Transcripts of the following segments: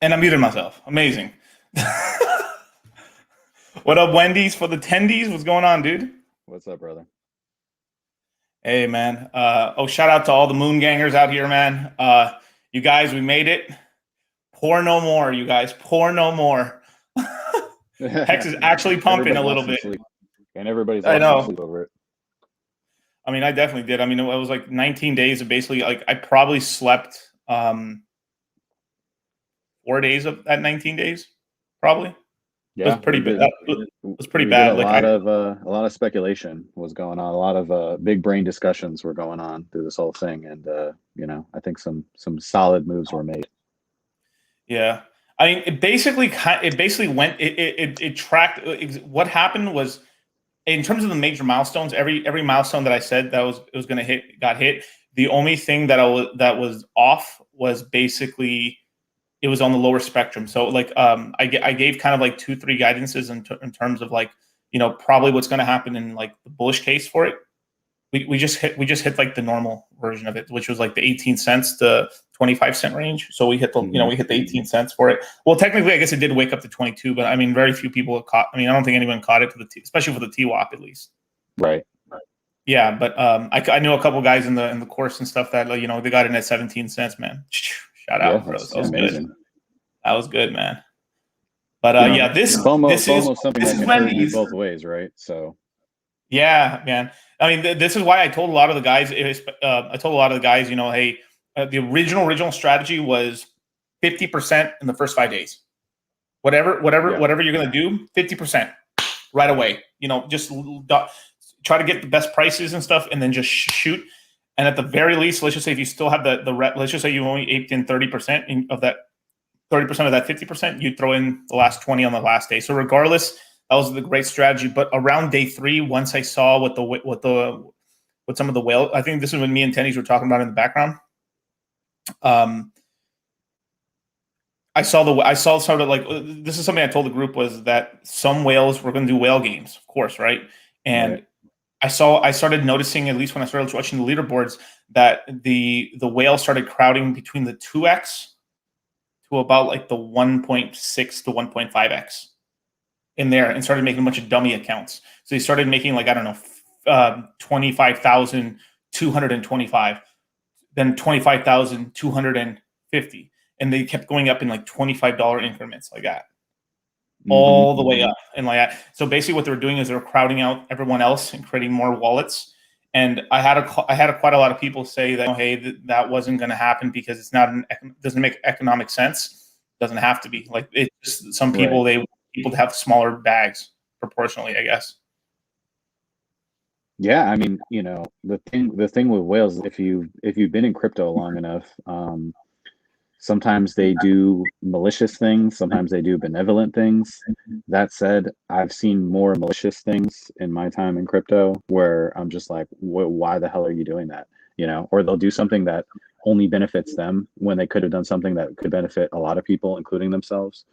And I muted myself. Amazing. What up, Wendy's for the tendies? What's going on, dude? What's up, brother? Hey, man. Shout out to all the moon gangers out here, man. You guys, we made it. Pour no more, you guys. Pour no more. Hex is actually pumping Everybody a lost little some bit. sleep, and everybody's I lost some know. sleep over it. I mean, I definitely did. I mean, it was like 19 days of basically like I probably slept 4 days of that 19 days, probably. It was Yeah, pretty we bad. did. It was pretty We did bad. Like a lot of speculation was going on. A lot of big brain discussions were going on through this whole thing, and I think some solid moves were made. Yeah, I mean, it basically went. It tracked. What happened was, in terms of the major milestones, every milestone that I said that was it was going to hit got hit. The only thing that was off was basically it was on the lower spectrum. So like I gave kind of like 2-3 guidances in terms of like probably what's going to happen in like the bullish case for it. We just hit like the normal version of it, which was like the 18 cents to 25 cent range. So we hit the we hit the 18 cents for it. Well, technically, I guess it did wake up to 22, but I mean, very few people caught. I mean, I don't think anyone caught it to especially for the TWAP at least. Right. Yeah, but I knew a couple guys in the course and stuff that they got in at 17 cents, man. Shout Yeah, out, bros. that's That was amazing. good. That was good, man. But You know, FOMO something this that is can hurt you Wendy's. both ways, right? So Yeah, man. I mean, this is why I told a lot of the guys. I told a lot of the guys, hey, the original strategy was 50% in the first 5 days. Whatever yeah, you're gonna do, 50% right away. Just try to get the best prices and stuff, and then just shoot. And at the very least, let's just say if you still have let's just say you only aped in 30% of that 30% of that 50%, you throw in the last 20 on the last day. So regardless, that was the great strategy. But around day 3, once I saw what some of the whale, I think this is when me and Tennies were talking about in the background. I saw sort of like this is something I told the group was that some whales were going to do whale games, of course, right? And right. I started noticing, at least when I started watching the leaderboards, that the whale started crowding between the 2x to about like the 1.6 to 1.5x in there, and started making a bunch of dummy accounts. So he started making like, I don't know, 25,225, then 25,250. And they kept going up in like $25 increments like that, all the way up and like that. So basically what they were doing is they were crowding out everyone else and creating more wallets. And I had quite a lot of people say that, hey, that wasn't going to happen because it's not doesn't make economic sense. Doesn't have to be like it. Just some people people to have smaller bags proportionally, I guess. Yeah, I mean, the thing with whales, if you've been in crypto long enough, sometimes they do malicious things, sometimes they do benevolent things. That said, I've seen more malicious things in my time in crypto where I'm just like, why the hell are you doing that? Or they'll do something that only benefits them when they could have done something that could benefit a lot of people, including themselves.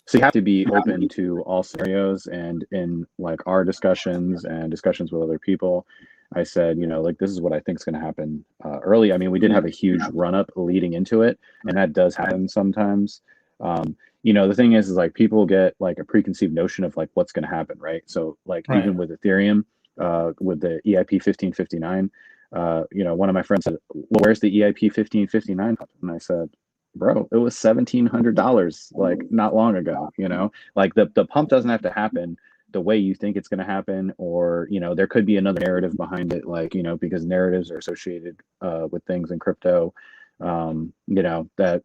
So you have to be open to all scenarios. And in like our discussions and discussions with other people, I said, like this is what I think is going to happen early. I mean, we did have a huge run up leading into it, and that does happen sometimes. The thing is like people get like a preconceived notion of like what's going to happen, right? So like Right. even with Ethereum, with the EIP 1559, one of my friends said, "Well, where's the EIP 1559?" And I said, bro, it was $1,700 like not long ago. Like the pump doesn't have to happen the way you think it's going to happen, or there could be another narrative behind it, like because narratives are associated with things in crypto, that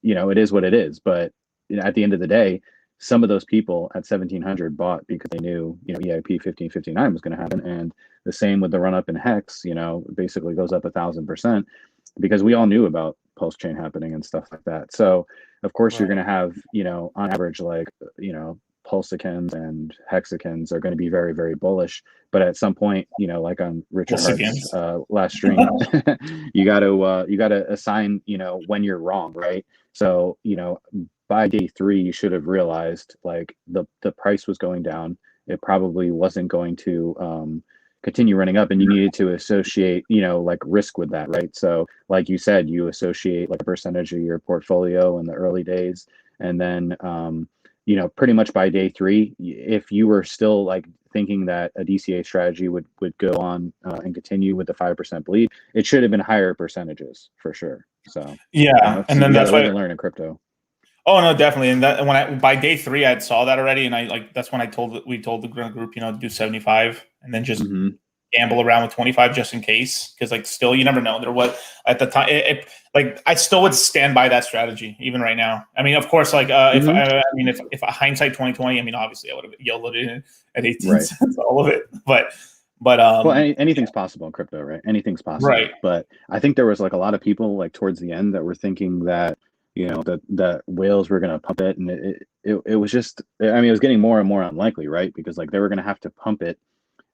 it is what it is. But at the end of the day, some of those people at 1,700 bought because they knew EIP 1559 was going to happen. And the same with the run up in Hex, basically goes up 1,000% because we all knew about pulse chain happening and stuff like that. So of course you're going to have on average like pulsicans and hexicans are going to be very, very bullish. But at some point, like on Richard Hart's last stream, you got to assign, when you're wrong, right? So, by day 3, you should have realized like the price was going down. It probably wasn't going to continue running up, and you needed to associate, like risk with that, right? So like you said, you associate like a percentage of your portfolio in the early days, and then pretty much by day 3, if you were still like thinking that a DCA strategy would go on and continue with the 5% bleed, it should have been higher percentages for sure. So Yeah, and then you got that's to live why. and learn in crypto. Oh no, definitely. And that when I by day 3, I saw that already, and that's when we told the group, to do 75, and then just Mm-hmm. gamble around with 25 just in case, because like still you never know. There was at the time, like I still would stand by that strategy even right now. I mean, of course, like if hindsight 2020, I mean, obviously I would have yelled it in at 18 Right. cents, all of it, but well, anything's possible in crypto, right? Anything's possible. Right. But I think there was like a lot of people like towards the end that were thinking that that whales were going to pump it, and it was just, I mean, it was getting more and more unlikely, right? Because like they were going to have to pump it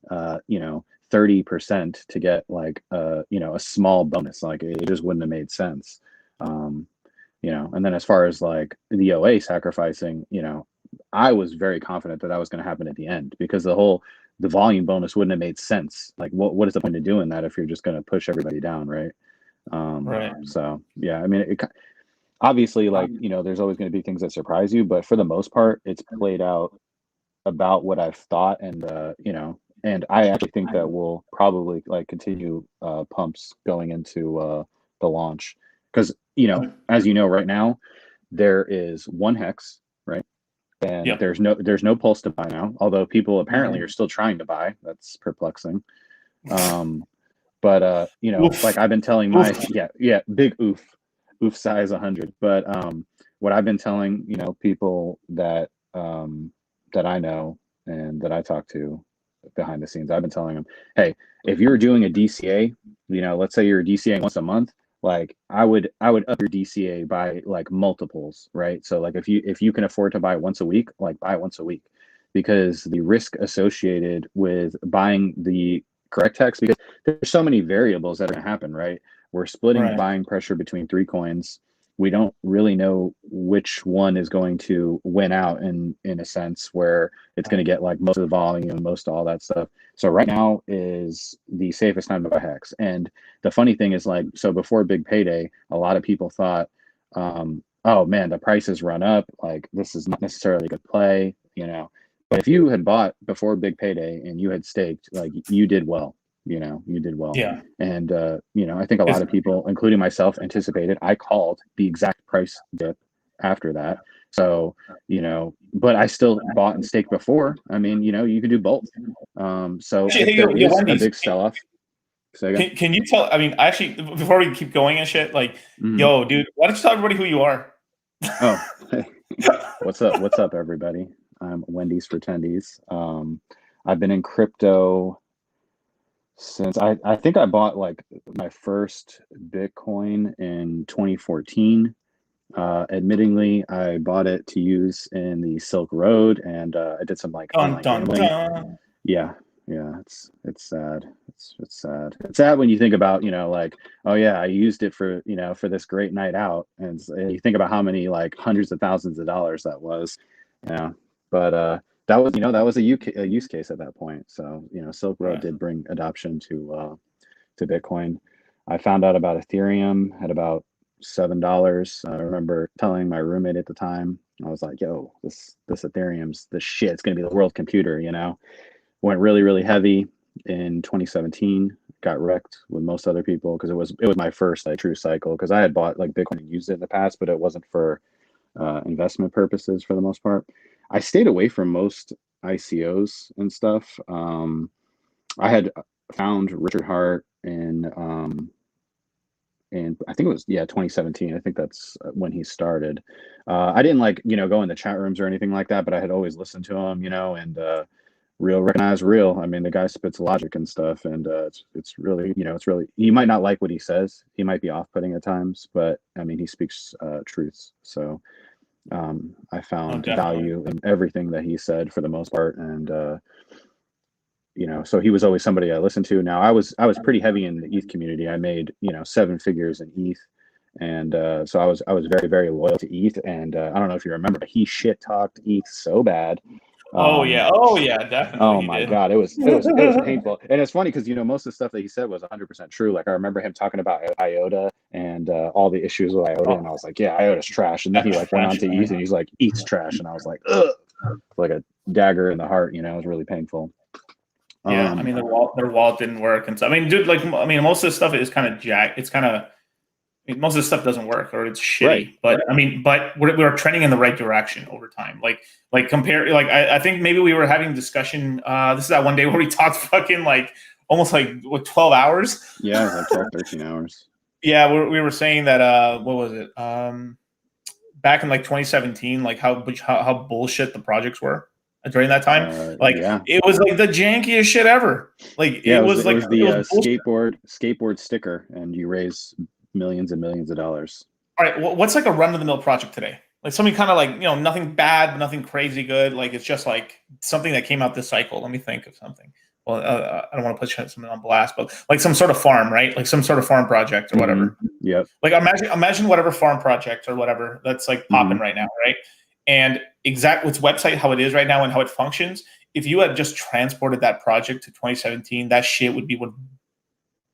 30% to get like a small bonus. Like it just wouldn't have made sense. And then as far as like the OA sacrificing, I was very confident that was going to happen at the end, because the volume bonus wouldn't have made sense. Like what is the point of doing that if you're just going to push everybody down, right? Right. So yeah, I mean, obviously, like, there's always going to be things that surprise you, but for the most part, it's played out about what I've thought. And and I actually think that we'll probably like continue pumps going into the launch, because as right now there is one hex, right? And Yep. there's no pulse to buy now, although people apparently are still trying to buy. That's perplexing. But Oof. like I've been telling my big oof size 100. But what I've been telling people that that I know and that I talk to behind the scenes, I've been telling them, hey, if you're doing a DCA, let's say you're DCAing once a month, like I would up your DCA by like multiples, right? So like if you can afford to buy once a week, like buy once a week, because the risk associated with buying the correct hex, because there's so many variables that are going to happen, right? We're splitting buying pressure between 3 coins. We don't really know which one is going to win out in a sense, where it's going to get like most of the volume, most of all that stuff. So right now is the safest time to buy hex. And the funny thing is, like, so before big payday, a lot of people thought, oh man, the prices run up, like this is not necessarily a good play, but if you had bought before big payday and you had staked, like you did well. You did well. Yeah. And I think a lot of people, including myself, anticipated. I called the exact price dip after that. So but I still bought and staked before. I mean, you can do both. So if there is a big sell-off. Can you tell? I mean, actually, before we keep going and shit, like, yo, dude, why don't you tell everybody who you are? Oh, what's up? What's up, everybody? I'm Wendy's for Tendies. I've been in crypto since I think I bought like my first Bitcoin in 2014. Admittingly, I bought it to use in the Silk Road, and I did some like online gambling. Yeah, it's sad. It's sad. It's sad when you think about like, oh yeah, I used it for for this great night out, and you think about how many like hundreds of thousands of dollars that was. Yeah, but that was a use case at that point. So Silk Road did bring adoption to Bitcoin. I found out about Ethereum at about $7. I remember telling my roommate at the time, I was like, yo, this Ethereum's the shit. It's gonna be the world computer. Went really, really heavy in 2017. Got wrecked with most other people, because it was my first like true cycle, because I had bought like Bitcoin and used it in the past, but it wasn't for investment purposes for the most part. I stayed away from most ICOs and stuff. I had found Richard Hart in I think it was 2017. I think that's when he started. I didn't like go in the chat rooms or anything like that, but I had always listened to him, and real recognize real. I mean, the guy spits logic and stuff, and it's really it's really, you might not like what he says. He might be off-putting at times, but I mean, he speaks truths. So I found value in everything that he said for the most part, and so he was always somebody I listened to. Now I was pretty heavy in the ETH community. I made 7 figures in ETH, and so I was very, very loyal to ETH. And I don't know if you remember, but he shit talked ETH so bad. Oh yeah. Oh yeah. Definitely, Oh he my did. God, it was painful, and it's funny because most of the stuff that he said was 100% true. Like I remember him talking about IOTA and all the issues with IOTA, and I Oh, was like, yeah, IOTA's trash. And then he that's like went on trash. to ETH, and he's like, ETH's trash, and I was like, ugh, like a dagger in the heart. It was really painful. Yeah, I mean their wallet didn't work, and so I mean, dude, like I mean, most of this stuff is kind of jack. It's kind of most of this stuff doesn't work or it's Right. shitty. But I mean, but we're trending in the right direction over time. Like compare, like I think maybe we were having a discussion. This is that one day where we talked fucking like almost like what 12 hours. Yeah, it was like 12, 13 hours. Yeah, we were saying that what was it? Back in like 2017, like how bullshit the projects were during that time. Like Yeah. it was like the jankiest shit ever. Like Yeah, it was it like was the it was bullshit. skateboard sticker, and you raise millions and millions of dollars. All right, what's like a run of the mill project today? Like something kind of like nothing bad, but nothing crazy good. Like it's just like something that came out this cycle. Let me think of something. Well, I don't want to put something on blast, but like some sort of farm, right? Like some sort of farm project or whatever. Yep. Like imagine whatever farm project or whatever that's like popping right now, right? And exact its website, how it is right now and how it functions. If you had just transported that project to 2017, that shit would be what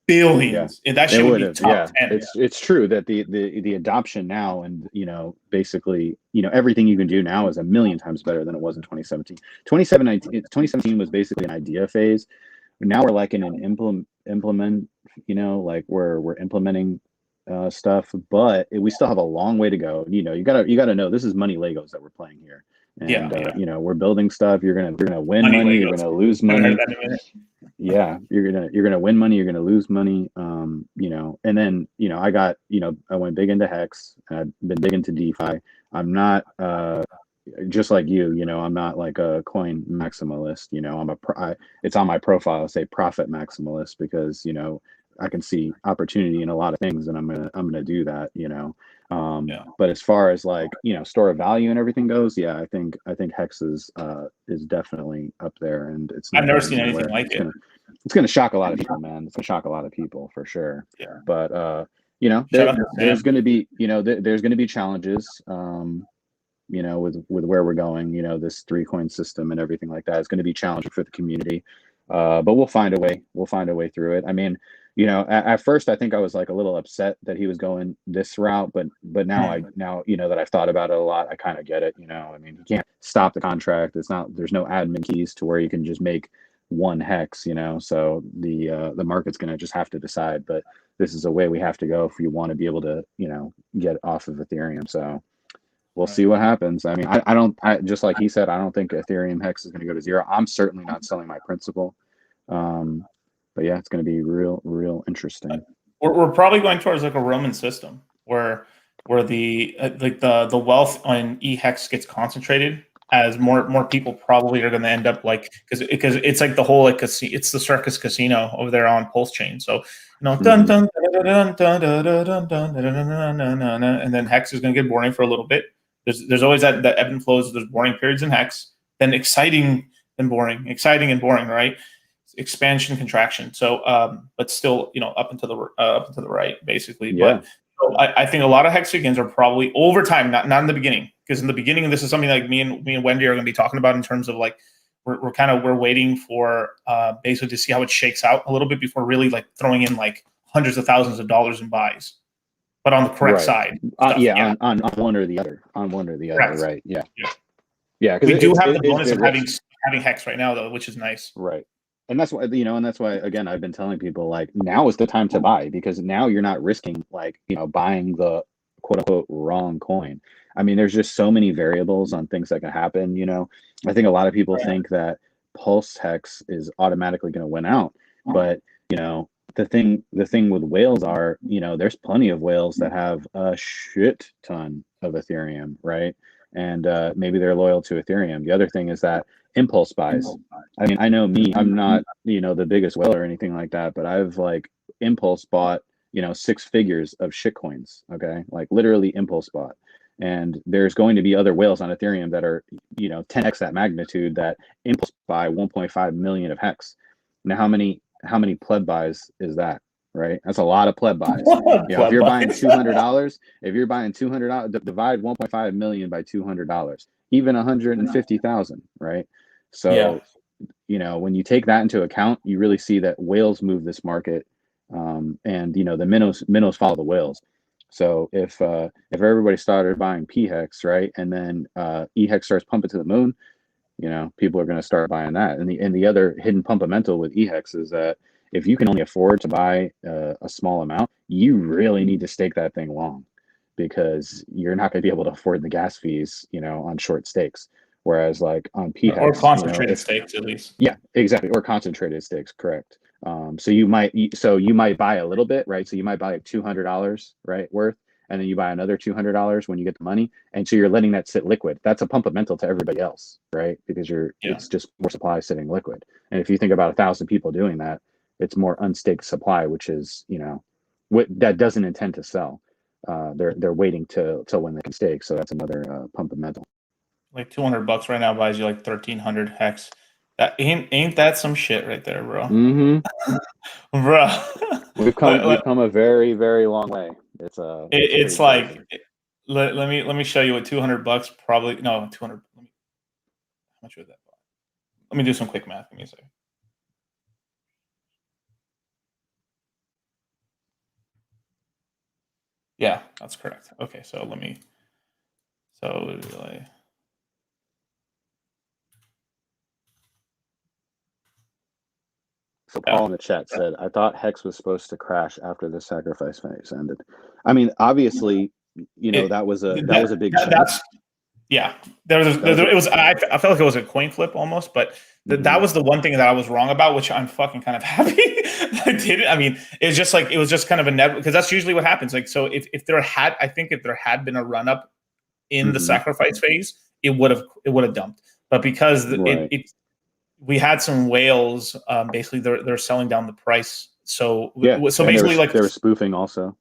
billions. Yeah, That shit would be top yeah, 10. it's true that the adoption now, and basically everything you can do now is a million times better than it was in 2017. 2017 was basically an idea phase. Now we're like in an implement, like we're implementing stuff, but we still have a long way to go. You gotta know this is money Legos that we're playing here, and we're building stuff. You're gonna win money, you're gonna lose money. Yeah, you're gonna win money, you're gonna lose money. And then I went big into Hex. I've been big into DeFi. I'm not just like I'm not like a coin maximalist. It's on my profile, I say profit maximalist, because I can see opportunity in a lot of things, and I'm gonna do that. But as far as like store of value and everything goes, yeah, I think Hex is definitely up there, and it's I've not never going seen anything anywhere. like it. It's gonna shock a lot of people, man. It's gonna shock a lot of people for sure. Yeah. But there's gonna be there's gonna be challenges. With where we're going, this 3-coin system and everything like that is going to be challenging for the community. But we'll find a way. We'll find a way through it. I mean, at first I think I was like a little upset that he was going this route, but now that I've thought about it a lot, I kind of get it. I mean, you can't stop the contract. There's no admin keys to where you can just make one hex. So the market's going to just have to decide. But this is a way we have to go if you want to be able to get off of Ethereum. So we'll see what happens. I mean, I just like he said, I don't think Ethereum Hex is going to go to zero. I'm certainly not selling my principal. But yeah, it's going to be real interesting. We're probably going towards like a Roman system where the like the wealth on eHex gets concentrated, as more people probably are going to end up like because it's like the whole like it's the circus casino over there on Pulse Chain. So dun dun dun dun dun dun dun dun dun, and then Hex is going to get boring for a little bit. There's always that ebb and flows. There's boring periods in Hex, then exciting, then boring, exciting and boring, right? Expansion, contraction. So, but still, up and to the right, basically. Yeah. But so I think a lot of Hexagons are probably over time, not in the beginning, because in the beginning, this is something like me and Wendy are going to be talking about in terms of like we're waiting for basically to see how it shakes out a little bit before really like throwing in like hundreds of thousands of dollars in buys. But on the correct side, on one or the other, Correct. Right? Yeah. Because we do have the bonus of having Hex right now, though, which is nice. Right. And that's why, again, I've been telling people like now is the time to buy, because now you're not risking like, buying the quote unquote wrong coin. I mean, there's just so many variables on things that can happen. I think a lot of people think that Pulse Hex is automatically going to win out, but the thing with whales are, there's plenty of whales that have a shit ton of Ethereum, right? And maybe they're loyal to Ethereum. The other thing is that impulse buys. I mean, I know me, I'm not, the biggest whale or anything like that, but I've like impulse bought, 6 figures of shit coins. Okay. Like literally impulse bought. And there's going to be other whales on Ethereum that are, 10x that magnitude that impulse buy 1.5 million of Hex. Now, how many pleb buys is that? Right, that's a lot of pleb buys. If you're buying $200, divide 1.5 million by $200, even 150,000, right? Yeah. So, when you take that into account, you really see that whales move this market, and the minnows follow the whales. So if everybody started buying PHEX, right, and then EHEX starts pumping to the moon, people are going to start buying that. And the other hidden pumpamental with EHEX is that if you can only afford to buy a small amount, you really need to stake that thing long, because you're not going to be able to afford the gas fees, on short stakes. Whereas like on Or PHEX, concentrated if stakes at least. yeah, exactly, or concentrated stakes, correct. So you might buy a little bit, right? So you might buy like $200, right, worth, and then you buy another $200 when you get the money, and so you're letting that sit liquid. That's a pumpamental to everybody else, right? Because Yeah. it's just more supply sitting liquid. And if you think about 1,000 people doing that, it's more unstaked supply, which is what that doesn't intend to sell. They're waiting till when they can stake. So that's another pumpamental. Like $200 right now buys you like 1,300 hex. That ain't that some shit right there, bro? Mm-hmm. Bro. We've come Let- we've come a very, very long way. It's it's pretty like crazy. let me show you what $200 probably no 200. How much would that buy? Let me do some quick math. Give me a second. Yeah, that's correct. Okay, so let me. So like, So yeah, Paul in the chat said, "I thought Hex was supposed to crash after the sacrifice phase ended." I mean, obviously, it that was a big that's chance. yeah. That was a It was I felt like it was a coin flip almost, but that mhm. was the one thing that I was wrong about, which I'm fucking kind of happy I did it. I mean, it's just like it was just kind of a never, because that's usually what happens. Like, so if there had, I think if there had been a run up in the Mhm. sacrifice phase, it would have dumped. But because Right. we had some whales, basically they're selling down the price. So Yeah, so and they were basically like they were spoofing also.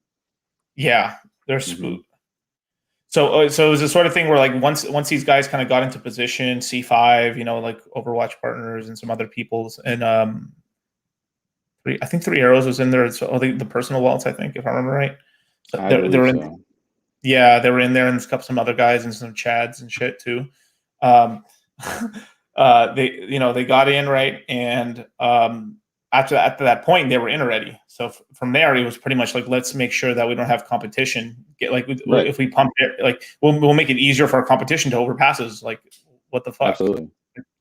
yeah, they're Mhm. so it was the sort of thing where like once these guys kind of got into position, C5, like Overwatch partners and some other people's, and I think Three Arrows was in there. So the personal wallets, I think, if I remember right. So I they believe were in, so. yeah, they were in there, and some other guys and some Chads and shit too. Um, they got in right, and after that point, they were in already. So from there, it was pretty much like, let's make sure that we don't have competition. Get like Right. if we pump it, like we'll make it easier for our competition to overpass us. Like, what the fuck? Absolutely.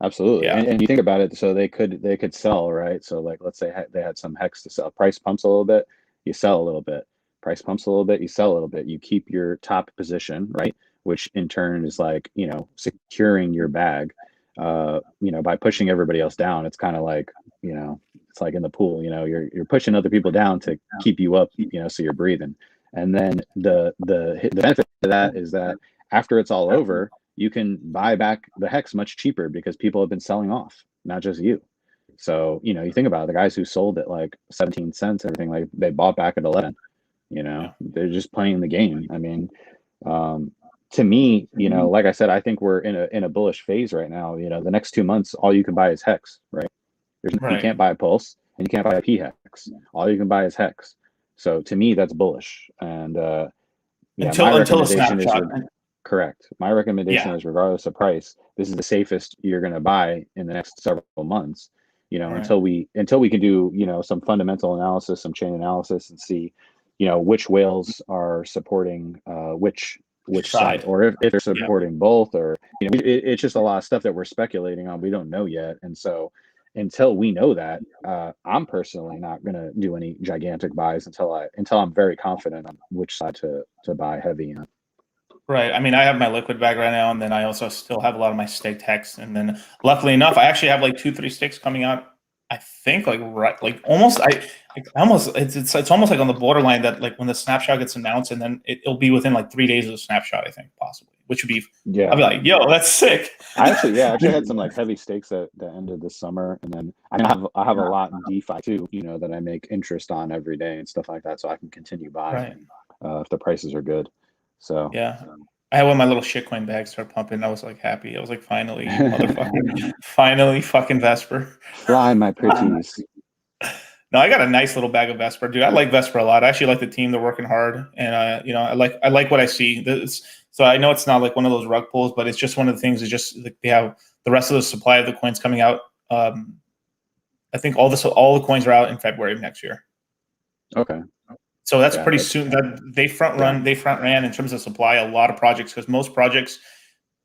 Absolutely. Yeah, And you think about it, so they could sell, right? So like let's say they had some Hex to sell. Price pumps a little bit, you sell a little bit. Price pumps a little bit, you sell a little bit. You keep your top position, right? Which in turn is like, securing your bag. By pushing everybody else down, it's kind of like, it's like in the pool, you're pushing other people down to keep you up, so you're breathing. And then the benefit of that is that after it's all over, you can buy back the Hex much cheaper because people have been selling off, not just you. So, you think about it, the guys who sold at like 17 cents, everything, like they bought back at 11, yeah, they're just playing the game. I mean, um, to me, like I said, I think we're in a bullish phase right now. The next 2 months, all you can buy is Hex, right? You right. can't buy a Pulse and you can't buy a P-Hex. All you can buy is Hex. So to me, that's bullish. And yeah, my Until a recommendation is snapshot. correct. My recommendation Yeah, is, regardless of price, this is the safest you're going to buy in the next several months. right, Until we can do some fundamental analysis, some chain analysis, and see which whales are supporting which side, side. or if they're Yeah, supporting both, or it's just a lot of stuff that we're speculating on. We don't know yet, and so until we know that, I'm personally not going to do any gigantic buys until I'm very confident on which side to buy heavy in. right. I mean, I have my liquid bag right now, and then I also still have a lot of my staked hex. And then, luckily enough, I actually have like 2, 3 stakes coming out. I think like right, like almost. Almost. It's almost like on the borderline that like when the snapshot gets announced, and then it'll be within like 3 days of the snapshot. I think possibly, which would be. I'll Yeah, be like, yo, that's sick. I actually had some like heavy stakes that ended this summer, and then I have a lot in DeFi too, that I make interest on every day and stuff like that, so I can continue buying Right. if the prices are good. So Yeah. I had one of my little shitcoin bags start pumping. I was like happy. I was like, finally, you motherfucker, finally, fucking Vesper. fly, my pretties. No, I got a nice little bag of Vesper, dude. I like Vesper a lot. I actually like the team; they're working hard, and I like what I see. So I know it's not like one of those rug pulls, but it's just one of the things. It's just like they have the rest of the supply of the coins coming out. I think all the coins are out in February of next year. Okay. So that's Yeah, pretty soon. That they front ran in terms of supply a lot of projects, because most projects,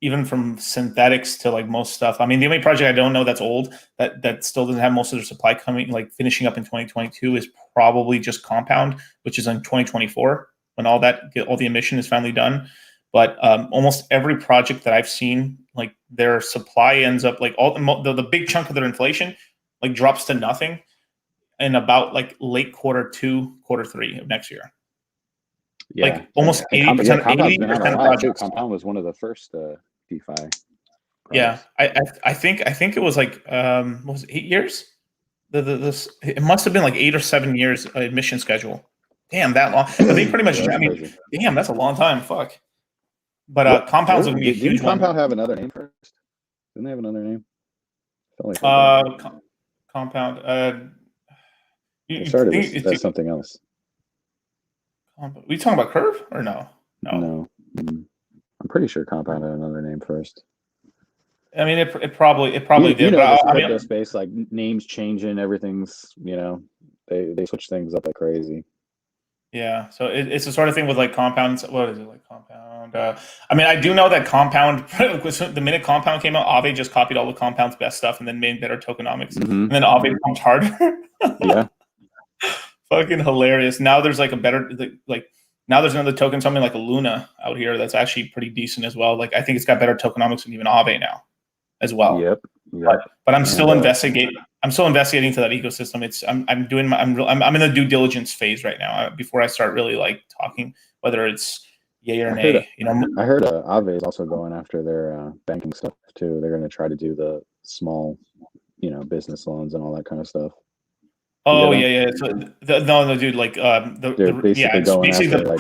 even from synthetics to like most stuff. I mean, the only project I don't know that's old that still doesn't have most of their supply coming, like finishing up in 2022, is probably just Compound, which is in 2024 when all the emission is finally done. But almost every project that I've seen, like their supply ends up like the big chunk of their inflation like drops to nothing in about like late Q2, Q3 of next year. Yeah. Like almost And 80%, Compound's been out a of while too. projects. Compound was one of the first DeFi. Yeah, I think it was like what was it, 8 years? It must have been like 8 or 7 years admission schedule. Damn, that long. But they pretty much. Yeah, I mean, crazy. damn, that's a long time. Fuck. But Compound's gonna be a huge Didn't Compound one. have another name first? Didn't they have another name? I felt like Compound. it You started think as something else. we talking about Curve or no? No. I'm pretty sure Compound had another name first. I mean, it probably did. You know, But this crypto space, like names changing, everything's, they switch things up like crazy. Yeah, so it's the sort of thing with like Compound. What is it like Compound? I mean, I do know that Compound. The minute Compound came out, Aave just copied all the Compound's best stuff and then made better tokenomics. And then Aave pumped harder. Yeah. Fucking hilarious. Now there's like a better like now there's another token, something like a Luna out here that's actually pretty decent as well. Like I think it's got better tokenomics than even Aave now, as well. Yep. But I'm still investigating. I'm still investigating to that ecosystem. I'm in the due diligence phase right now before I start really like talking whether it's yay or nay. I heard Aave is also going after their banking stuff too. They're going to try to do the small, business loans and all that kind of stuff. Oh yeah. So no, dude. Like they're basically going after like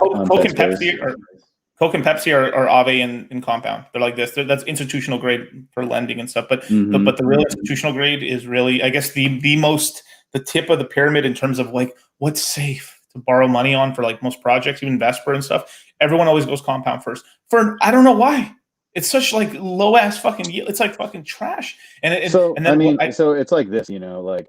Coke and Pepsi are Aave in Compound. They're like this. That's institutional grade for lending and stuff. But but the real institutional grade is really, I guess, the tip of the pyramid in terms of like what's safe to borrow money on for like most projects, even Vesper and stuff. Everyone always goes Compound first. I don't know why. It's such like low ass fucking yield. It's like fucking trash. So it's like this, like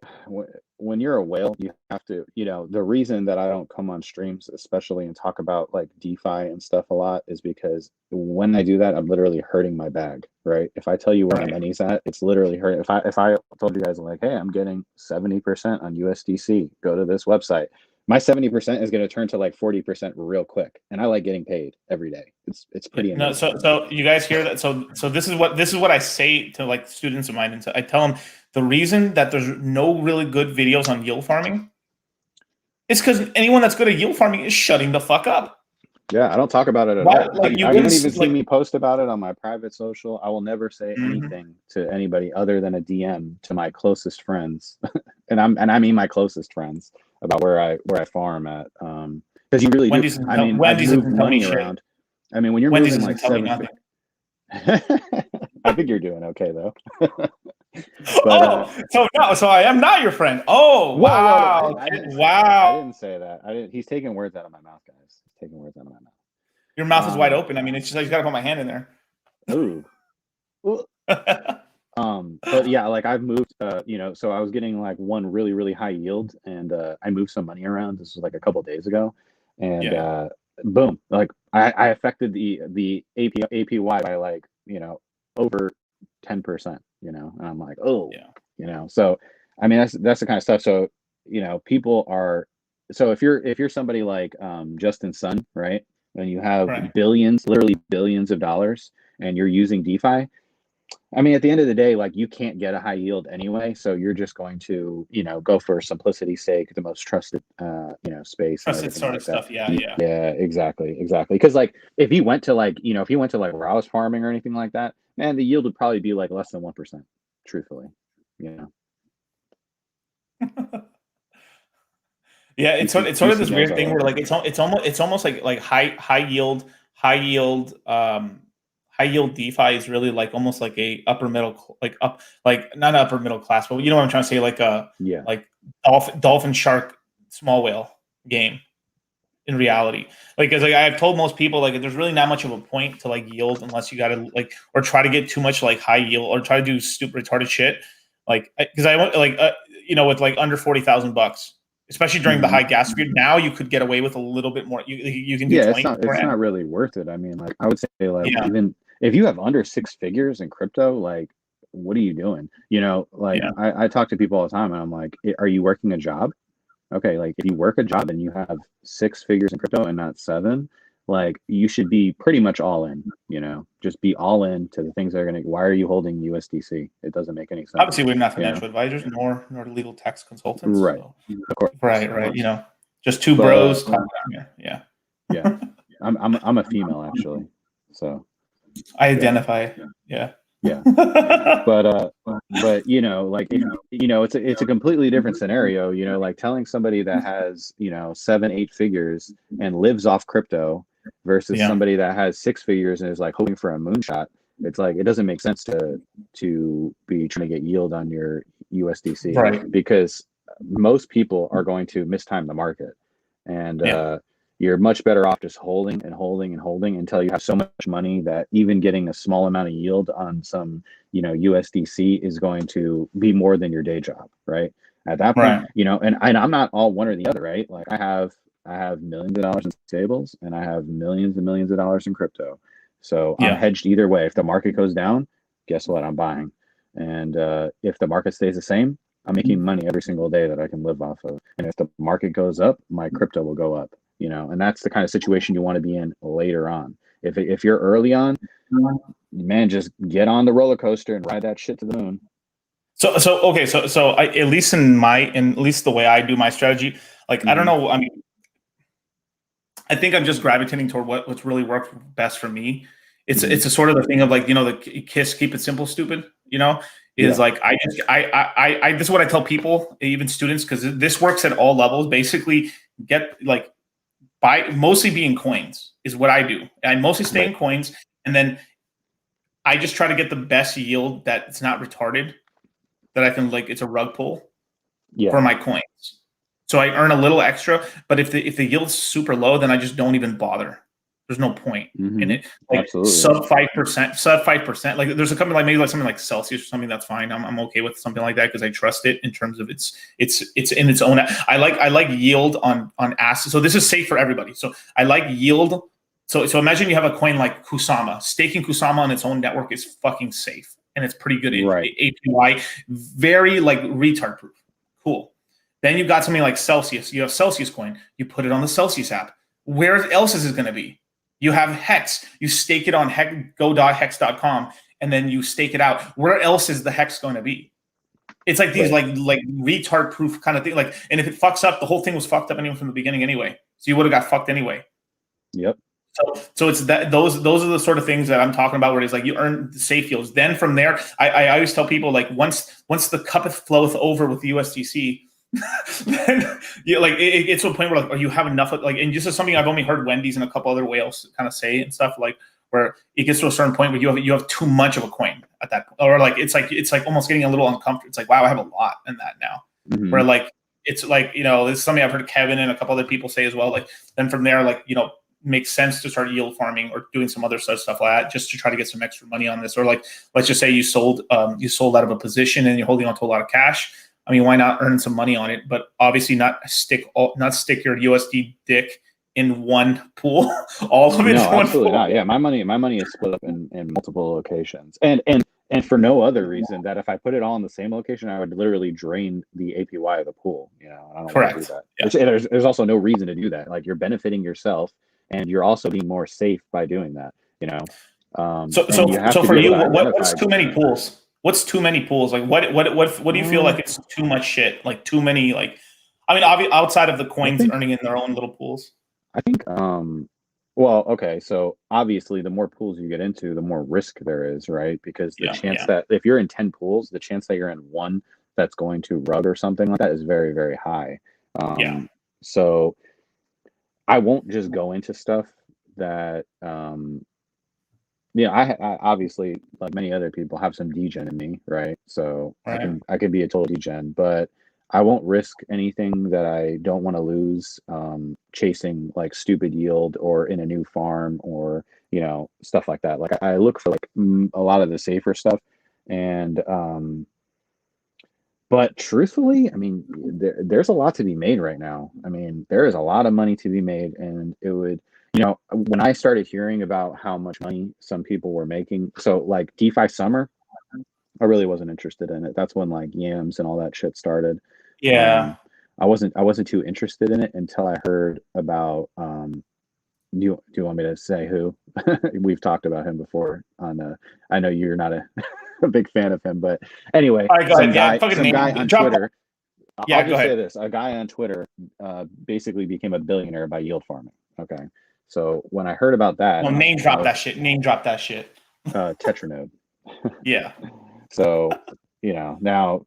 when you're a whale, you have to, the reason that I don't come on streams, especially and talk about like DeFi and stuff a lot, is because when I do that, I'm literally hurting my bag, right? If I tell you where my money's at, it's literally hurting. If I told you guys like, hey, I'm getting 70% on USDC, go to this website. My 70% is going to turn to like 40% real quick, and I like getting paid every day. It's pretty amazing. So you guys hear that? So this is what I say to like students of mine, and I tell them the reason that there's no really good videos on yield farming is because anyone that's good at yield farming is shutting the fuck up. Yeah, I don't talk about it at all. Like you wouldn't even see me post about it on my private social. I will never say anything to anybody other than a DM to my closest friends, and I mean my closest friends, about where I farm at. Because you really Wendy's do. I mean, Wendy's I've moved money around. I mean, when you're Wendy's moving like 7, I think you're doing okay though. But, so I am not your friend. Oh, wow. I didn't say that. He's taking words out of my mouth, guys. He's taking words out of my mouth. Your mouth is wide open. I mean, it's just, I just got to put my hand in there. Ooh. But yeah, like I've moved, so I was getting like one really, really high yield, and I moved some money around. This was like a couple of days ago, and boom, like I affected the APY by like, over 10%, and I'm like, so I mean that's the kind of stuff. So people are, so if you're somebody like Justin Sun, right, and you have literally billions of dollars, and you're using DeFi, I mean, at the end of the day, like you can't get a high yield anyway, so you're just going to, go for simplicity's sake, the most trusted, space. Trusted sort of stuff. Yeah, exactly. Because like if you went to like, where I was farming or anything like that, man, the yield would probably be like less than 1%, truthfully. Yeah, it's sort of this weird thing where like it's almost like high yield DeFi is really like almost like a upper middle, not upper middle class, but you know what I'm trying to say, like like dolphin shark small whale game. in reality. Like, because like I've told most people, like there's really not much of a point to like yield unless you got to like or try to get too much like high yield or try to do stupid retarded shit. Like, because I want like with like under $40,000, especially during the high gas period. Now you could get away with a little bit more. You can do Yeah, 20. it's not really worth it. I mean, like I would say, like Yeah, even if you have under six figures in crypto, like what are you doing? You know, like yeah. I talk to people all the time, and I'm like, are you working a job? Okay, like if you work a job and you have six figures in crypto and not seven, like you should be pretty much all in, you know, just be all in to the things that are going to, why are you holding USDC? It doesn't make any sense, Obviously, we're not you know? financial advisors nor legal tax consultants. Right. So Of course. right, Of right. course. You know, just two But bros talking. Yeah. yeah, I'm a female actually. So I yeah, identify. Yeah. yeah. But you know, like if you know, it's a completely different scenario, you know, like telling somebody that has, you know, 7, 8 figures and lives off crypto versus Yeah. somebody that has 6 figures and is like hoping for a moonshot. It's like it doesn't make sense to be trying to get yield on your USDC Right. because most people are going to mistime the market. And Yeah. you're much better off just holding and holding and holding until you have so much money that even getting a small amount of yield on some, you know, USDC is going to be more than your day job, right? At that point, Right. you know, and I'm not all one or the other, right? Like I have millions of dollars in stables and I have millions and millions of dollars in crypto. So I'm Yeah. hedged either way. If the market goes down, guess what? I'm buying. And if the market stays the same, I'm making money every single day that I can live off of. And if the market goes up, my crypto will go up, you know, and that's the kind of situation you want to be in later on. If you're early on, man, just get on the roller coaster and ride that shit to the moon. So okay. So I, at least at least the way I do my strategy, like I don't Mm-hmm. know. I mean, I think I'm just gravitating toward what's really worked best for me. Mm-hmm. It's a sort of the thing of like, you know, the kiss, keep it simple, stupid, you know, is Yeah. like, this is what I tell people, even students, because this works at all levels. Basically get like buy, mostly be in coins is what I do. I mostly stay Right. in coins. And then I just try to get the best yield that it's not retarded, that I can like, it's a rug pull Yeah. for my coins. So I earn a little extra, but if the yield's super low, then I just don't even bother. There's no point in Mm-hmm. it. Like Absolutely. sub 5%, sub 5%. Like there's a company like maybe like something like Celsius or something that's fine. I'm okay with something like that because I trust it in terms of it's in its own. I like yield on assets. So this is safe for everybody. So I like yield. So imagine you have a coin like Kusama. Staking Kusama on its own network is fucking safe and it's pretty good Right. APY, very like retard proof. Cool. Then you got something like Celsius. You have Celsius coin. You put it on the Celsius app. Where else is it going to be? You have Hex. You stake it on go.hex.com, and then you stake it out. Where else is the Hex going to be? It's like these Right. like retard proof kind of thing. Like, and if it fucks up, the whole thing was fucked up anyway from the beginning anyway. So you would have got fucked anyway. Yep. So it's that those are the sort of things that I'm talking about where it's like you earn safe yields. Then from there, I always tell people like once the cup floweth over with the USDC, then you like it gets to a point where like, or you have enough of, like, and this is something I've only heard Wendy's and a couple other whales kind of say and stuff, like where it gets to a certain point where you have too much of a coin at that point, or like it's like almost getting a little uncomfortable. It's like, wow, I have a lot in that now. Mm-hmm. Where like it's like, you know, this is something I've heard Kevin and a couple other people say as well. Like then from there, like, you know, makes sense to start yield farming or doing some other stuff like that just to try to get some extra money on this. Or like, let's just say you sold out of a position and you're holding on to a lot of cash. I mean, why not earn some money on it? But obviously not stick your USD dick in one pool, all of it No, in one absolutely pool. not. Yeah, my money is split up in multiple locations, and for no other reason that if I put it all in the same location, I would literally drain the APY of the pool. You know, I don't want to do Correct. that. Yeah. There's also no reason to do that. Like you're benefiting yourself, and you're also being more safe by doing that. You know, and you have So to for be able you, to identify. what's too many pools? What's too many pools? Like what do you feel like it's too much shit? Like too many, like, I mean, outside of the I coins think earning in their own little pools. I think well, okay, so obviously the more pools you get into, the more risk there is, right? Because the Yeah, chance yeah, that if you're in 10 pools, the chance that you're in one that's going to rug or something like that is very, very high. yeah, So I won't just go into stuff that yeah, I obviously, like many other people, have some degen in me, right? So right. I can be a total degen, but I won't risk anything that I don't want to lose, chasing like stupid yield or in a new farm or, stuff like that. Like I look for like a lot of the safer stuff. And, but truthfully, I mean, there's a lot to be made right now. I mean, there is a lot of money to be made, and it would, when I started hearing about how much money some people were making, so like DeFi Summer, I really wasn't interested in it. That's when like yams and all that shit started. Yeah. I wasn't too interested in it until I heard about do you want me to say who? We've talked about him before on I know you're not a big fan of him, but anyway, All right, go ahead. Yeah, fucking some name. guy on Drop. Twitter. Yeah, I'll go just say ahead. this: a guy on Twitter basically became a billionaire by yield farming. Okay, so when I heard about that, No, name I drop was that shit. Name drop that shit. Tetranode. Yeah. So now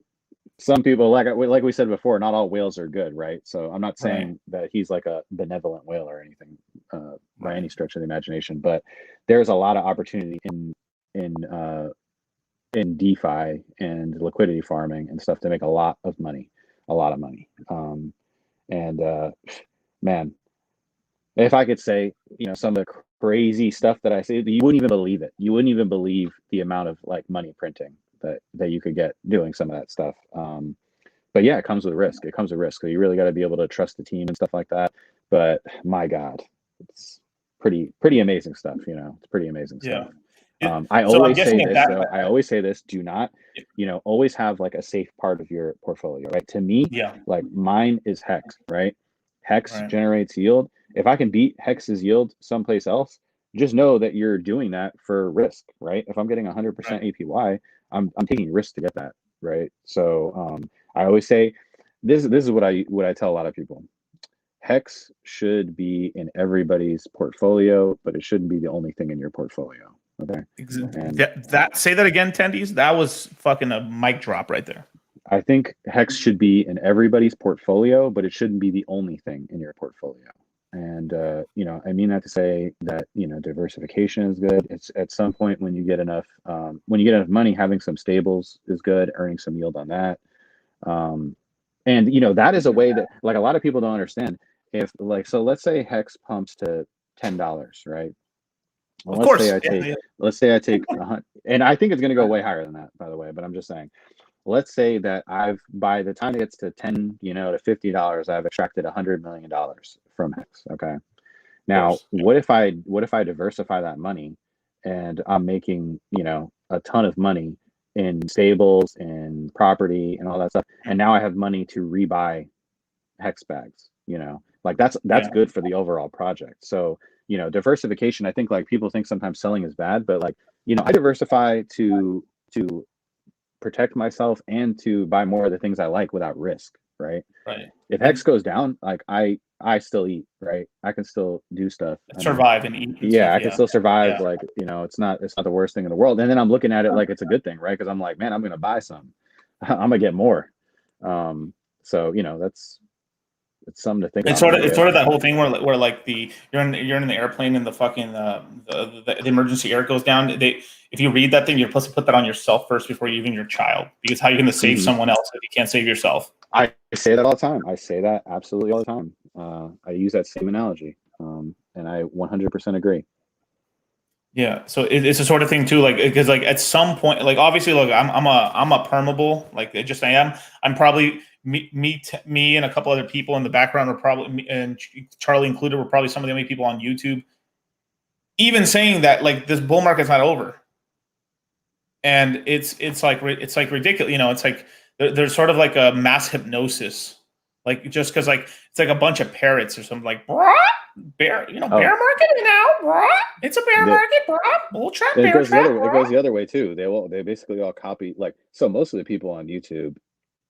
some people, like we said before, not all whales are good, right? So I'm not Right. saying that he's like a benevolent whale or anything by Right. any stretch of the imagination, but there's a lot of opportunity in DeFi and liquidity farming and stuff to make a lot of money, a lot of money. And man, if I could say, some of the crazy stuff that I say, you wouldn't even believe it. You wouldn't even believe the amount of like money printing that you could get doing some of that stuff. But yeah, it comes with risk. It comes with risk. So you really got to be able to trust the team and stuff like that. But my God, it's pretty amazing stuff. It's pretty amazing Yeah. stuff. I So I'm always guessing say at this that. though. I always say this: do not, always have like a safe part of your portfolio, right? To me, Yeah. like mine is Hex, right? Hex Right. generates yield. If I can beat Hex's yield someplace else, just know that you're doing that for risk, right? If I'm getting 100% Right. APY, I'm taking risk to get that, right? So I always say this is what I tell a lot of people. Hex should be in everybody's portfolio, but it shouldn't be the only thing in your portfolio. Okay. And Say that again, Tendies. That was fucking a mic drop right there. I think Hex should be in everybody's portfolio, but it shouldn't be the only thing in your portfolio. And I mean that to say that diversification is good. It's at some point when you get enough money, having some stables is good, earning some yield on that. And that is a way that like a lot of people don't understand. If like so, let's say Hex pumps to $10, right? Well, Of course. Yeah. let's say I take and I think it's going to go way higher than that, by the way. But I'm just saying, let's say that by the time it gets to 10, to $50, I've extracted $100 million from Hex. Okay. Now, Course. what if I diversify that money and I'm making, a ton of money in stables and property and all that stuff. And now I have money to rebuy Hex bags, like that's Yeah. good for the overall project. So, diversification, I think like people think sometimes selling is bad, but like, I diversify to protect myself and to buy more of the things I like without risk, right? Right. If Hex goes down, like I still eat, right? I can still do stuff. I mean, Survive and eat and yeah, stuff. I can Yeah. still survive. Yeah. Like, it's not the worst thing in the world. And then I'm looking at it like it's a good thing, right? Because I'm like, man, I'm gonna buy some. I'm gonna get more. So that's it's something to think It's about, sort man. of it's sort of that whole thing where like you're in the airplane and the fucking the emergency air goes down. If you read that thing, you're supposed to put that on yourself first before even your child, because how are you going to save Mhm. someone else if you can't save yourself? I say that all the time. I say that absolutely all the time. I use that same analogy, and I 100% agree. Yeah, so it's a sort of thing too, like because like at some point, like obviously, look, I'm a permeable, like I just I am. I'm probably me and a couple other people in the background are probably and Charlie included were probably some of the only people on YouTube even saying that like this bull market's not over, and it's like ridiculous, it's like there's sort of like a mass hypnosis, like just because like it's like a bunch of parrots or something like bear bear Oh, market now, it's a bear the, market, bull trap, it bear goes the trap. other it goes the other way too. They basically all copy, like, so most of the people on YouTube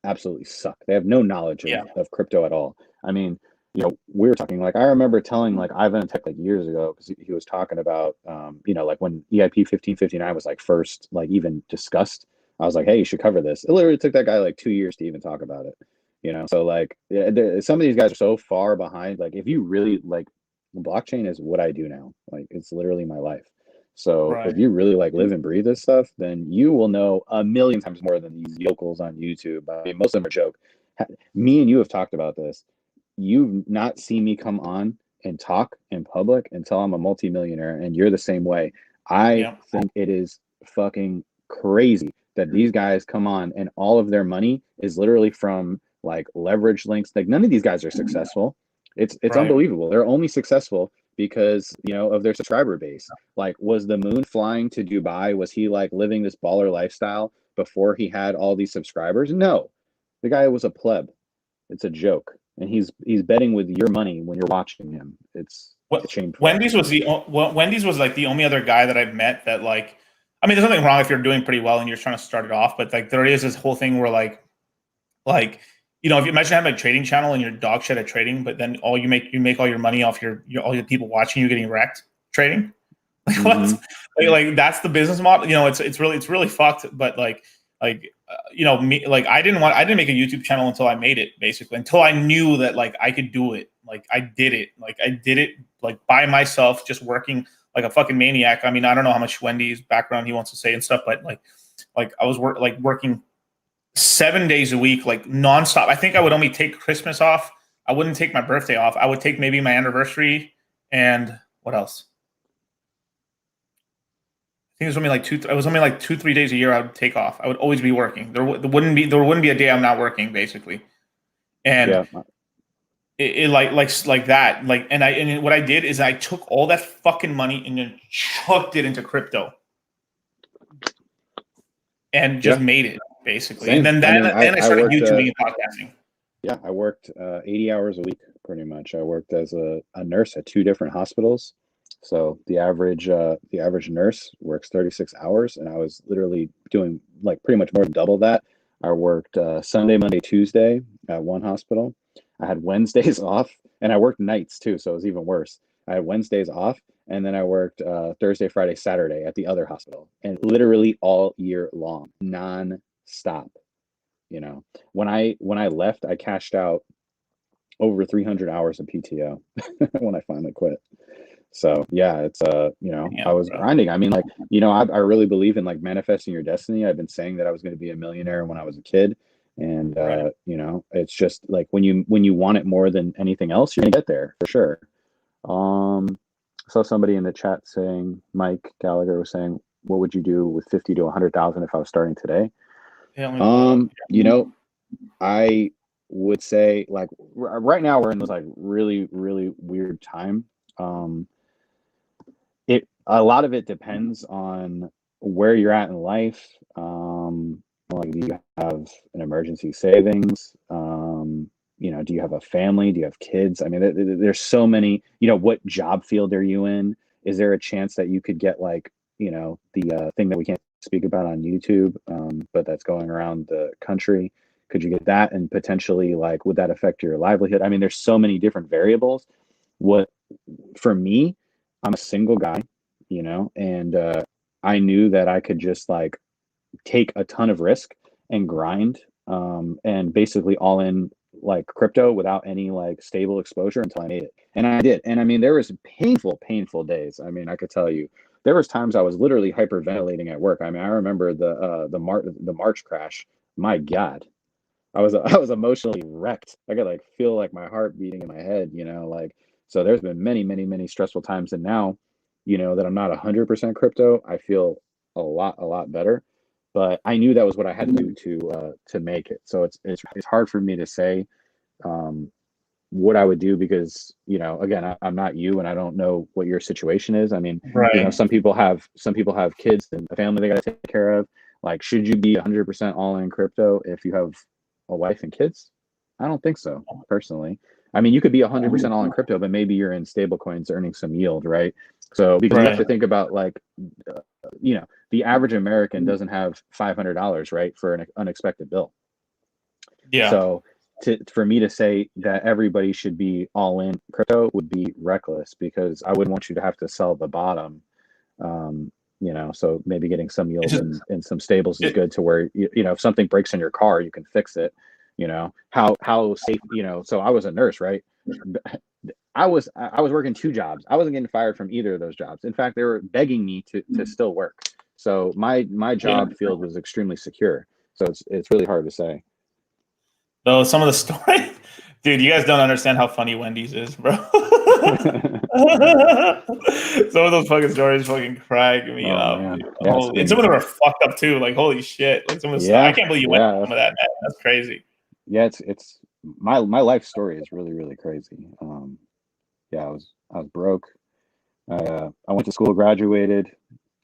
absolutely suck. They have no knowledge Yeah, of crypto at all. I mean, we were talking, like, I remember telling like Ivan Tech like years ago, because he was talking about like when EIP 1559 was like first like even discussed. I was like, hey, you should cover this. It literally took that guy like 2 years to even talk about it. So like, yeah, some of these guys are so far behind. Like, if you really like, blockchain is what I do now. Like, it's literally my life. So if right. you really like live and breathe this stuff, then you will know a million times more than these yokels on YouTube. I mean, most of them are joke. Me and you have talked about this. You've not seen me come on and talk in public until I'm a multimillionaire, and you're the same way. I Yeah. think it is fucking crazy that these guys come on and all of their money is literally from like leverage links. Like none of these guys are successful. It's Right. unbelievable. They're only successful because, you know, of their subscriber base. Like, was the moon flying to Dubai? Was he like living this baller lifestyle before he had all these subscribers? No. The guy was a pleb. It's a joke. And he's betting with your money when you're watching him. It's shameful. Wendy's was like the only other guy that I've met that like, I mean, there's nothing wrong if you're doing pretty well and you're trying to start it off, but like there is this whole thing where like you know, if you imagine having a trading channel and you're dog shit at trading, but then all you make all your money off your all your people watching you getting wrecked trading. Like what? Like that's the business model. You know, it's really fucked. But you know, me, like I didn't make a YouTube channel until I made it, basically, until I knew that like I could do it. Like I did it like by myself, just working like a fucking maniac. I mean, I don't know how much Wendy's background he wants to say and stuff, but like I was working 7 days a week, like nonstop. I think I would only take Christmas off. I wouldn't take my birthday off. I would take maybe my anniversary and what else? I think it was only like two. It was only like 2-3 days a year I would take off. I would always be working. There wouldn't be a day I'm not working, basically. And Yeah. it like that. Like and what I did is I took all that fucking money and then chucked it into crypto and just made it, basically. Same. And then I mean, I I started worked, YouTubing and podcasting. yeah, I worked 80 hours a week pretty much. I worked as a nurse at 2 different hospitals. So the average nurse works 36 hours, and I was literally doing like pretty much more than double that. I worked Sunday, Monday, Tuesday at one hospital. I had Wednesdays off, and I worked nights too, so it was even worse. I had Wednesdays off, and then I worked Thursday, Friday, Saturday at the other hospital, and literally all year long, non-stop. You know, when I left, I cashed out over 300 hours of PTO when I finally quit. So yeah, it's you know, Yeah, I was bro. grinding. I mean, like, you know, I really believe in like manifesting your destiny. I've been saying that I was going to be a millionaire when I was a kid. And Right. you know, it's just like when you want it more than anything else, you're gonna get there for sure. I saw somebody in the chat saying, Mike Gallagher was saying, what would you do with 50 to 100,000 if I was starting today? Yeah, let me pull it up. You know, I would say like right now we're in this like really, really weird time. Um, a lot of it depends on where you're at in life. Like, do you have an emergency savings? You know, do you have a family? Do you have kids? I mean, there's so many. You know, what job field are you in? Is there a chance that you could get like, you know, the thing that we can't speak about on YouTube, but that's going around the country? Could you get that, and potentially like, would that affect your livelihood? I mean, there's so many different variables. What For me, I'm a single guy, you know, and I knew that I could just like take a ton of risk and grind, and basically all in like crypto without any like stable exposure until I made it. And I did. And I mean, there was painful days. I mean, I could tell you, there was times I was literally hyperventilating at work. I mean, I remember the March crash. My God, I was emotionally wrecked. I could like feel like my heart beating in my head, you know, like, so there's been many stressful times. And now, you know, that I'm not 100% crypto, I feel a lot better. But I knew that was what I had to do to make it. So it's hard for me to say um, what I would do because, you know, again, I'm not you, and I don't know what your situation is. I mean, you know, Right. some people have kids and a family they got to take care of. Like, should you be 100% all in crypto if you have a wife and kids? I don't think so, personally. I mean, you could be 100% all in crypto, but maybe you're in stable coins earning some yield, right? So, because you have Right. to think about like, you know, the average American doesn't have $500, right, for an unexpected bill. Yeah. So, for me to say that everybody should be all in crypto would be reckless, because I wouldn't want you to have to sell the bottom. You know, so maybe getting some It's yield just in some stables is it, good, to where you know, if something breaks in your car, you can fix it. You know, how safe, you know. So I was a nurse, right? I was working 2 jobs. I wasn't getting fired from either of those jobs. In fact, they were begging me to still work. So my yeah. job field was extremely secure. So it's really hard to say. Though some of the story, dude, you guys don't understand how funny Wendy's is, bro. Some of those fucking stories fucking crack me Oh up, man, dude. yeah, And some of them are fucked up too. Like, holy shit! Like some of the stuff, I yeah, can't believe you went through yeah, some of that, man. That's crazy. yeah. It's my life story is really really crazy. Yeah, I was broke. I went to school, graduated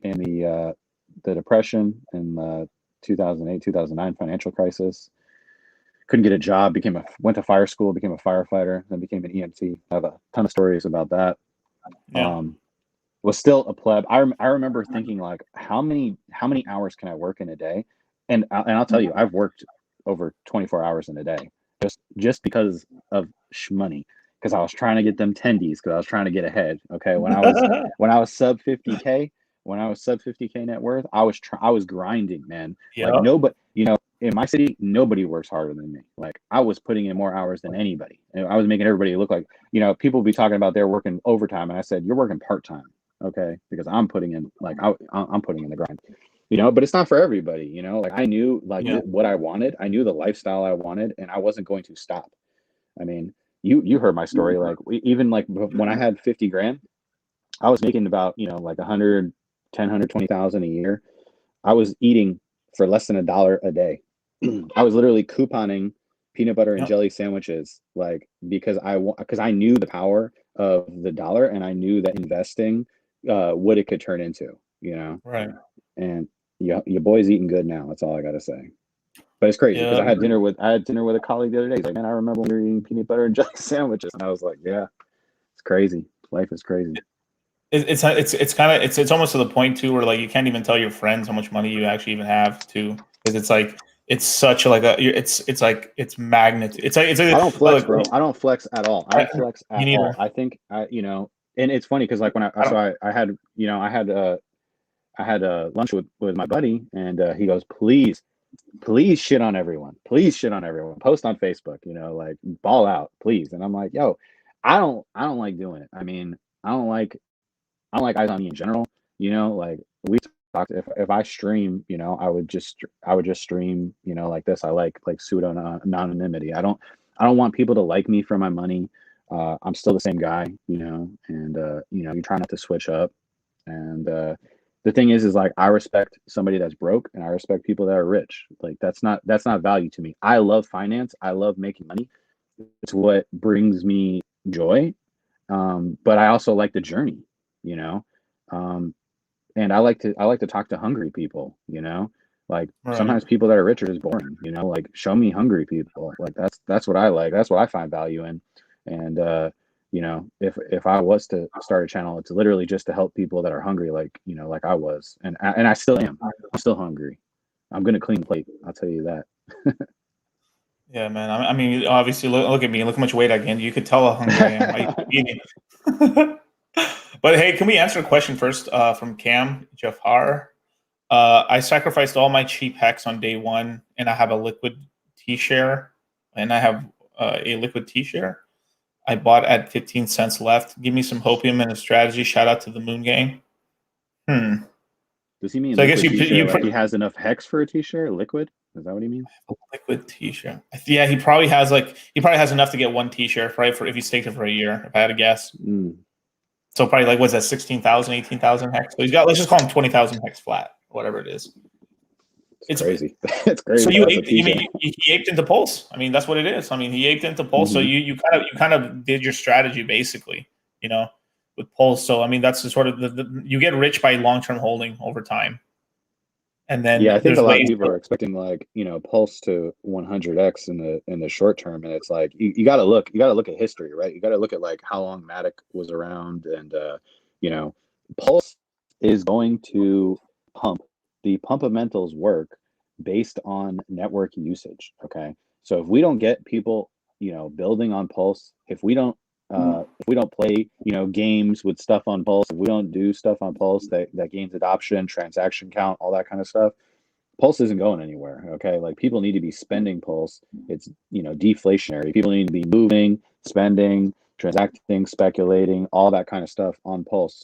in the depression in the 2008 2009 financial crisis. Couldn't get a job. Went to fire school, became a firefighter, then became an EMT. I have a ton of stories about that. Yeah. Was still a pleb. I remember thinking like, how many hours can I work in a day? And I'll tell you, I've worked over 24 hours in a day just because of money. Because I was trying to get them tendies. Because I was trying to get ahead. Okay, when I was sub 50K, when I was sub 50K net worth, I was grinding, man. Like Yeah. nobody, in my city, nobody works harder than me. Like I was putting in more hours than anybody, and I was making everybody look like, people be talking about they're working overtime, and I said, you're working part time, okay? Because I'm putting in I'm putting in the grind, but it's not for everybody, like I knew like Yeah. what I wanted, I knew the lifestyle I wanted, and I wasn't going to stop. I mean, you heard my story, like even like when I had 50 grand, I was making about, like 120,000 a year. I was eating for less than $1 a day. I was literally couponing peanut butter and Yeah. jelly sandwiches, like because I knew the power of the dollar, and I knew that investing, what it could turn into, Right. and your boy's eating good now. That's all I gotta say. But it's crazy because Yeah. I had dinner with a colleague the other day. He's like, man, I remember when we were eating peanut butter and jelly sandwiches, and I was like, yeah, it's crazy. Life is crazy. It's kind of it's almost to the point too where like you can't even tell your friends how much money you actually even have too, because it's like it's such like it's like it's magnitude. I don't flex, Look, bro. I don't flex at all. I I, don't flex me at all. neither. I think and it's funny because like when I don't. I had lunch with my buddy, and he goes, please shit on everyone, please shit on everyone, post on Facebook, like ball out, please. And I'm like, yo, I don't like doing it. I mean, I don't like eyes on me in general. Like we talked. If I stream, I would just stream. Like this. I like pseudo anonymity. I don't want people to like me for my money. I'm still the same guy. And you try not to switch up. And the thing is like I respect somebody that's broke, and I respect people that are rich. Like that's not value to me. I love finance. I love making money. It's what brings me joy. But I also like the journey, you know. Um, and I like to talk to hungry people, Like Right. sometimes people that are rich are just boring, like show me hungry people. Like that's what I like. That's what I find value in. And if I was to start a channel, it's literally just to help people that are hungry, like like I was, and I still am. I'm still hungry. I'm gonna clean the plate. I'll tell you that. Yeah, man. I mean, obviously, look at me. Look how much weight I gained. You could tell how hungry I am. I keep eating. But hey, can we answer a question first from Cam Jafar? I sacrificed all my cheap hex on day one, and I have a liquid T-share, and I have a liquid T-share. I bought at 15 cents left. Give me some hopium and a strategy. Shout out to the Moon Gang. Hmm. Does he mean So I guess liquid you t-shirt like he has enough hex for a t-shirt? Liquid? Is that what he means? liquid T-shirt. Yeah, he probably has enough to get one T-shirt, right? For if he staked it for a year, if I had to guess. Mm, So probably like what's that, 16,000, 18,000 hex. So he's got, let's just call him 20,000 hex flat, whatever it is. it's It's crazy. It's so crazy. you That's a aped, you t-shirt. mean he aped into Pulse. I mean, that's what it is. I mean, he aped into Pulse. So Hmm. you kind of did your strategy basically, you know, with Pulse. So I mean, that's the sort of the you get rich by long-term holding over time. And Yeah, then I think a there's lot of ways people are expecting like, Pulse to 100x in the short term, and it's like you got to look at history, right? You got to look at like how long Matic was around, and you know, Pulse is going to pump. The pumpamentals work based on network usage, okay? So if we don't get people, building on Pulse, if we don't play, games with stuff on Pulse, if we don't do stuff on Pulse that gains adoption, transaction count, all that kind of stuff, Pulse isn't going anywhere. Okay. Like people need to be spending Pulse. It's, deflationary. People need to be moving, spending, transacting, speculating, all that kind of stuff on Pulse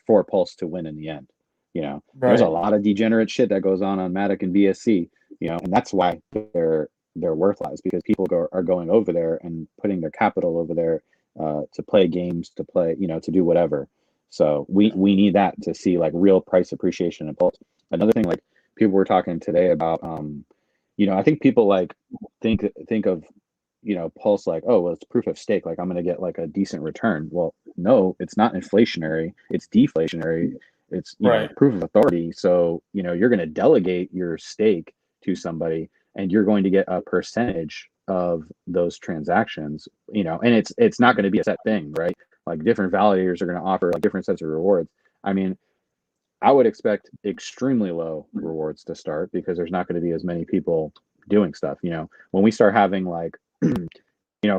for Pulse to win in the end. There's a right. lot of degenerate shit that goes on Matic and BSC, and that's why they're their worth lies, because people are going over there and putting their capital over there to play games, to play, to do whatever. So we need that to see like real price appreciation and pulse. Another thing, like people were talking today about, I think people like think of, pulse like, oh, well, it's proof of stake, like I'm going to get like a decent return. Well, no, it's not inflationary, it's deflationary. It's Right. proof of authority. So you're going to delegate your stake to somebody, and you're going to get a percentage of those transactions. And it's not going to be a set thing, right? Like different validators are going to offer like different sets of rewards. I mean, I would expect extremely low rewards to start, because there's not going to be as many people doing stuff. When we start having like,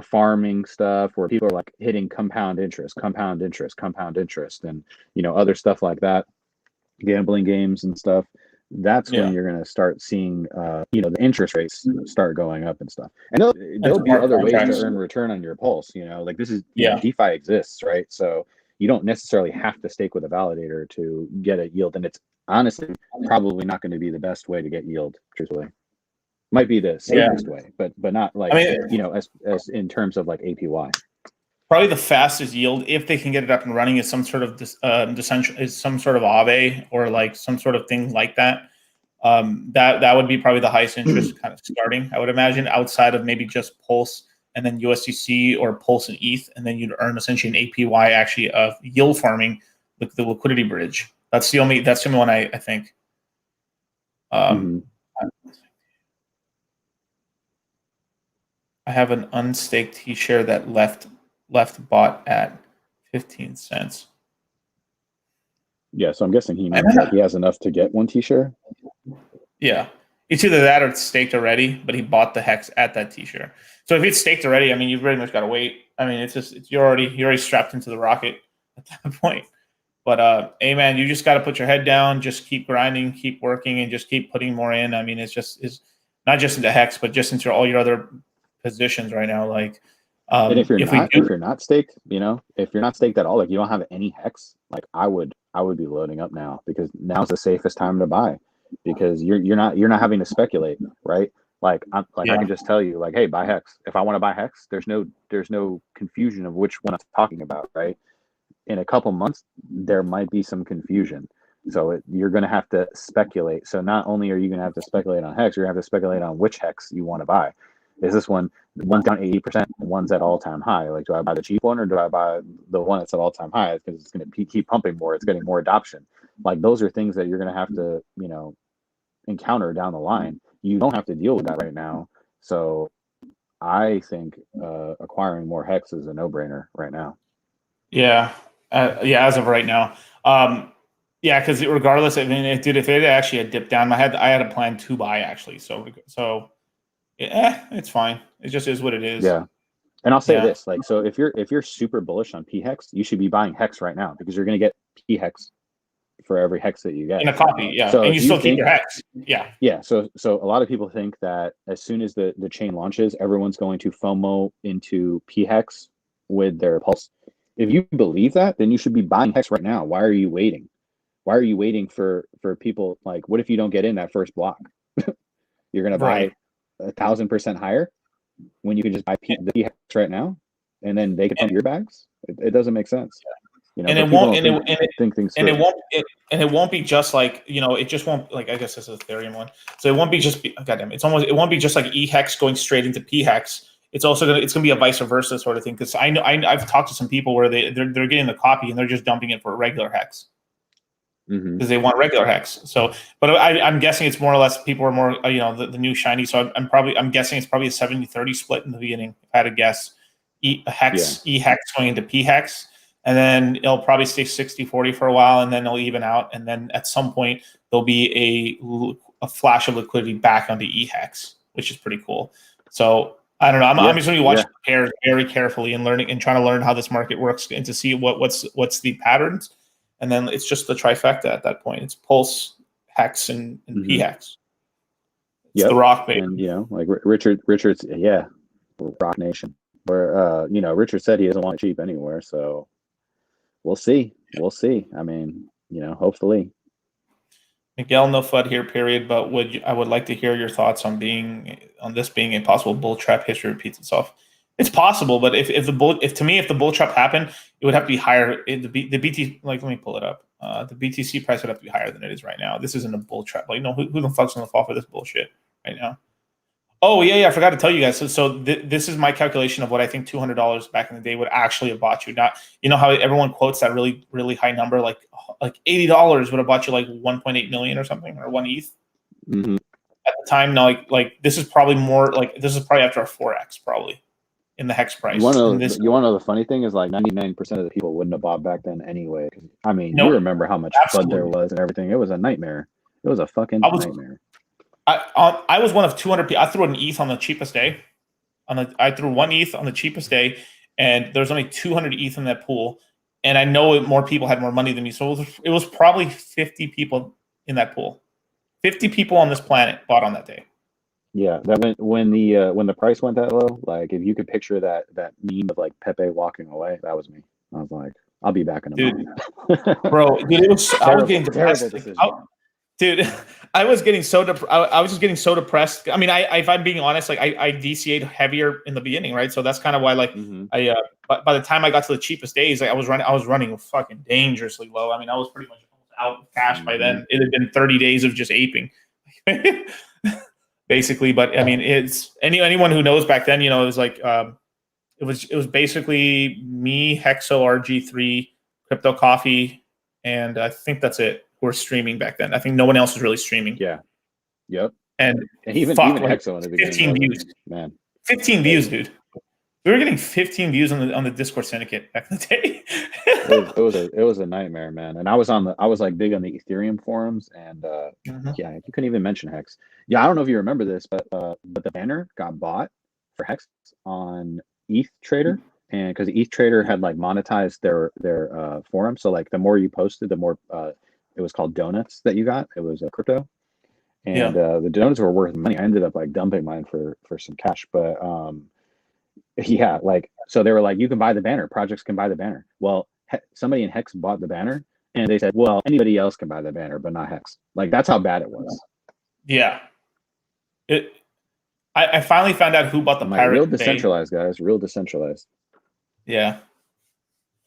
farming stuff where people are like hitting compound interest, and, other stuff like that, gambling games and stuff, that's when Yeah. you're going to start seeing, the interest rates start going up and stuff. And there'll be Smart other ways to contracts. earn return on your pulse, like this is, Yeah. DeFi exists, right? So you don't necessarily have to stake with a validator to get a yield. And it's honestly probably not going to be the best way to get yield, truthfully. Might be the safest way, but not like, I mean, as in terms of like APY. probably the fastest yield, if they can get it up and running, is some sort of is some sort of Aave or like some sort of thing like that. That would be probably the highest interest kind of starting, I would imagine, outside of maybe just Pulse and then USDC or Pulse and ETH, and then you'd earn essentially an APY actually of yield farming with the liquidity bridge. That's the only one I think. I have an unstaked T-share that left bought at 15 cents. Yeah, so I'm guessing he means like he has enough to get one T-share. Yeah, it's either that or it's staked already, but he bought the hex at that T-share. So if it's staked already, I mean, you've pretty much got to wait. I mean, you're already strapped into the rocket at that point. But hey, man, you just got to put your head down, just keep grinding, keep working, and just keep putting more in. I mean, it's not just into hex, but just into all your other positions right now. Like, and if you're not staked, if you're not staked at all, like you don't have any hex, like I would be loading up now, because now's the safest time to buy, because you're not having to speculate, right? Like I can just tell you, like, hey, buy hex. If I want to buy hex, there's no confusion of which one I'm talking about, right? In a couple months, there might be some confusion. So you're going to have to speculate. So not only are you going to have to speculate on hex, you're going to have to speculate on which hex you want to buy. Is this one's down 80%, one's at all-time high? Like, do I buy the cheap one, or do I buy the one that's at all-time high because it's going to keep pumping more? It's getting more adoption. Like, those are things that you're going to have to, encounter down the line. You don't have to deal with that right now. So I think acquiring more hex is a no-brainer right now. Yeah. As of right now. Yeah, because regardless, I mean, if it actually had dipped down, I had a plan to buy actually. So it's fine. It just is what it is. Yeah. And I'll say this, like, so if you're super bullish on P hex, you should be buying hex right now, because you're going to get P hex for every hex that you get in a copy. Yeah. So and you still keep your hex. Yeah. Yeah. So a lot of people think that as soon as the chain launches, everyone's going to FOMO into P hex with their pulse. If you believe that, then you should be buying hex right now. Why are you waiting? Why are you waiting for people? Like, what if you don't get in that first block? You're going to buy 1,000% higher when you can just buy the P hex right now, and then they can pump your bags. It doesn't make sense. And it won't be just like, it just won't, like, I guess this is a Ethereum one. So it won't be just, goddamn, it won't be just like E hex going straight into P hex. It's also going to be a vice versa sort of thing. Cause I've talked to some people where they're getting the copy and they're just dumping it for regular hex. Because they want regular hex. So, but I'm guessing it's more or less people are more, the new shiny. So I'm guessing it's probably a 70-30 split in the beginning. If I had to guess, E hex going into P hex, and then it'll probably stay 60-40 for a while, and then it'll even out, and then at some point there'll be a flash of liquidity back onto E hex, which is pretty cool. So I don't know. I'm just going to be watching the pairs very carefully and learning and trying to learn how this market works and to see what's the patterns. And then it's just the trifecta at that point. It's Pulse, Hex, and P Hex. It's the Rock baby. And like Richard's Rock Nation. Where Richard said he doesn't want it cheap anywhere, so we'll see. I mean, hopefully. Miguel, no FUD here, period. But I would like to hear your thoughts on this being a possible bull trap. History repeats itself. It's possible, but if the bull trap happened, it would have to be higher. The BT, like, let me pull it up. The BTC price would have to be higher than it is right now. This isn't a bull trap. Like, no, who the fuck's gonna fall for this bullshit right now? Oh yeah, I forgot to tell you guys. This is my calculation of what I think $200 back in the day would actually have bought you. Not, you know how everyone quotes that really really high number, like $80 would have bought you like 1.8 million or something, or one ETH Mm-hmm. at the time. Now, like this is probably more like this is probably after a 4x probably in the hex price. You want to This, know the funny thing is, like 99% of the people wouldn't have bought back then anyway. I mean, you nope, remember how much FUD there was and everything. It was a nightmare. It was a fucking nightmare. I was one of 200 people. I threw an ETH on the cheapest day. I threw one ETH on the cheapest day, and there's only 200 ETH in that pool. And I know more people had more money than me, so it was probably 50 people in that pool. 50 people on this planet bought on that day. Yeah, that when the price went that low, like if you could picture that meme of like Pepe walking away, that was me. I was like, I'll be back in a moment. Bro, dude, it was I was getting depressed. Dude, I was getting so I was just getting so depressed. I mean, if I'm being honest, like I DCA'd heavier in the beginning, right? So that's kind of why, like, by the time I got to the cheapest days, like I was running fucking dangerously low. I mean, I was pretty much out of cash by then. It had been 30 days of just aping, basically. But I mean, it's anyone who knows back then, you know, it was like it was basically me, Hexo, RG3, Crypto Coffee, and I think that's it. Were streaming back then. I think no one else was really streaming. Yeah. Yep. And even like, Hexo in the beginning. 15 views. Man. 15 views, dude. We were getting 15 views on the Discord syndicate back in the day. it was a nightmare, man. And I was like big on the Ethereum forums, and yeah, you couldn't even mention Hex. Yeah, I don't know if you remember this, but the banner got bought for Hex on ETH Trader. And because ETH Trader had like monetized their forum, so like the more you posted, the more it was called donuts that you got. It was a crypto, and the donuts were worth money. I ended up like dumping mine for some cash, but yeah, like so they were like, you can buy the banner. Projects can buy the banner. Well, somebody in Hex bought the banner, and they said, well, anybody else can buy the banner, but not Hex. Like that's how bad it was. Yeah, I finally found out who bought the Pirate real Bay. Decentralized, guys. Real decentralized. Yeah.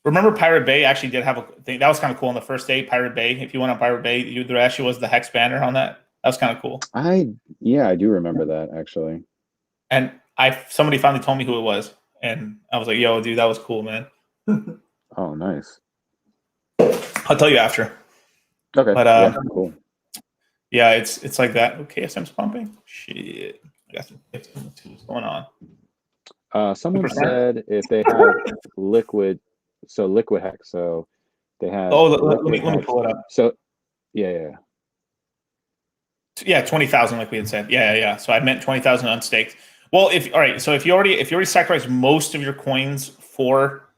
Remember, Pirate Bay actually did have a thing that was kind of cool on the first day. Pirate Bay, if you went on Pirate Bay, there actually was the Hex banner on that. That was kind of cool. I do remember that actually. And somebody finally told me who it was, and I was like, "Yo, dude, that was cool, man." Oh, nice. I'll tell you after. Okay. But yeah, cool. Yeah, it's like that. Okay, KSM's pumping. Shit, I got some. What's going on? Someone said if they have liquid Hex, so they have. Oh, let me pull it up. So, yeah, 20,000, like we had said. Yeah. So I meant 20,000 unstaked. Well, if you already sacrificed most of your coins for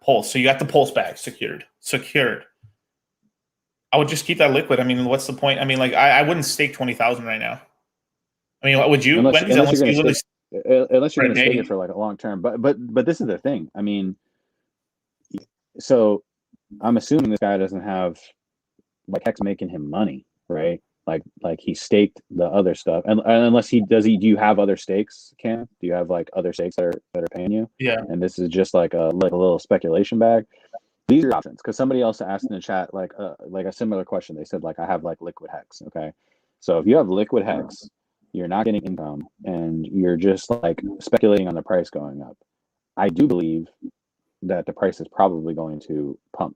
Pulse, so you got the Pulse bag secured. I would just keep that liquid. I mean, what's the point? I mean, like I wouldn't stake 20,000 right now. I mean, what would you? Unless you're going to stake it for like a long term. But this is the thing. I mean, so I'm assuming this guy doesn't have like Hex making him money, right? Like he staked the other stuff, and unless do you have other stakes, Cam? Do you have like other stakes that are paying you? Yeah. And this is just like a little speculation bag. These are options, because somebody else asked in the chat like a similar question. They said like I have like liquid Hex. Okay, so if you have liquid Hex, you're not getting income, and you're just like speculating on the price going up. I do believe that the price is probably going to pump.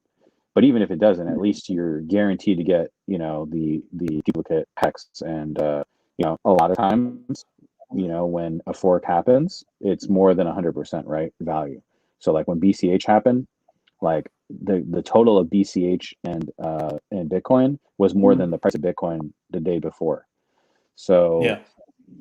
But even if it doesn't, at least you're guaranteed to get, you know, the duplicate Hex. And, you know, a lot of times, you know, when a fork happens, it's more than 100%, right, value. So like when BCH happened, like the total of BCH and Bitcoin was more than the price of Bitcoin the day before. So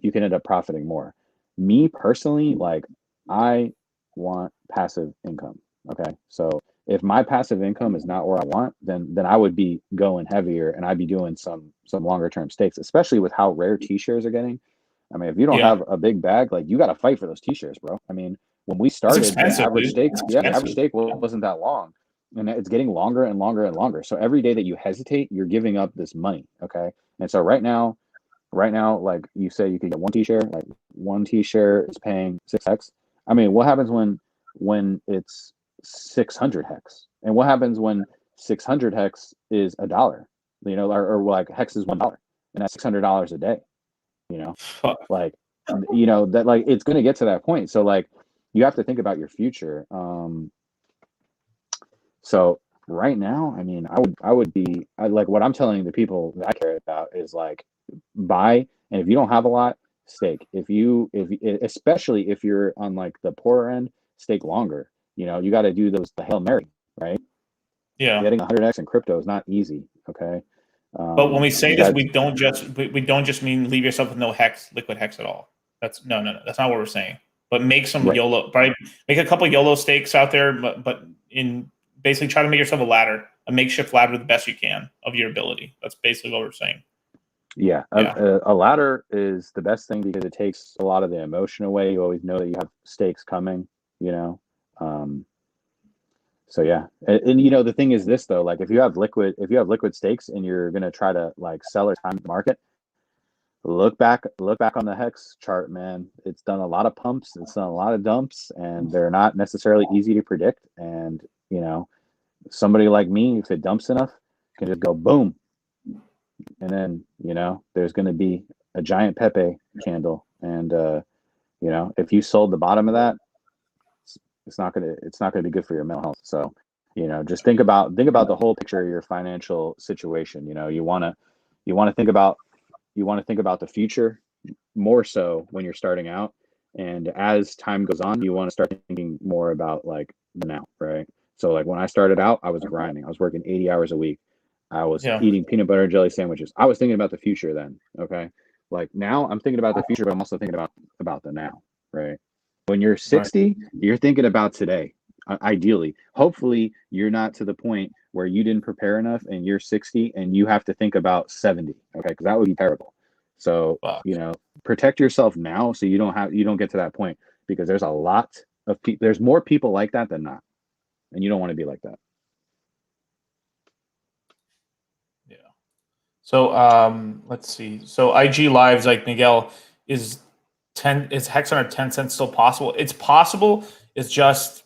you can end up profiting more. Me personally, like I want passive income. Okay, so if my passive income is not where I want, then I would be going heavier, and I'd be doing some longer term stakes, especially with how rare T-shares are getting. I mean, if you don't have a big bag, like you got to fight for those T-shares, bro. I mean, when we started, the average stake wasn't that long. and it's getting longer and longer and longer. So every day that you hesitate, you're giving up this money. Okay. And so right now, like you say, you could get one T-share, like one T-share is paying 6x. I mean, what happens when it's 600 hex? And what happens when 600 hex is $1? You know, or like hex is $1, and that's $600 a day. You know, like, you know, that, like, it's going to get to that point. So like, you have to think about your future. So right now, I mean, like, what I'm telling the people that I care about is like, buy, and if you don't have a lot, stake. Especially if you're on like the poorer end, stake longer. You know, you got to do the Hail Mary, right? Yeah. Getting 100x in crypto is not easy. Okay. But when we say You this, got, we don't just mean leave yourself with no hex, liquid hex at all. That's no. That's not what we're saying. But make some right. YOLO, probably make a couple YOLO stakes out there, but in basically try to make yourself a makeshift ladder the best you can of your ability. That's basically what we're saying. Yeah, Yeah. a ladder is the best thing because it takes a lot of the emotion away. You always know that you have stakes coming, you know. So yeah, and you know, the thing is this though, like, if you have liquid stakes and you're gonna try to like sell or time the market, look back on the hex chart, man. It's done a lot of pumps, it's done a lot of dumps, and they're not necessarily easy to predict. And you know, somebody like me, if it dumps enough, can just go boom, and then you know, there's going to be a giant Pepe candle, and you know, if you sold the bottom of that, it's not gonna be good for your mental health. So you know, just think about the whole picture of your financial situation. You know, you want to think about the future more so when you're starting out, and as time goes on, you want to start thinking more about like the now, right? So like, when I started out, I was grinding, I was working 80 hours a week, I was Yeah. eating peanut butter and jelly sandwiches, I was thinking about the future then. Okay. Like, now I'm thinking about the future, but I'm also thinking about the now, right? When you're Right. 60, you're thinking about today. Ideally, hopefully you're not to the point where you didn't prepare enough and you're 60 and you have to think about 70. Okay, because that would be terrible. So Fuck. you know, protect yourself now so you don't get to that point, because there's a lot of people, there's more people like that than not, and you don't want to be like that. Yeah. So let's see. So IG lives, like Miguel, is hex under 10 cents still possible? It's possible. It's just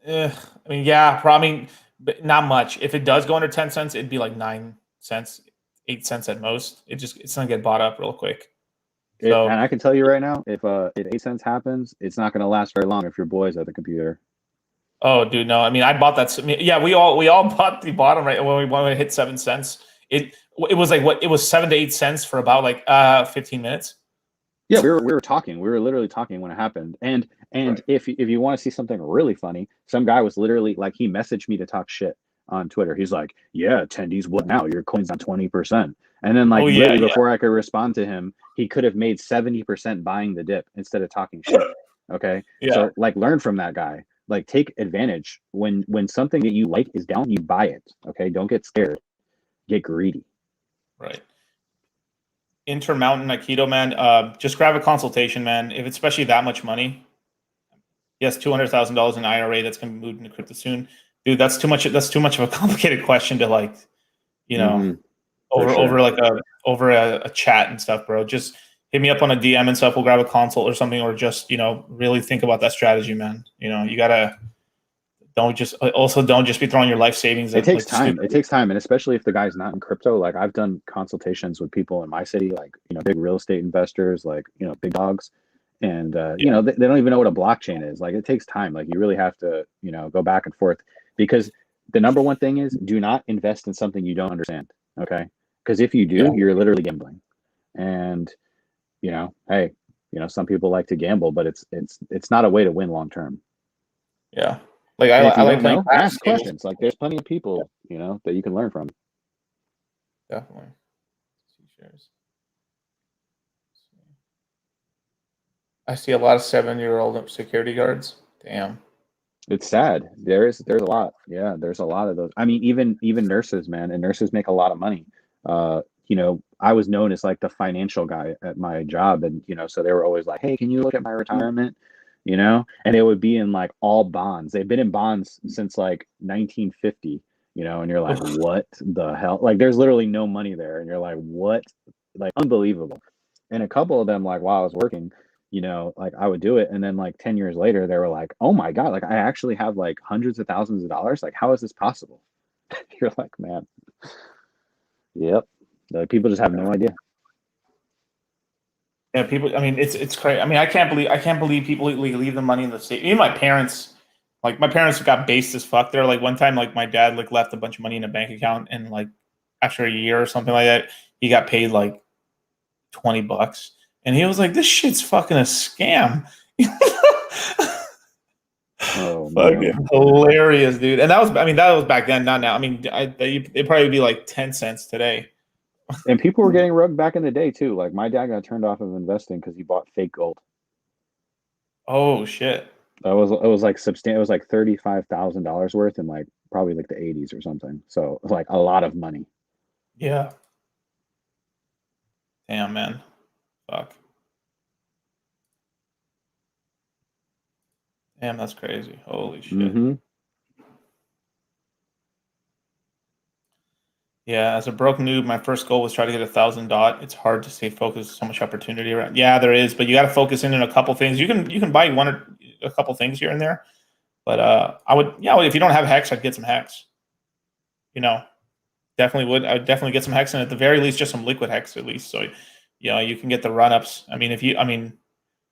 I mean, yeah, probably, but not much. If it does go under 10 cents, it'd be like 9 cents, 8 cents at most. It's gonna get bought up real quick. And So, I can tell you right now, if 8 cents happens, it's not going to last very long if your boy's at the computer. oh, dude, no. I mean, I bought that. I mean, yeah, we all bought the bottom right when we hit 7 cents. It was like what? It was 7 to 8 cents for about like 15 minutes. Yeah, we were talking. We were literally talking when it happened. And Right. if you want to see something really funny, some guy was literally like, he messaged me to talk shit on Twitter. He's like, "Yeah, attendees, what now? Your coin's on 20%." And then, like, Oh yeah, literally yeah, before I could respond to him, he could have made 70% buying the dip instead of talking shit. Okay, yeah. so like, learn from that guy. Like, take advantage when something that you like is down, you buy it. Okay, don't get scared. Get greedy. Right. Intermountain Aikido, man. Just grab a consultation, man. If it's especially that much money, yes, $200,000 in IRA that's going to be moved into crypto soon, dude. That's too much. That's too much of a complicated question to like, you know, Mm-hmm, for over sure. like a chat and stuff, bro. Just hit me up on a DM and stuff. We'll grab a consult or something, or just really think about that strategy, man. You gotta don't just be throwing your life savings It at takes like time. stupid. It takes time, and especially if the guy's not in crypto. Like, I've done consultations with people in my city, like, you know, big real estate investors, like, you know, big dogs, and you Yeah, know, they don't even know what a blockchain is. Like, it takes time. Like, you really have to, you know, go back and forth, because the number one thing is, do not invest in something you don't understand. Okay, because if you yeah, do, you're literally gambling. And you know, hey, you know, some people like to gamble, but it's not a way to win long term. yeah. Like And if I you like don't playing know, craps ask tables. questions. Like, there's plenty of Yeah, people, you know, that you can learn from. definitely. Shares. I see a lot of 7-year-old security guards. Damn. It's sad. There's a lot. Yeah, there's a lot of those. I mean, even nurses, man, and nurses make a lot of money. You know, I was known as like the financial guy at my job, and you know, so they were always like, "Hey, can you look at my retirement?" you know, and it would be in like all bonds. They've been in bonds since like 1950, you know, and you're like, what the hell? Like, there's literally no money there, and you're like, what? Like, unbelievable. And a couple of them, like, while I was working, you know, like I would do it, and then like 10 years later, they were like, oh my god, like I actually have like hundreds of thousands of dollars. Like, how is this possible? You're like, man, yep. Like, people just have no idea. Yeah, people. I mean, it's crazy. I mean, I can't believe people leave the money in the state. Even my parents, like my parents got based as fuck. They're like one time, like my dad like left a bunch of money in a bank account, and like after a year or something like that, he got paid like $20, and he was like, "This shit's fucking a scam." Oh man. Fucking hilarious, dude. And that was, I mean, that was back then, not now. I mean, it probably be like 10 cents today. And people were getting rugged back in the day too. Like, my dad got turned off of investing because he bought fake gold. Oh shit. It was like substantial. It was like $35,000 worth in like probably like the 80s or something. So like a lot of money. Yeah. Damn, man. Fuck. Damn, that's crazy. Holy shit. Mm-hmm. Yeah, as a broke noob, my first goal was try to get 1,000 DOT. It's hard to stay focused. So much opportunity around. Yeah, there is, but you got to focus in on a couple things. You can buy one or a couple things here and there, but I would, yeah, if you don't have hex, I'd get some hex. You know, definitely would. I'd definitely get some hex, and at the very least, just some liquid hex at least. So, you know, you can get the run ups. I mean, I mean,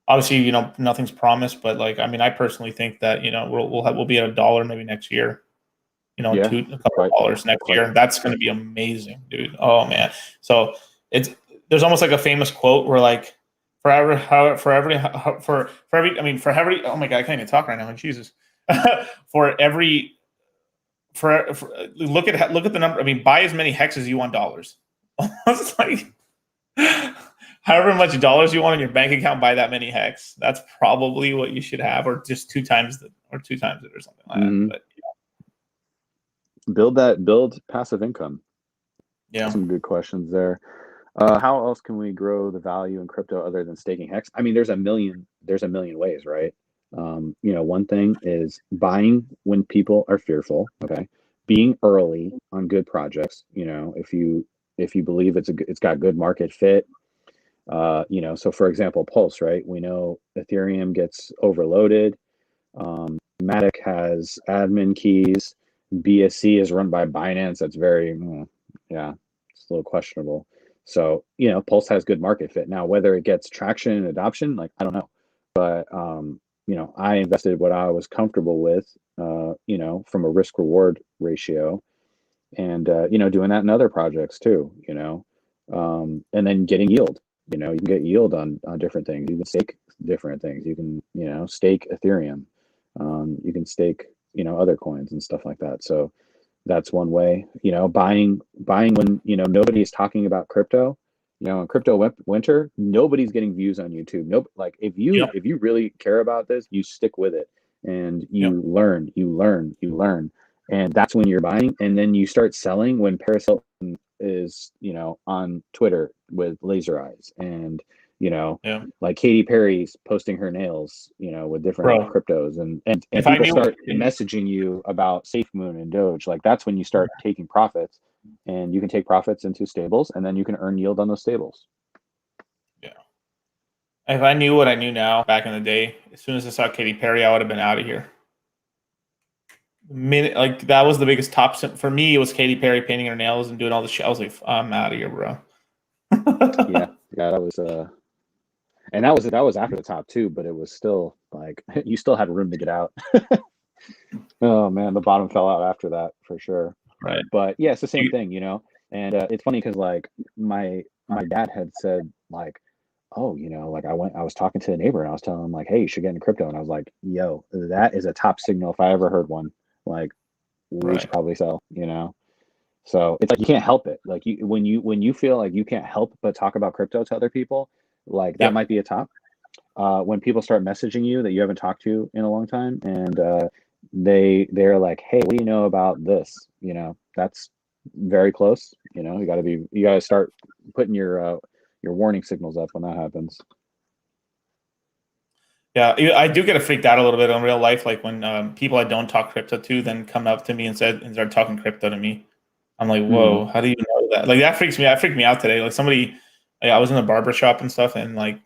obviously, you know, nothing's promised, but like, I mean, I personally think that, you know, we'll be at $1 maybe next year. You know, Yeah. a couple of dollars next year. That's going to be amazing, dude. Oh man. So it's, there's almost like a famous quote where like for every, oh my god, I can't even talk right now. Like, Jesus. for every for look at the number. I mean, buy as many hexes as you want dollars. It's like however much dollars you want in your bank account, buy that many hex. That's probably what you should have, or just two times it or something like that. Mm-hmm. But Build passive income. yeah. Some good questions there. How else can we grow the value in crypto other than staking hex? I mean, there's a million ways, right? You know, one thing is buying when people are fearful. Okay, being early on good projects. You know, if you believe it's got good market fit. You know, so for example, Pulse, right? We know Ethereum gets overloaded. Matic has admin keys. BSC is run by Binance. That's very, yeah, it's a little questionable. So, you know, Pulse has good market fit. Now, whether it gets traction and adoption, like, I don't know. But, you know, I invested what I was comfortable with, you know, from a risk reward ratio, and, you know, doing that in other projects too, you know, and then getting yield. You know, you can get yield on different things. You can stake different things. You can, you know, stake Ethereum. You can stake, you know, other coins and stuff like that. So that's one way. You know, buying when, you know, nobody is talking about crypto. You know, in winter, nobody's getting views on YouTube. Nope. Like, Yep. if you really care about this, you stick with it, and Yep. you learn, and that's when you're buying, and then you start selling when Paris Hilton is, you know, on Twitter with laser eyes, and, you know, Yeah. like Katy Perry's posting her nails, you know, with different Bro, cryptos, and if I people knew, start messaging you about SafeMoon and Doge. Like, that's when you start taking profits, and you can take profits into stables, and then you can earn yield on those stables. yeah, if I knew what I knew now back in the day, as soon as I saw Katy Perry, I would have been out of here. The minute, like that was the biggest for me. It was Katy Perry painting her nails and doing all this shit. I was like, I'm out of here, bro. Yeah, yeah, that was and that was after the top two, but it was still like you still had room to get out. Oh man, the bottom fell out after that for sure. Right. But yeah, it's the same thing, you know. And it's funny because like my dad had said like, oh, you know, like I was talking to a neighbor and I was telling him like, hey, you should get into crypto, and I was like, yo, that is a top signal if I ever heard one. Like, we should Right. probably sell, you know. So it's like you can't help it. Like, when you feel like you can't help but talk about crypto to other people, like that Yep. might be a top. When people start messaging you that you haven't talked to in a long time, and they're like, hey, what do you know about this? You know, that's very close. You know, you got to start putting your warning signals up when that happens. Yeah, I do get freaked out a little bit in real life, like when people I don't talk crypto to then come up to me and start talking crypto to me. I'm like, Hmm. whoa, how do you know that? Like that freaks me. That freaked me out today. Like somebody, like, I was in the barber shop and stuff, and like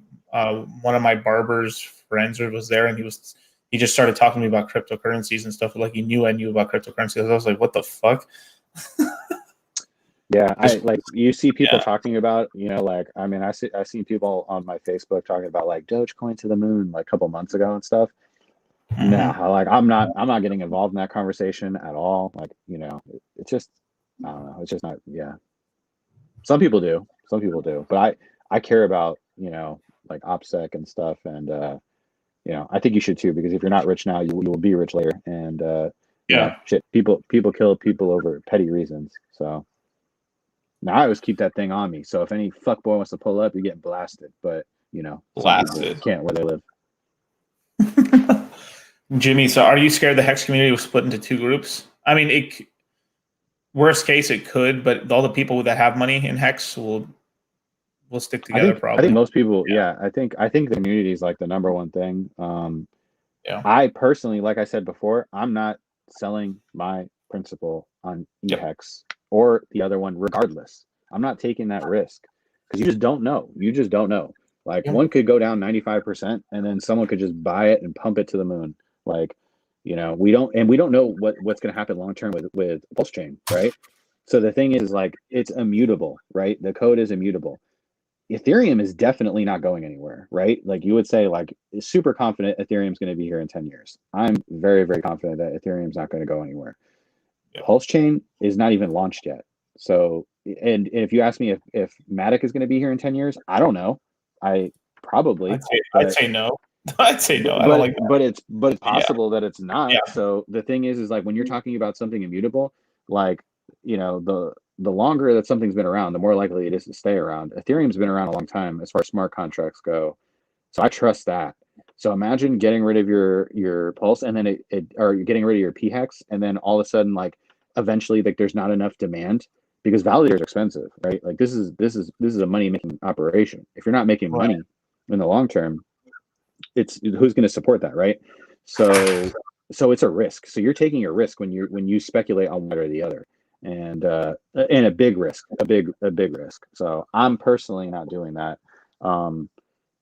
one of my barber's friends was there, and he just started talking to me about cryptocurrencies and stuff. Like he knew I knew about cryptocurrencies. I was like, what the fuck? Yeah, I Just like you see people yeah. talking about, like I mean, I've seen people on my Facebook talking about like Dogecoin to the moon like a couple months ago and stuff. No, Hmm. like I'm not getting involved in that conversation at all. Like, it's just I don't know, it's just not, yeah. Some people do, but I care about, like OPSEC and stuff, and I think you should too, because if you're not rich now, you will be rich later, and Yeah. shit, people kill people over petty reasons. So now I always keep that thing on me. So if any fuckboy wants to pull up, you get blasted. But some people Blasted. can't where they live. Jimmy, so are you scared the Hex community was split into two groups? I mean, worst case it could, but all the people that have money in Hex will stick together I think probably. most people, Yeah, yeah, I think the community is like the number one thing. yeah, I personally, like I said before, I'm not selling my principal on yep, eHex or the other one, regardless. I'm not taking that risk because you just don't know. You just don't know. Like yep. one could go down 95%, and then someone could just buy it and pump it to the moon. Like, we don't know what's going to happen long term with Pulse Chain, right? So the thing is like it's immutable, right? The code is immutable. Ethereum is definitely not going anywhere, right? Like you would say, like super confident Ethereum's going to be here in 10 years. I'm very, very confident that Ethereum's not going to go anywhere. Yep. Pulse Chain is not even launched yet. So, and if you ask me if Matic is going to be here in 10 years, I don't know. I probably, I'd but say no. I'd say no. but I don't but like that. but it's Yeah, possible that it's not. yeah, So the thing is like when you're talking about something immutable, like the longer that something's been around, the more likely it is to stay around. Ethereum's been around a long time as far as smart contracts go, so I trust that. So imagine getting rid of your pulse, and then or you're getting rid of your PHEX, and then all of a sudden, like eventually, like there's not enough demand because validators are expensive, right? Like this is a money making operation. If you're not making right. money in the long term, it's who's going to support that, right? So it's a risk. So you're taking a risk when you speculate on one or the other, and a big risk, a big risk. So I'm personally not doing that. Um,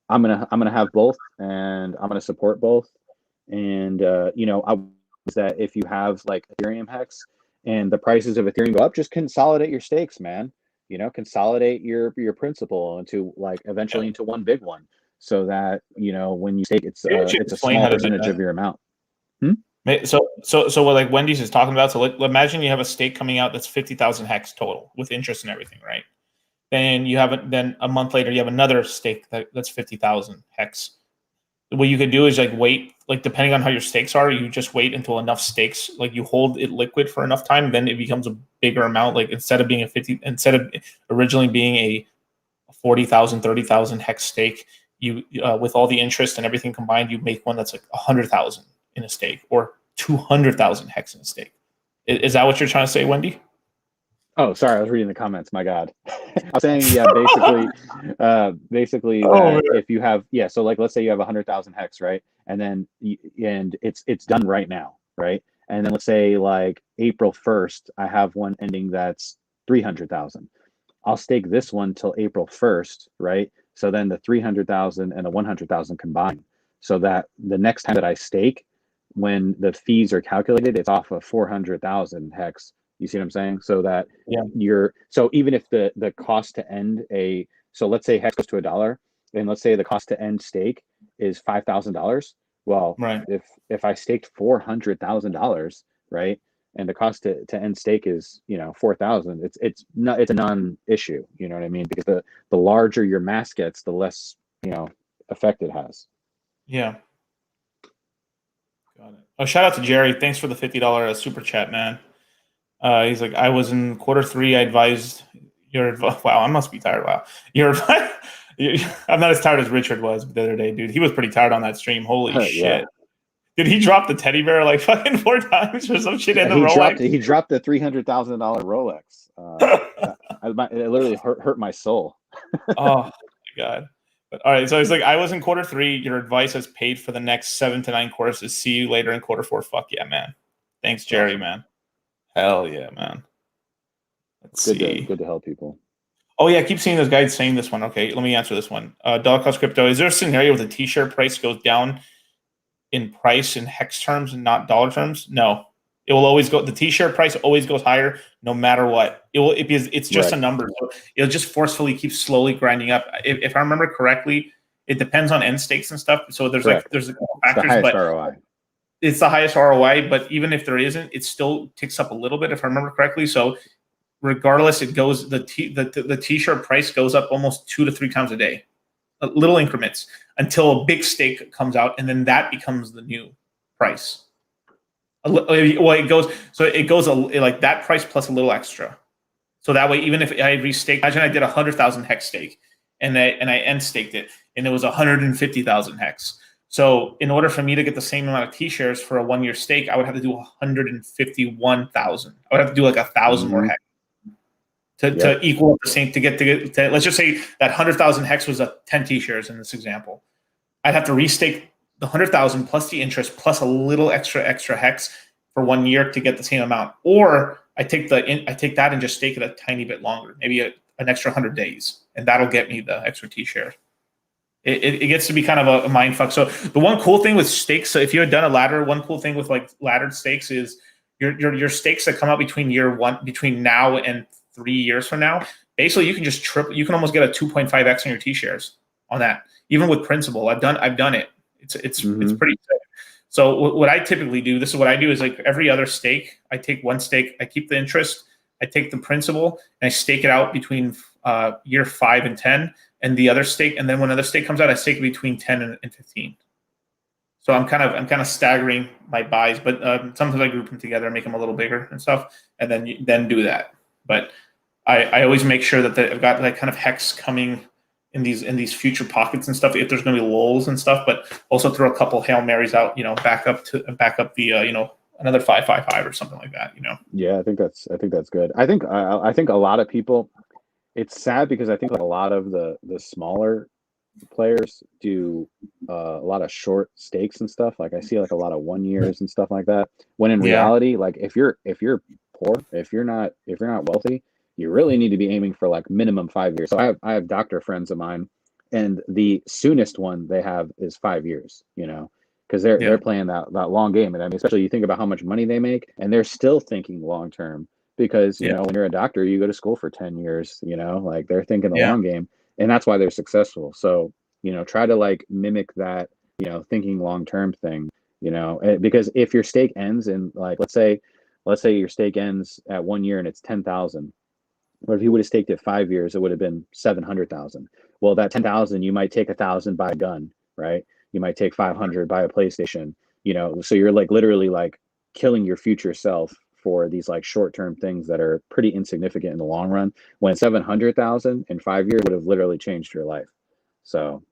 I'm gonna have both, and I'm gonna support both. And I was that if you have like Ethereum Hex and the prices of Ethereum go up, just consolidate your stakes, man. Consolidate your principal into like eventually Yep. into one big one, so that when you stake, it's Maybe you uh should it's a explain small how to do percentage that. of your amount. Hmm? So what like Wendy's is talking about. So imagine you have a stake coming out that's 50,000 hex total with interest and everything, right? Then then a month later you have another stake that's 50,000 hex. What you could do is like wait, like depending on how your stakes are, you just wait until enough stakes, like you hold it liquid for enough time, then it becomes a bigger amount. Like instead of originally being a 40,000, 30,000 hex stake, you with all the interest and everything combined, you make one that's like 100,000 in a stake or 200,000 hex in a stake. Is that what you're trying to say, Wendy? Oh, sorry, I was reading the comments. My God. I'm saying, yeah, basically Oh that man. if you have, yeah, so like let's say you have 100,000 hex, right? And then and it's done right now, right? And then let's say like April 1st, I have one ending that's 300,000. I'll stake this one till April 1st, right? So then the 300,000 and the 100,000 combine, so that the next time that I stake, when the fees are calculated, it's off of 400,000 hex. You see what I'm saying? So that Yeah. so even if the cost to end so let's say hex goes to $1, and let's say the cost to end stake is $5,000. Well, Right. if I staked $400,000, right, and the cost to end stake is 4,000, it's a non-issue. You know what I mean? Because the larger your mass gets, the less effect it has. Yeah. Got it. Oh, shout out to Jerry. Thanks for the $50 super chat, man. He's like, I was in quarter three. I advised your advice. Wow, I must be tired. Wow, your advice. I'm not as tired as Richard was the other day, dude. He was pretty tired on that stream. Holy Yeah, shit. Did he drop the teddy bear like fucking 4 times or some shit in the he Rolex? dropped the $300,000 Rolex. Oh It literally hurt my soul. my god. All right, so it's like I was in quarter 3. Your advice has paid for the next 7 to 9 courses. See you later in quarter 4. Fuck yeah, man. Thanks, Jerry, Awesome. man. Hell yeah, man. Let's It's see. good to help people. Oh yeah, I keep seeing those guys saying this one. Okay, let me answer this one. Dollar cost crypto. Is there a scenario where the T-shirt price goes down in price in hex terms and not dollar terms? No, it will always go. The T-shirt price always goes higher no matter what. It will because it's just a number. So it'll just forcefully keep slowly grinding up. If I remember correctly, it depends on end stakes and stuff. So there's Correct. there's a couple It's the factors, highest but ROI. it's the highest ROI. But even if there isn't, it still ticks up a little bit if I remember correctly. So regardless, it goes the T-shirt price goes up almost 2 to 3 times a day, little increments until a big stake comes out, and then that becomes the new price. Well, it goes like that price plus a little extra. So that way, even if I restake, imagine I did 100,000 hex stake, and I end staked it, and it was 150,000 hex. So in order for me to get the same amount of T-shares for a 1-year stake, I would have to do 151,000. I would have to do like 1,000 more hex to equal up the same to get to let's just say that 100,000 hex was a 10 T-shares in this example. I'd have to restake the 100,000 plus the interest plus a little extra hex for 1 year to get the same amount. Or I take that and just stake it a tiny bit longer, maybe an extra 100 days, and that'll get me the extra T-share. It gets to be kind of a mind fuck. So the one cool thing with stakes, so if you had done a ladder, one cool thing with like laddered stakes is your stakes that come out between now and 3 years from now. Basically, you can just triple. You can almost get a 2.5x on your T-shares on that, even with principal. I've done it. It's pretty sick. So what I typically do, this is what I do, is like every other stake, I take one stake, I keep the interest, I take the principal, and I stake it out between year 5 and 10, and the other stake, and then when another stake comes out, I stake it between 10 and 15. So I'm kind of staggering my buys, but sometimes I group them together and make them a little bigger and stuff, and then do that. But I always make sure that I've got like kind of hex coming in these future pockets and stuff, if there's going to be lulls and stuff, but also throw a couple Hail Marys out, back up the another 555 or something like that, Yeah, I think that's good. I think a lot of people, it's sad because I think like a lot of the smaller players do a lot of short stakes and stuff. Like I see like a lot of 1 years and stuff like that. When in reality, like if you're poor, if you're not wealthy, you really need to be aiming for like minimum 5 years. So I have doctor friends of mine, and the soonest one they have is 5 years, because they're playing that long game. And I mean, especially you think about how much money they make, and they're still thinking long term, because when you're a doctor, you go to school for 10 years, like they're thinking the long game, and that's why they're successful. So, try to like mimic that, thinking long term thing, because if your stake ends in like, let's say your stake ends at 1 year and it's 10,000. But if you would have staked it 5 years, it would have been 700,000. Well, that 10,000, you might take 1,000 buy a gun, right? You might take 500 buy a PlayStation, So you're like literally like killing your future self for these like short-term things that are pretty insignificant in the long run. When 700,000 in 5 years would have literally changed your life. So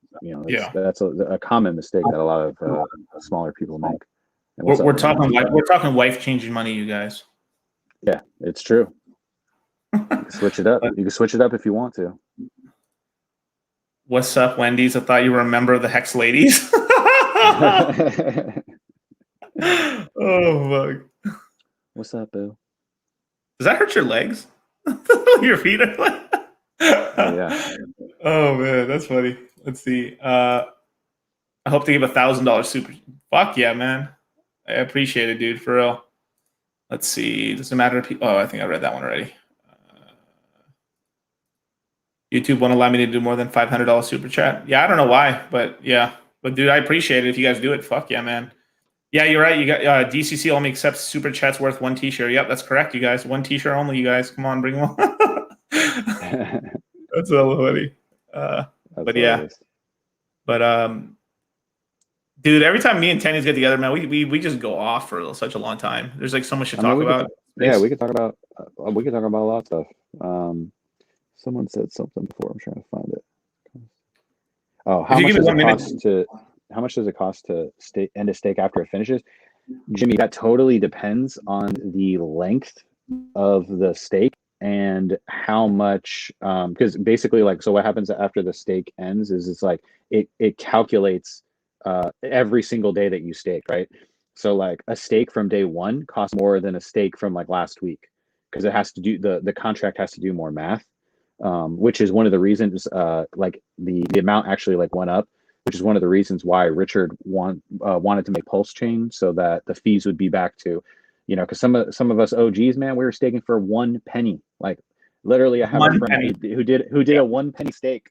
that's a common mistake that a lot of smaller people make. We're talking life-changing money, you guys. Yeah, it's true. You can switch it up. You can switch it up if you want to. What's up, Wendy's? I thought you were a member of the Hex Ladies. Oh fuck! What's up, Bill? Does that hurt your legs? Your feet are like. Oh yeah. Oh man, that's funny. Let's see. I hope to give $1,000 super. Fuck yeah, man! I appreciate it, dude. For real. Let's see. Does it matter to people? Oh, I think I read that one already. YouTube won't allow me to do more than $500 super chat. Yeah, I don't know why, but yeah. But dude, I appreciate it if you guys do it. Fuck yeah, man. Yeah, you're right. You got DCC only accepts super chats worth 1 T-shirt. Yep, that's correct, you guys. 1 T-shirt only, you guys. Come on, bring one. That's a little funny. But yeah. But dude, every time me and Tanya's get together, man, we just go off for such a long time. There's like so much to talk about. We could talk about a lot of stuff. Someone said something before. I'm trying to find it. Oh, how much does it cost to end a stake after it finishes? Jimmy, that totally depends on the length of the stake and how much, because basically, like, so what happens after the stake ends is it's like it calculates every single day that you stake, right? So like a stake from day one costs more than a stake from like last week, because it has to do the contract has to do more math, which is one of the reasons like the amount actually like went up, which is one of the reasons why Richard wanted to make Pulse Chain so that the fees would be back to, you know, because some of us OGs, man, we were staking for 1 penny. Like literally, I have a One friend penny. who did a 1 penny stake.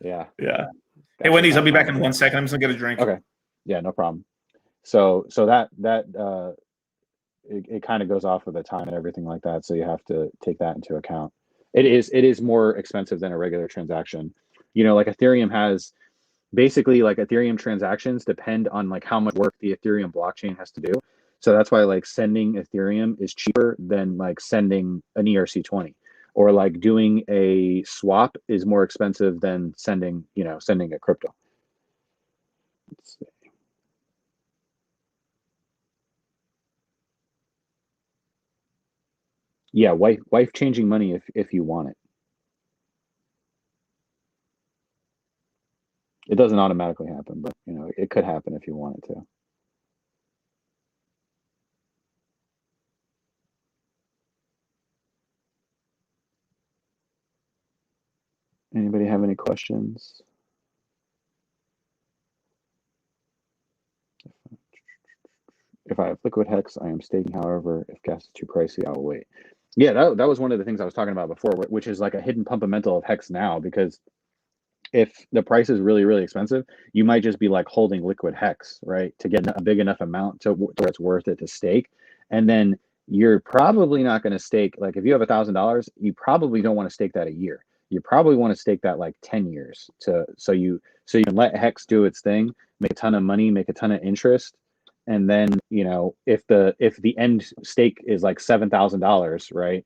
Yeah. Yeah, Yeah. Hey, that shit Wendy's, I'll got be back in complicated. 1 second. I'm just gonna get a drink. Okay, yeah, no problem. So that it kind of goes off with the time and everything like that. So you have to take that into account. It is more expensive than a regular transaction. You know, like Ethereum has basically like Ethereum transactions depend on like how much work the Ethereum blockchain has to do. So that's why like sending Ethereum is cheaper than like sending an ERC20, or like doing a swap is more expensive than sending a crypto. Let's see. Yeah, wife changing money if you want it. It doesn't automatically happen, but you know, it could happen if you want it to. Anybody have any questions? If I have liquid hex, I am staking. However, if gas is too pricey, I will wait. Yeah, that was one of the things I was talking about before, which is like a hidden pumpamental of hex now, because if the price is really, really expensive, you might just be like holding liquid hex, right? To get a big enough amount to where it's worth it to stake. And then you're probably not going to stake, like if you have $1,000, you probably don't want to stake that a year. You probably want to stake that like 10 years so you can let hex do its thing, make a ton of money, make a ton of interest. And then, you know, if the end stake is like $7,000, right?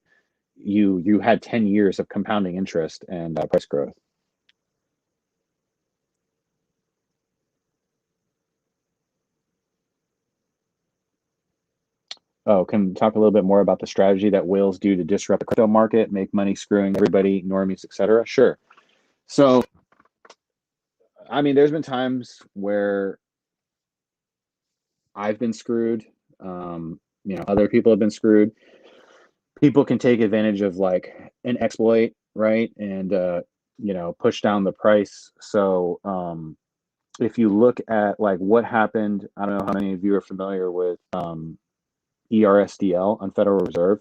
You had 10 years of compounding interest and price growth. Oh, can talk a little bit more about the strategy that whales do to disrupt the crypto market, make money screwing everybody, normies, etc. Sure. So, I mean, there's been times where I've been screwed. Other people have been screwed. People can take advantage of like an exploit, right? And push down the price. So, if you look at like what happened, I don't know how many of you are familiar with ERSDL on Federal Reserve.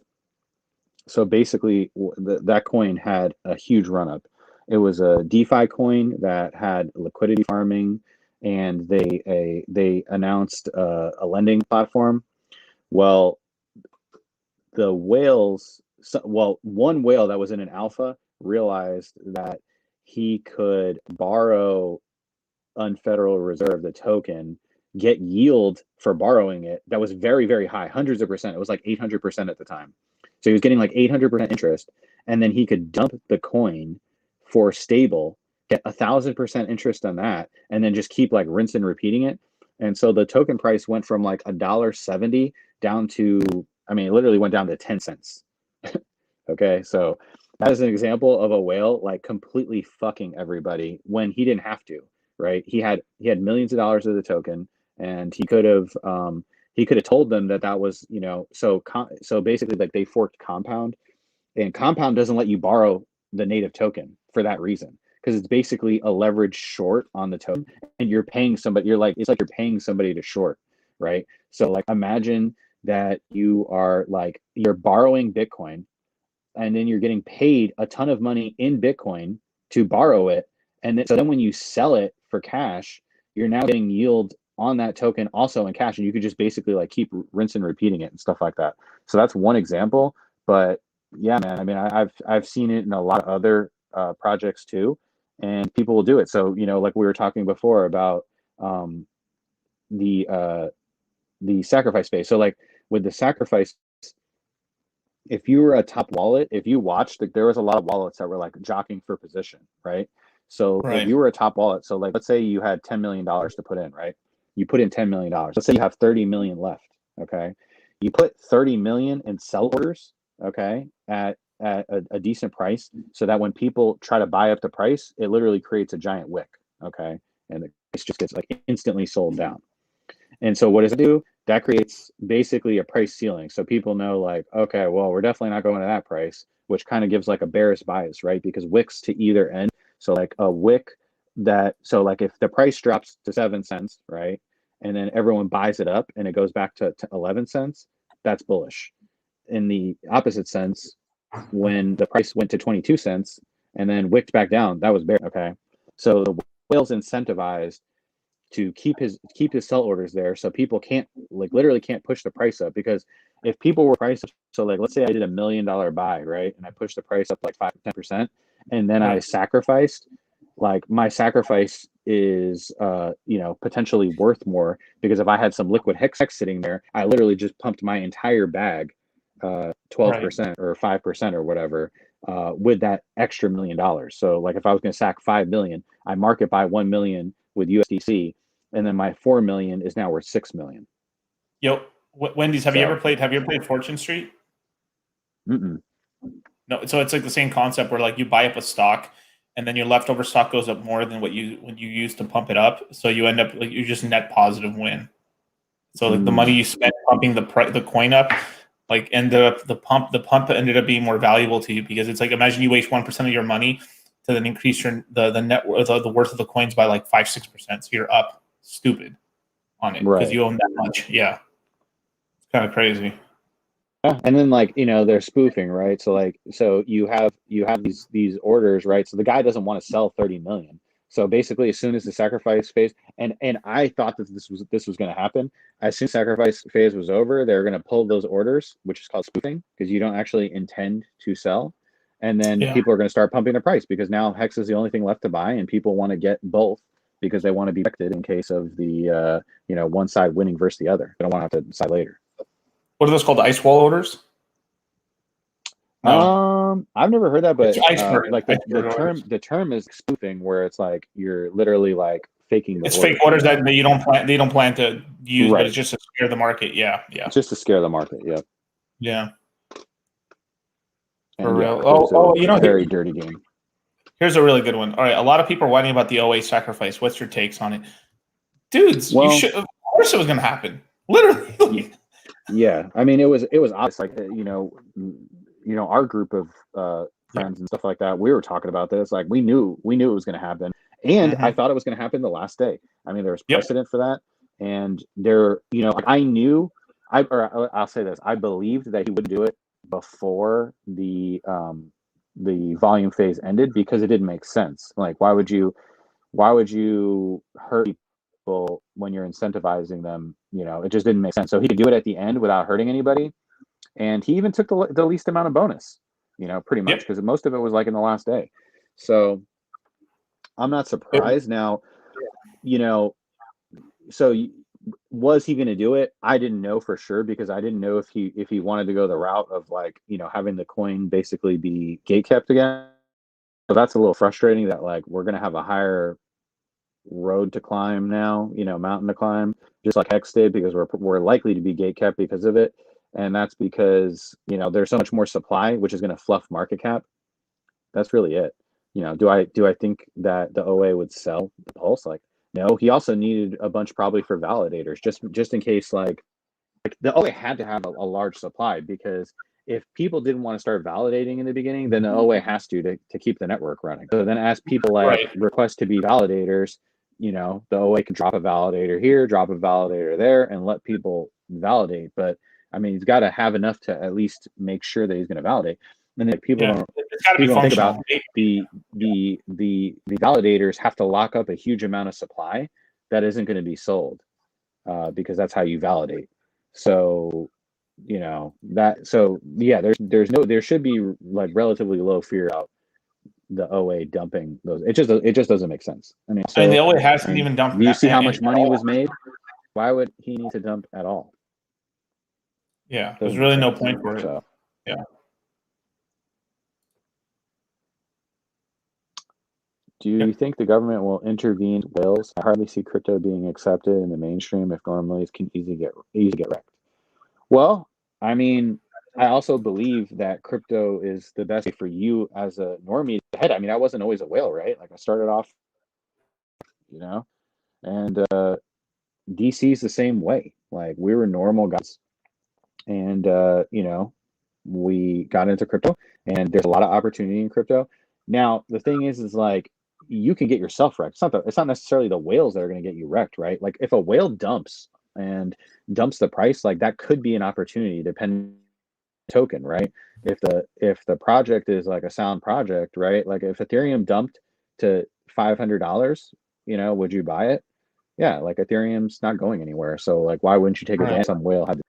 So basically, that coin had a huge run up. It was a DeFi coin that had liquidity farming, and they announced a lending platform. Well, the whales, well, one whale that was in an alpha realized that he could borrow on Federal Reserve the token, get yield for borrowing it that was very, very high, hundreds of percent. It was like 800% at the time. So he was getting like 800% interest, and then he could dump the coin for stable, get 1,000% interest on that, and then just keep like rinse and repeating it. And so the token price went from like $1.70 down to, I mean, it literally went down to 10 cents. Okay, so that is an example of a whale like completely fucking everybody when he didn't have to, right? He had millions of dollars of the token, and he could have told them that was, so basically like they forked Compound, and Compound doesn't let you borrow the native token for that reason, because it's basically a leverage short on the token, and you're paying somebody. It's like you're paying somebody to short, right? So like imagine that you're borrowing Bitcoin, and then you're getting paid a ton of money in Bitcoin to borrow it. And then when you sell it for cash, you're now getting yield on that token also in cash. And you could just basically like keep rinse and repeating it and stuff like that. So that's one example. But yeah, man, I mean, I've seen it in a lot of other projects too, and people will do it. So, like we were talking before about the the sacrifice space. So like with the sacrifice, if you were a top wallet, if you watched, like there was a lot of wallets that were like jockeying for position, right? So if Right. you were a top wallet, so like let's say you had $10 million to put in, right? You put in $10 million. Let's say you have 30 million left, okay? You put 30 million in sell orders, okay, at a decent price, so that when people try to buy up the price, it literally creates a giant wick, okay, and the price just gets like instantly sold down. And so what does it do? That creates basically a price ceiling. So people know like, okay, well, we're definitely not going to that price, which kind of gives like a bearish bias, right? Because wicks to either end. So like a wick so like if the price drops to 7 cents, right? And then everyone buys it up and it goes back to 11 cents, that's bullish. In the opposite sense, when the price went to 22 cents and then wicked back down, that was bearish. Okay. So the whale's incentivized to keep his sell orders there, so people can't like literally can't push the price up. Because if people were priced, so like let's say I did $1 million buy, right, and I pushed the price up like 5-10%, and then I sacrificed, like my sacrifice is potentially worth more, because if I had some liquid hex sitting there, I literally just pumped my entire bag 12% or 5% or whatever with that extra $1 million. So like if I was going to sack 5 million, I market by 1 million with USDC, and then my 4 million is now worth 6 million. Yo, Wendy's, have you ever played Fortune Street? Mm-mm. No, so it's like the same concept where like you buy up a stock and then your leftover stock goes up more than what you use to pump it up. So you end up like you just net positive win. So like the money you spent pumping the coin up, like the pump ended up being more valuable to you, because it's like, imagine you waste 1% of your money to then increase your the net the worth of the coins by like 5-6%. So you're up stupid on it because you own that much. Yeah, it's kind of crazy. Yeah. And then like they're spoofing, right? So like you have these orders, right? So the guy doesn't want to sell 30 million. So basically, as soon as the sacrifice phase, and I thought that this was going to happen. As soon as sacrifice phase was over, they're going to pull those orders, which is called spoofing, because you don't actually intend to sell. And then people are going to start pumping the price, because now Hex is the only thing left to buy, and people want to get both because they want to be protected in case of the one side winning versus the other. They don't want to have to decide later. What are those called? Ice wall orders? No. I've never heard that, but like the term is spoofing, where it's like you're literally like faking the it's fake orders that you don't plan to use, right. But it's just to scare the market. Yeah. Just to scare the market. Yeah. And for real. Very dirty game. Here's a really good one. All right, a lot of people are whining about the OA sacrifice. What's your takes on it, dudes? Of course it was going to happen. Literally. Yeah, I mean it was obvious. Like our group of friends and stuff like that, we were talking about this. Like we knew it was going to happen, and I thought it was going to happen the last day. I mean, there was precedent for that, and I knew. I'll say this: I believed that he would do it before the volume phase ended, because it didn't make sense. Like why would you hurt people when you're incentivizing them? It just didn't make sense. So he could do it at the end without hurting anybody, and he even took the least amount of bonus, pretty much, because most of it was like in the last day. So I'm not surprised. Now, so was he going to do it? I didn't know for sure, because I didn't know if he wanted to go the route of like having the coin basically be gate kept again. So that's a little frustrating, that like we're going to have a higher road to climb now, mountain to climb, just like Hex did, because we're likely to be gate kept because of it. And that's because there's so much more supply, which is going to fluff market cap. That's really it. Do I think that the OA would sell the pulse? Like, no. He also needed a bunch probably for validators, just in case like the OA had to have a large supply, because if people didn't want to start validating in the beginning, then the OA has to keep the network running. So then as people request to be validators, the OA can drop a validator here, drop a validator there, and let people validate. But I mean, he's got to have enough to at least make sure that he's going to validate. And then people don't think about the validators have to lock up a huge amount of supply that isn't going to be sold, because that's how you validate. So there should be like relatively low fear out the OA dumping those. It just doesn't make sense. I mean, the OA hasn't even dumped. Do you see how much money was made? Why would he need to dump at all? Yeah, there's really no point for it. So. Yeah. Do you think the government will intervene in whales? I hardly see crypto being accepted in the mainstream if normally it can easily get wrecked. Well, I mean, I also believe that crypto is the best way for you as a normie to head. I mean, I wasn't always a whale, right? Like I started off, you know, and DC's the same way. Like we were normal guys, and we got into crypto, and there's a lot of opportunity in crypto. Now, the thing is like you can get yourself wrecked. It's not necessarily the whales that are going to get you wrecked, right? Like if a whale and dumps the price, like that could be an opportunity depending token, right? If the project is like a sound project, right? Like if Ethereum dumped to $500, would you buy it? Yeah, like Ethereum's not going anywhere. So like why wouldn't you take All right. advantage of some whale had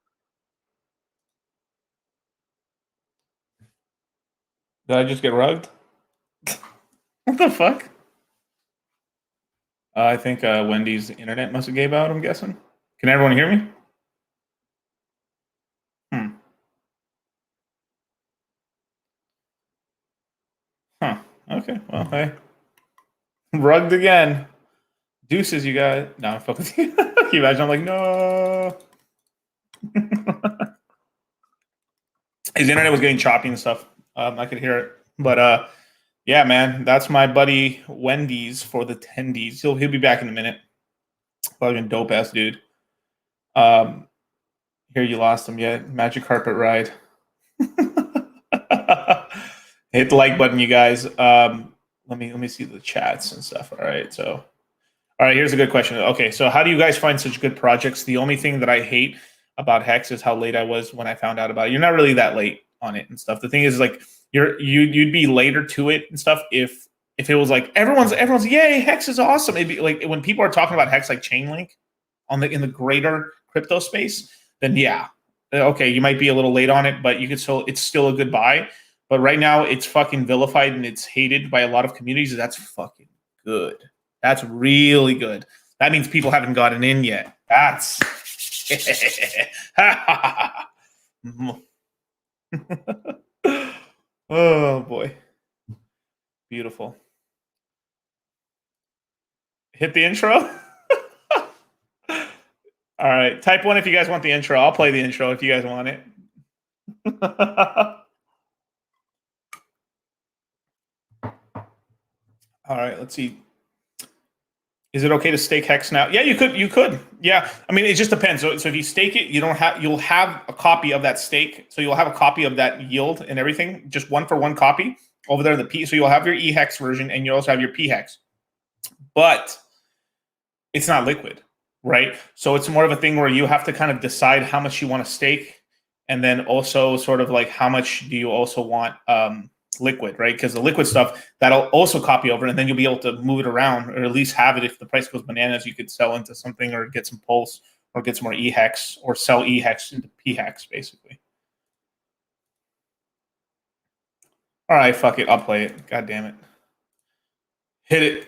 Did I just get rugged? What the fuck? I think Wendy's internet must have gave out, I'm guessing. Can everyone hear me? Hmm. Huh. Okay. Well, hey. Rugged again. Deuces, you guys. No, I'm fuck with you. Can you imagine? I'm like, no. His internet was getting choppy and stuff. I could hear it. But yeah, man, that's my buddy Wendy's for the tendies. He'll be back in a minute. Fucking dope ass dude. Um, Here you lost him yet. Magic carpet ride. Hit the like button, you guys. Let me see the chats and stuff. All right, so all right, here's a good question. Okay, so how do you guys find such good projects? The only thing that I hate about Hex is how late I was when I found out about it. You're not really that late on it and stuff. The thing is like you'd be later to it and stuff if it was like everyone's yay, Hex is awesome. It'd be like when people are talking about Hex like Chainlink in the greater crypto space, then yeah. Okay, you might be a little late on it, but it's still a good buy. But right now it's fucking vilified and it's hated by a lot of communities. That's fucking good. That's really good. That means people haven't gotten in yet. That's oh boy. Beautiful. Hit the intro. All right. Type 1 if you guys want the intro. I'll play the intro if you guys want it. All right, let's see. Is it okay to stake Hex now? Yeah, you could. Yeah. I mean, it just depends. So if you stake it, you'll have a copy of that stake. So you'll have a copy of that yield and everything, just one for one copy over there in the P. So you'll have your eHex version and you also have your pHex. But it's not liquid, right? So it's more of a thing where you have to kind of decide how much you want to stake, and then also sort of like how much do you also want liquid, right? Because the liquid stuff that'll also copy over, and then you'll be able to move it around, or at least have it if the price goes bananas. You could sell into something, or get some pulse, or get some more eHex, or sell eHex into pHex, basically. All right, fuck it, I'll play it. God damn it, hit it.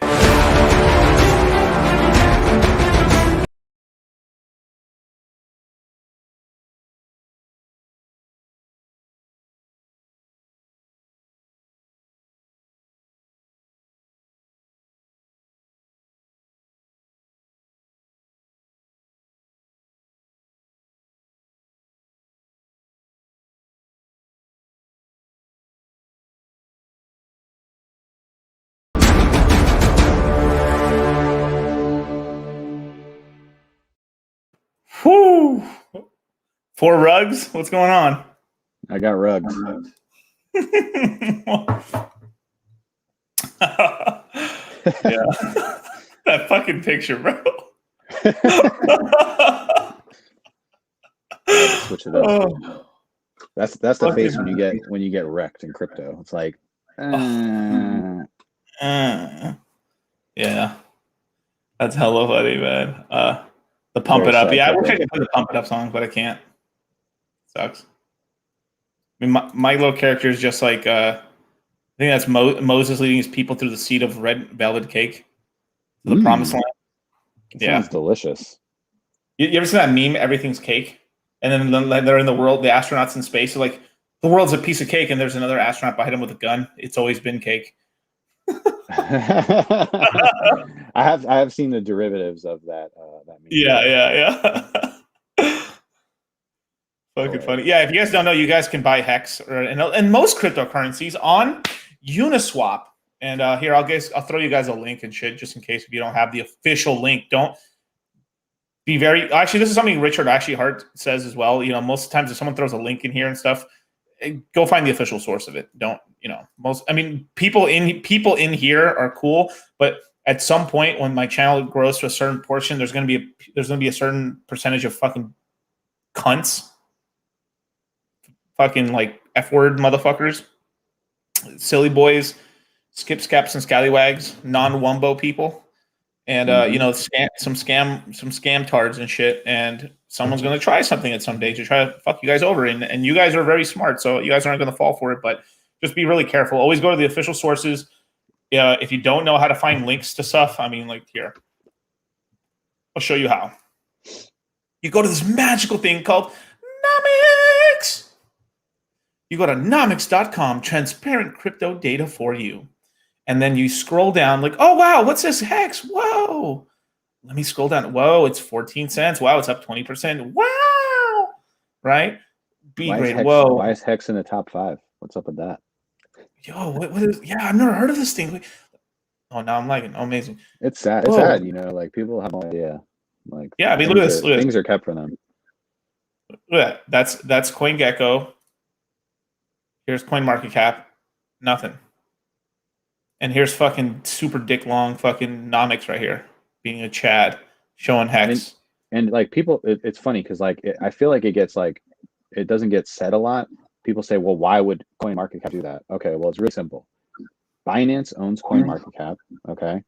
Whoo! 4 rugs. What's going on? I got rugged. Yeah. That fucking picture, bro. Switch it up. Oh. That's the face when you get wrecked in crypto. It's like yeah. That's hella funny, man. The pump it up. Yeah, I wish I could play the pump it up song, but I can't. Sucks. I mean, my little character is just like I think that's Moses leading his people through the seed of red velvet cake to the promised land. Yeah, sounds delicious. You ever seen that meme? Everything's cake, and then they're in the world. The astronauts in space. So like the world's a piece of cake, and there's another astronaut behind him with a gun. It's always been cake. I have seen the derivatives of that meme. Yeah. Fucking funny. Yeah, if you guys don't know, you guys can buy Hex and most cryptocurrencies on Uniswap. And here, I'll throw you guys a link and shit just in case if you don't have the official link. Don't be very. Actually, this is something Richard Hart says as well. You know, most of the times if someone throws a link in here and stuff, go find the official source of it. Don't people in here are cool, but at some point when my channel grows to a certain portion, there's gonna be a certain percentage of fucking cunts, fucking like F-word motherfuckers, silly boys, skip scaps and scallywags, non-wumbo people, and some scam tards and shit. And someone's gonna try something at some day to try to fuck you guys over. And you guys are very smart, so you guys aren't gonna fall for it. But just be really careful. Always go to the official sources. If you don't know how to find links to stuff, I mean, like here, I'll show you how. You go to this magical thing called Nomics. You go to nomics.com, transparent crypto data for you. And then you scroll down like, oh, wow, what's this Hex? Whoa. Let me scroll down. Whoa, it's 14 cents. Wow, it's up 20%. Wow. Right? B grade. Whoa. Why is Hex in the top 5? What's up with that? Yo, what is, yeah, I've never heard of this thing. Oh, now I'm liking it. Oh, amazing. It's sad. It's sad, like people have no idea. Like, yeah, I mean, look at this. Things are kept for them. Look at that. That's CoinGecko. Here's CoinMarketCap. Nothing. And here's fucking super dick long fucking Nomics right here, being a Chad, showing Hex. And like people, it's funny because like I feel like it gets like it doesn't get said a lot. People say, well, why would CoinMarketCap do that? Okay, well, it's really simple. Binance owns CoinMarketCap. Okay,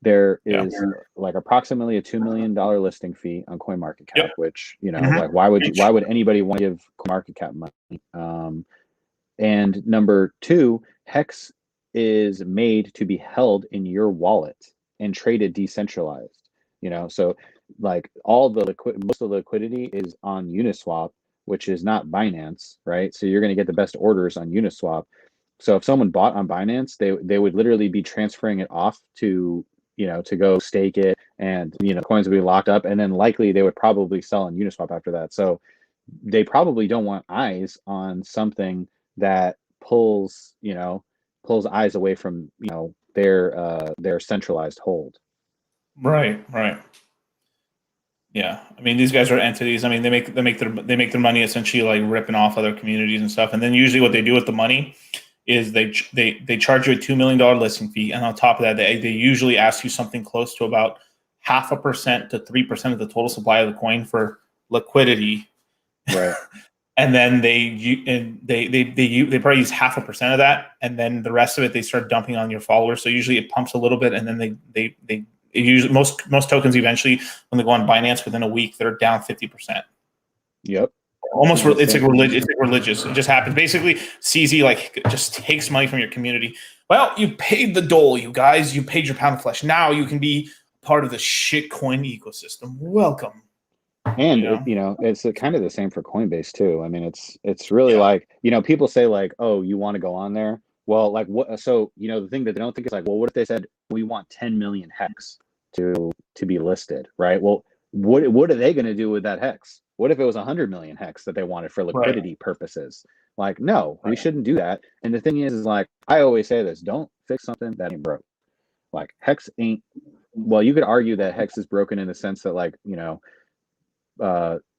there is like approximately a $2 million listing fee on CoinMarketCap, which like why would anybody want to give CoinMarketCap money? And number two, Hex is made to be held in your wallet and traded decentralized. So like most of the liquidity is on Uniswap, which is not Binance, right? So you're going to get the best orders on Uniswap. So if someone bought on Binance, they would literally be transferring it off to to go stake it, and coins would be locked up, and then likely they would probably sell on Uniswap after that. So they probably don't want eyes on something that pulls eyes away from their centralized hold. Right. Yeah, I mean, these guys are entities. I mean, they make their money essentially like ripping off other communities and stuff. And then usually what they do with the money is they charge you a $2 million listing fee, and on top of that, they usually ask you something close to about 0.5% to 3% of the total supply of the coin for liquidity. Right. And then they probably use 0.5% of that, and then the rest of it they start dumping on your followers. So usually it pumps a little bit, and then they usually most tokens eventually when they go on Binance within a week they're down 50%. Yep. Almost it's like religious. It's like religious. It just happens. Basically, CZ like just takes money from your community. Well, you paid the dole, you guys. You paid your pound of flesh. Now you can be part of the shitcoin ecosystem. Welcome. And it's kind of the same for Coinbase too. I mean, it's really like people say like, oh, you want to go on there? Well, like what? So the thing that they don't think is like, well, what if they said we want 10 million Hex to be listed, right? Well, what are they going to do with that Hex? What if it was 100 million Hex that they wanted for liquidity purposes? Like, no, we shouldn't do that. And the thing is like, I always say this: don't fix something that ain't broke. Like Hex ain't. Well, you could argue that Hex is broken in the sense that like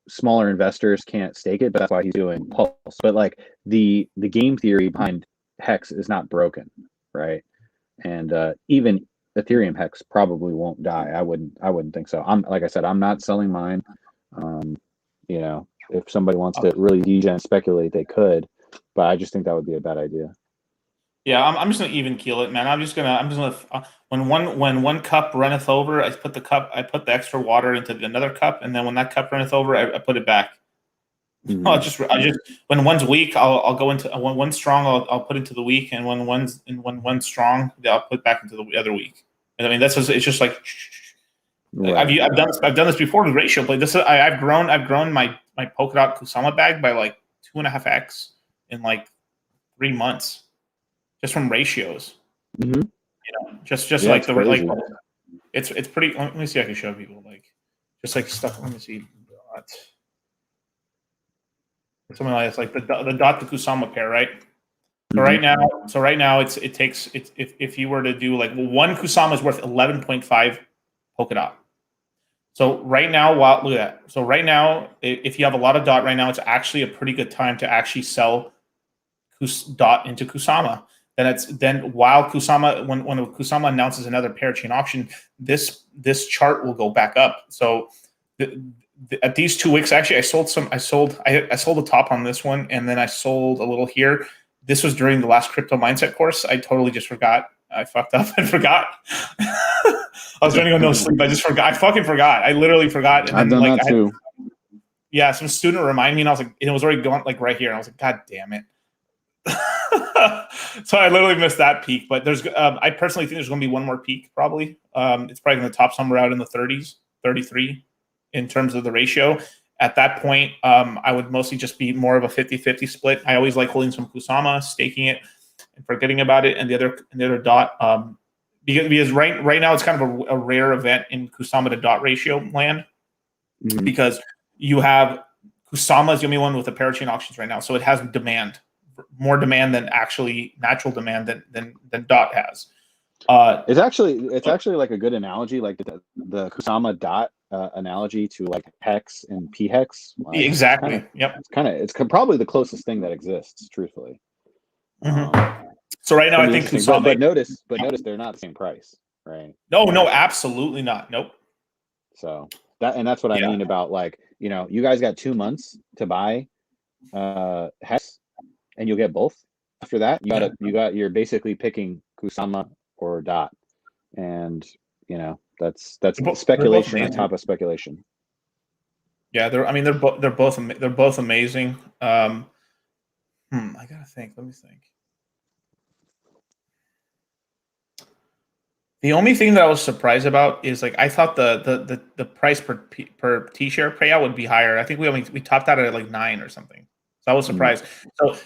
smaller investors can't stake it, but that's why he's doing Pulse. But like the game theory behind Hex is not broken, right? And even Ethereum Hex probably won't die. I wouldn't think so. Like I said, I'm not selling mine. If somebody wants to really degen speculate, they could, but I just think that would be a bad idea. Yeah, I'm just gonna even keel it, man. I'm just gonna when one cup runneth over, I put the extra water into another cup, and then when that cup runneth over, I put it back. Mm-hmm. I just when one's weak, I'll go into when one's strong, I'll put into the weak, and when one's strong, I'll put back into the other weak. And I mean it's just like right. I've done this before with ratio play. I've grown my Polkadot Kusama bag by like 2.5x in like 3 months. Just from ratios, mm-hmm. Just like the crazy. Like it's pretty. Let me see. I can show people like just like stuff. Let me see. something like this, like the dot to Kusama pair, right? So Mhm. right now it takes if you were to do like one Kusama is worth 11.5 polka dot. So right now, look at that. So right now, if you have a lot of dot right now, it's actually a pretty good time to actually sell dot into Kusama. Then while Kusama when Kusama announces another parachain auction, this chart will go back up. So at these 2 weeks, actually, I sold the top on this one, and then I sold a little here. This was during the last crypto mindset course. I totally just forgot. I fucked up and forgot. I was trying to go no sleep. I just forgot. I fucking forgot. I literally forgot. And I've then done like that too. yeah, some student reminded me, and I was like, it was already going like right here. And I was like, God damn it. So I literally missed that peak. But there's, I personally think there's going to be one more peak probably. It's probably going to top somewhere out in the 30s, 33 in terms of the ratio. At that point, I would mostly just be more of a 50-50 split. I always like holding some Kusama, staking it, and forgetting about it, and the other dot. Because right now it's kind of a rare event in Kusama to dot ratio land, because you have Kusama is the only one with the parachain auctions right now, so it has demand, more demand than actually natural demand than dot has. It's actually like a good analogy, like the Kusama dot analogy to like hex and p hex. Like, exactly. It's probably the closest thing that exists, truthfully. So right now, I Pretty think interesting. Kusama. But notice they're not the same price, right? No, absolutely not. Nope. So that's what I mean about, like, you guys got 2 months to buy hex, and you'll get both. After that, you're basically picking Kusama or dot, and that's speculation on top of speculation. Yeah, they're both amazing. I gotta think. Let me think. The only thing that I was surprised about is, like, I thought the price per T-share payout would be higher. I think we topped out at like 9 or something. So I was surprised.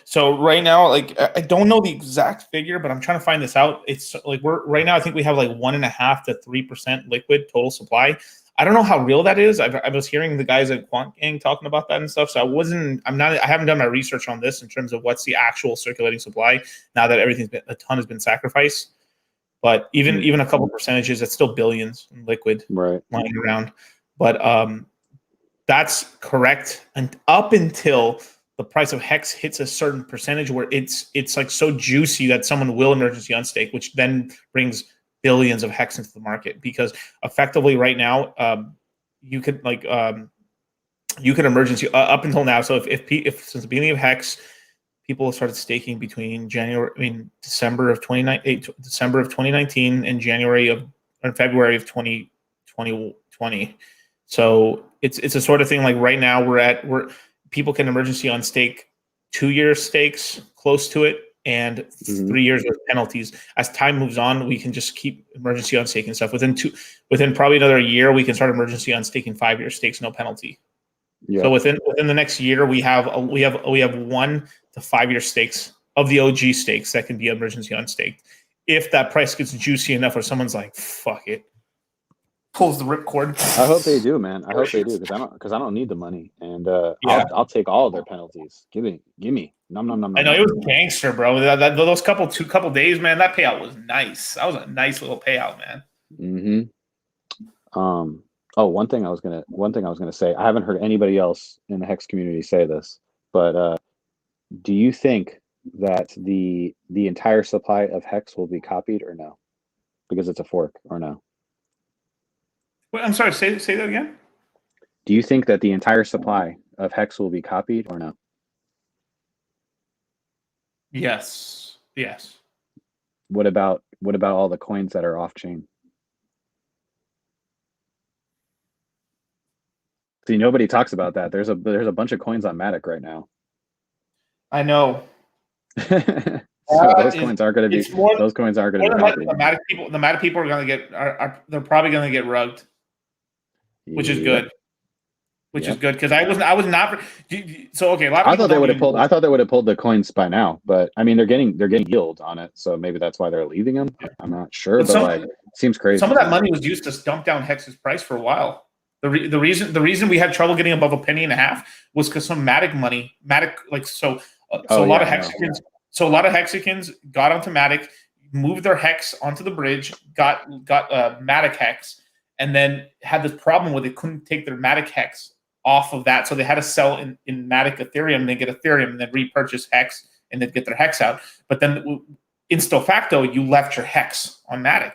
So right now, like, I don't know the exact figure, but I'm trying to find this out. It's like right now, I think we have like 1.5 to 3% liquid total supply. I don't know how real that is. I was hearing the guys at Quant Gang talking about that and stuff. So I haven't done my research on this in terms of what's the actual circulating supply now that a ton has been sacrificed. But even a couple percentages, that's still billions in liquid lying around. But that's correct, and up until the price of hex hits a certain percentage where it's like so juicy that someone will emergency unstake, which then brings billions of hex into the market. Because effectively right now, you could emergency up until now. So if since the beginning of hex, people started staking between December of 2019 and February of 2020. So it's a sort of thing like right now people can emergency on stake 2-year stakes close to it, and 3 years with penalties. As time moves on, we can just keep emergency on staking stuff. Within probably another year, we can start emergency on staking 5-year stakes, no penalty. Yeah. So within the next year, we have 1 to 5-year stakes of the OG stakes that can be emergency unstaked. If that price gets juicy enough, or someone's like, "Fuck it," pulls the ripcord. I hope they do, man. I hope they do, because I don't need the money, and I'll take all of their penalties. Give me. Nom. I know, it was gangster, bro. Those couple days, man. That payout was nice. That was a nice little payout, man. Oh, one thing I was gonna say. I haven't heard anybody else in the Hex community say this, but do you think that the entire supply of Hex will be copied or no? Because it's a fork, or no? Wait, I'm sorry. Say that again. Do you think that the entire supply of Hex will be copied or no? Yes. What about all the coins that are off chain? See, nobody talks about that. There's a bunch of coins on Matic right now. I know. So those coins aren't going to be copied. The Matic people are going to get they're probably going to get rugged, which is good. Which is good, because I was not. So okay, I thought they would have pulled. I thought they would have pulled the coins by now, but I mean, they're getting yield on it, so maybe that's why they're leaving them. I'm not sure, but like, it seems crazy. Some of that money was used to dump down Hex's price for a while. The reason we had trouble getting above a penny and a half was because some Matic like a lot of hexagons. So a lot of hexagons got onto Matic, moved their hex onto the bridge, got Matic hex, and then had this problem where they couldn't take their Matic hex off of that, so they had to sell in Matic Ethereum, and then get Ethereum, and then repurchase hex, and then get their hex out. But then insto facto, you left your hex on Matic,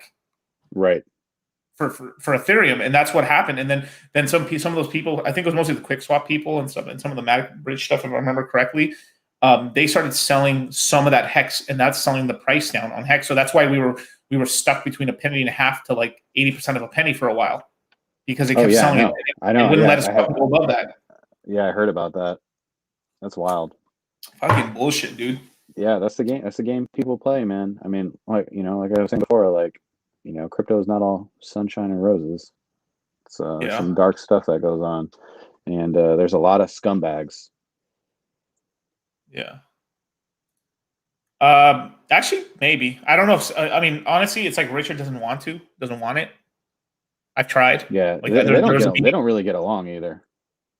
right? For Ethereum, and that's what happened. And then some of those people, I think it was mostly the quick swap people and some of the Matic bridge stuff, if I remember correctly, they started selling some of that hex, and that's selling the price down on hex. So that's why we were stuck between a penny and a half to like 80% of a penny for a while, because they kept selling it. I know. They wouldn't let us go above that. Yeah, I heard about that. That's wild. Fucking bullshit, dude. Yeah, that's the game. That's the game people play, man. I mean, like I was saying before, like crypto is not all sunshine and roses. It's some dark stuff that goes on, and there's a lot of scumbags. Yeah. Actually, maybe. I don't know if I mean, honestly, it's like Richard doesn't want it. I've tried. Yeah, like, they don't really get along either.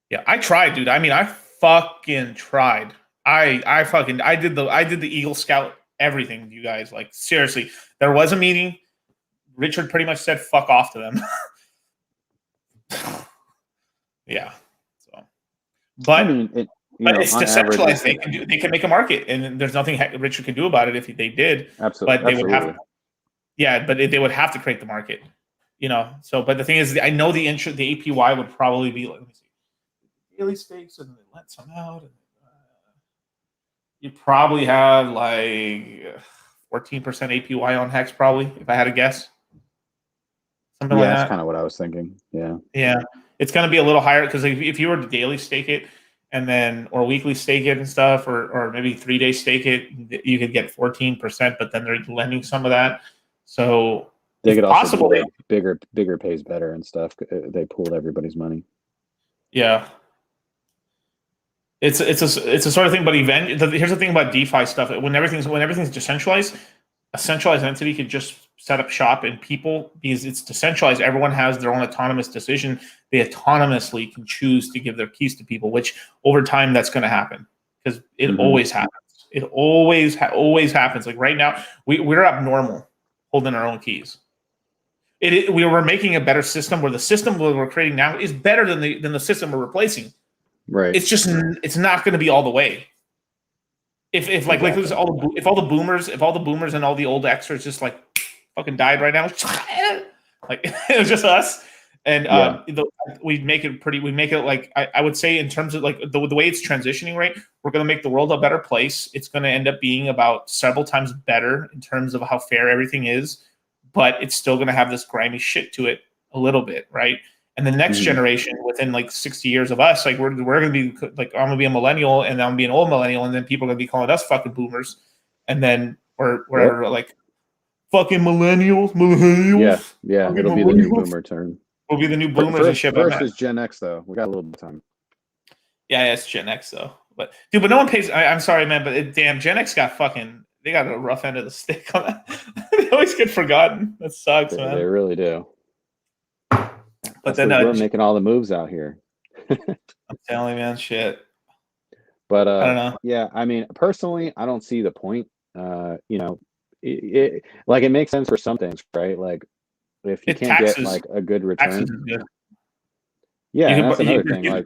Yeah, I tried, dude. I mean, I fucking tried. I did the Eagle Scout everything, you guys. Like, seriously, there was a meeting. Richard pretty much said fuck off to them. Yeah. So, but I mean, it's decentralized. They can make a market, and there's nothing Richard can do about it if they did. Absolutely. But they would have. Yeah, but they would have to create the market. So, but the thing is, I know the APY would probably be like, let me see, daily stakes, and then let some out. And, you probably have like 14% APY on Hex, probably, if I had to guess. Something like that. That's kind of what I was thinking. Yeah. Yeah, it's going to be a little higher because if you were to daily stake it, and then or weekly stake it and stuff, or maybe 3-day stake it, you could get 14%, but then they're lending some of that. So they could also do bigger pays better and stuff. They pooled everybody's money. Yeah. It's a sort of thing, but here's the thing about DeFi stuff. When everything's decentralized, a centralized entity could just set up shop, and people, because it's decentralized, everyone has their own autonomous decision. They autonomously can choose to give their keys to people, which over time that's going to happen, because it always happens. It always happens. Like right now, we're abnormal holding our own keys. We were making a better system, where the system we're creating now is better than the system we're replacing. Right. It's not going to be all the way. If all the boomers and all the old Xers just like fucking died right now, like it was just us, and we make it like I would say, in terms of like the way it's transitioning, right? We're going to make the world a better place. It's going to end up being about several times better in terms of how fair everything is, but it's still going to have this grimy shit to it a little bit, right? And the next generation, within like 60 years of us, like we're going to be like, I'm going to be a millennial, and I'm going to be an old millennial, and then people are going to be calling us fucking boomers, and then we're like fucking millennials. Yeah, it'll be the new boomer turn. We'll be the new boomers and shit. First is Gen X, though. We got a little bit of time. Yeah, it's Gen X though. But dude, no one pays. I'm sorry, man, but damn, Gen X got they got a rough end of the stick on that. They always get forgotten. That sucks, man. They really do. But then we're making all the moves out here. I'm telling you, man, shit. But I don't know. Yeah, I mean, personally, I don't see the point. It makes sense for some things, right? Like if you can't get like a good return. Good. Yeah, that's another thing. Like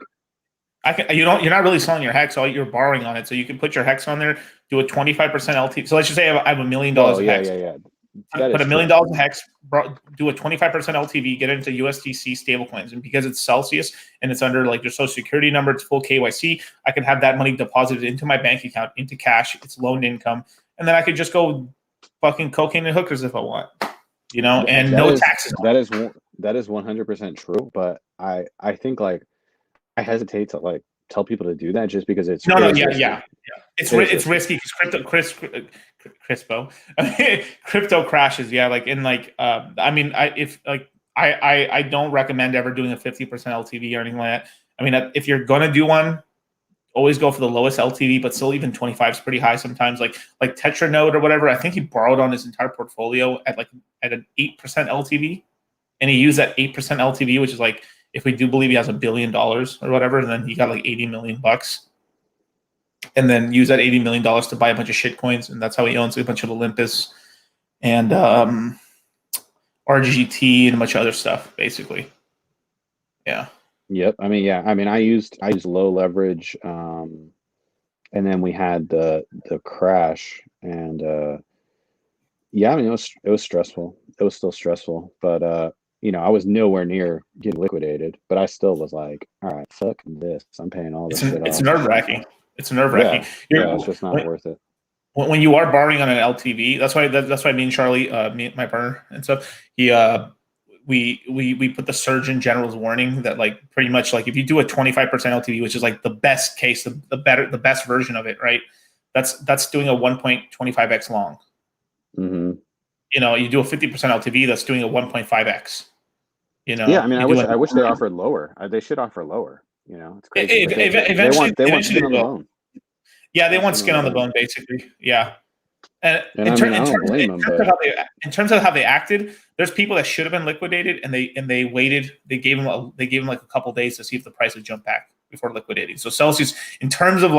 you're not really selling your hex, you're borrowing on it. So you can put your hex on there, do a 25% LTV. So let's just say I have $1 million of hex. Yeah. Put $1 million in hex, do a 25% LTV, get it into USDC stablecoins, and because it's Celsius and it's under like your social security number, it's full KYC, I can have that money deposited into my bank account, into cash. It's loaned income, and then I could just go fucking cocaine and hookers if I want, and no taxes. That is 100% true, but I think like I hesitate to like tell people to do that just because it's yeah. It's risky because crypto crashes. Yeah, like in like I mean, I don't recommend ever doing a 50% LTV or anything like that. I mean, if you're gonna do one, always go for the lowest LTV, but still even 25 is pretty high sometimes. Like Tetranode or whatever, I think he borrowed on his entire portfolio at an 8% LTV, and he used that 8% LTV, which is like if we do believe he has $1 billion or whatever, then he got like $80 million, and then use that $80 million to buy a bunch of shit coins, and that's how he owns a bunch of Olympus and RGT and a bunch of other stuff, basically. Yeah. Yep. I mean, yeah. I mean, I used low leverage, and then we had the crash, and yeah, I mean, it was stressful. It was still stressful, but I was nowhere near getting liquidated, but I still was like, all right, fuck this. I'm paying all this shit It's off. nerve-wracking. It's nerve-wracking. Yeah, it's just not worth it. When you are borrowing on an LTV, that's why me and Charlie, my partner and stuff, we put the Surgeon General's warning that like pretty much like if you do a 25% LTV, which is like the best case, the best version of it, right? That's doing a 1.25x long. Mm-hmm. You do a 50% LTV, that's doing a 1.5x. Yeah, I mean, I wish they offered lower. They should offer lower. It's crazy. Eventually, they want skin on the bone. Yeah, they want skin on the bone, basically. Yeah. And in terms of how they acted, there's people that should have been liquidated, and they waited. They gave them like a couple days to see if the price would jump back before liquidating. So Celsius, in terms of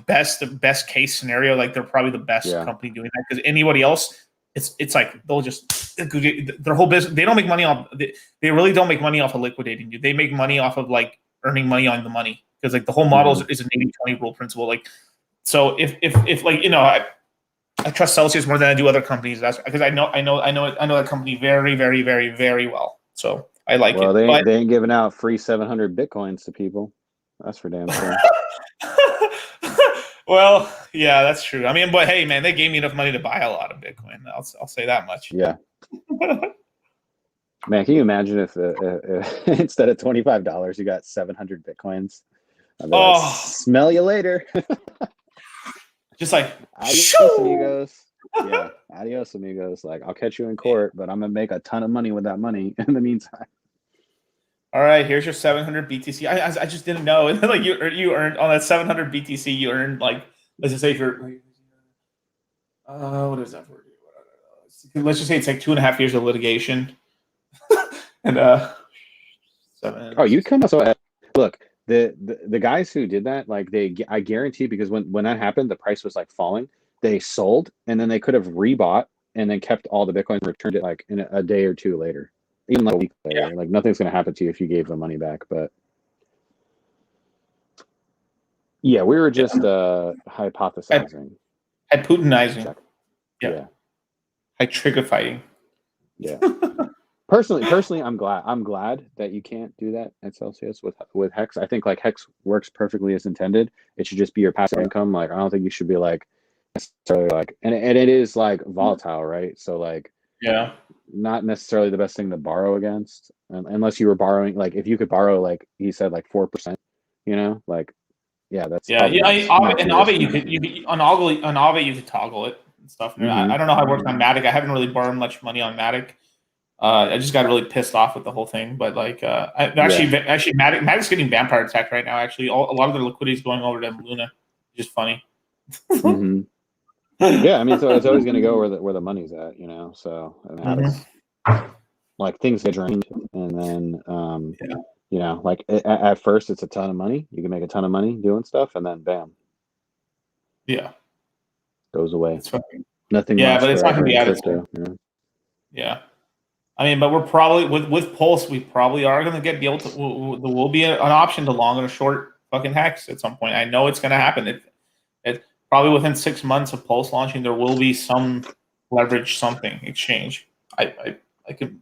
best case scenario, like they're probably the best company doing that, because anybody else, it's like they'll just their whole business. They don't make money off. They really don't make money off of liquidating you. They make money off of like earning money on the money, because like the whole model is an 80-20 rule principle. Like, so if like I trust Celsius more than I do other companies. That's because I know that company very, very, very, very well. So I like it. Well, they ain't giving out free 700 Bitcoins to people. That's for damn sure. Well, yeah, that's true. I mean, but hey, man, they gave me enough money to buy a lot of Bitcoin. I'll say that much. Yeah. Man, can you imagine if instead of $25, you got 700 Bitcoins? I'd be like, smell you later. Just like, adios, amigos. Yeah, adios, amigos. Like, I'll catch you in court, but I'm gonna make a ton of money with that money in the meantime. All right, here's your 700 BTC. I just didn't know. And then, like you earned on that 700 BTC, you earned like, let's just say if you're what is that for? Let's just say it's like 2.5 years of litigation. And 7. Oh, you come so look, the guys who did that, like I guarantee, because when that happened, the price was like falling. They sold, and then they could have rebought and then kept all the Bitcoin and returned it like in a day or two later. Even like a week later. Yeah. Like nothing's going to happen to you if you gave the money back. But yeah, we were just hypothesizing. Hyputinizing. Yeah. Trigger fighting. Yeah. Personally, I'm glad that you can't do that at Celsius with Hex. I think like Hex works perfectly as intended. It should just be your passive income. Like I don't think you should be like necessarily like, and it is like volatile, right? So like, yeah, not necessarily the best thing to borrow against, unless you were borrowing, like if you could borrow, like he said, like 4%, like that's on Aave you could toggle it and stuff. I don't know how it works on Matic. I haven't really borrowed much money on Matic. I just got really pissed off with the whole thing, but like Matic's getting vampire attacked right now. Actually, a lot of their liquidity is going over to Luna, which is funny. Mm-hmm. Yeah, I mean, so it's always going to go where the money's at, So like things get drained, and then like at first it's a ton of money. You can make a ton of money doing stuff, and then bam, goes away. Nothing. Yeah, but it's not going to be added. Yeah, I mean, but we're probably with Pulse, we probably are going to be able to. There will be an option to long and a short fucking Hex at some point. I know it's going to happen. It probably within 6 months of Pulse launching, there will be some leverage, something exchange. I could.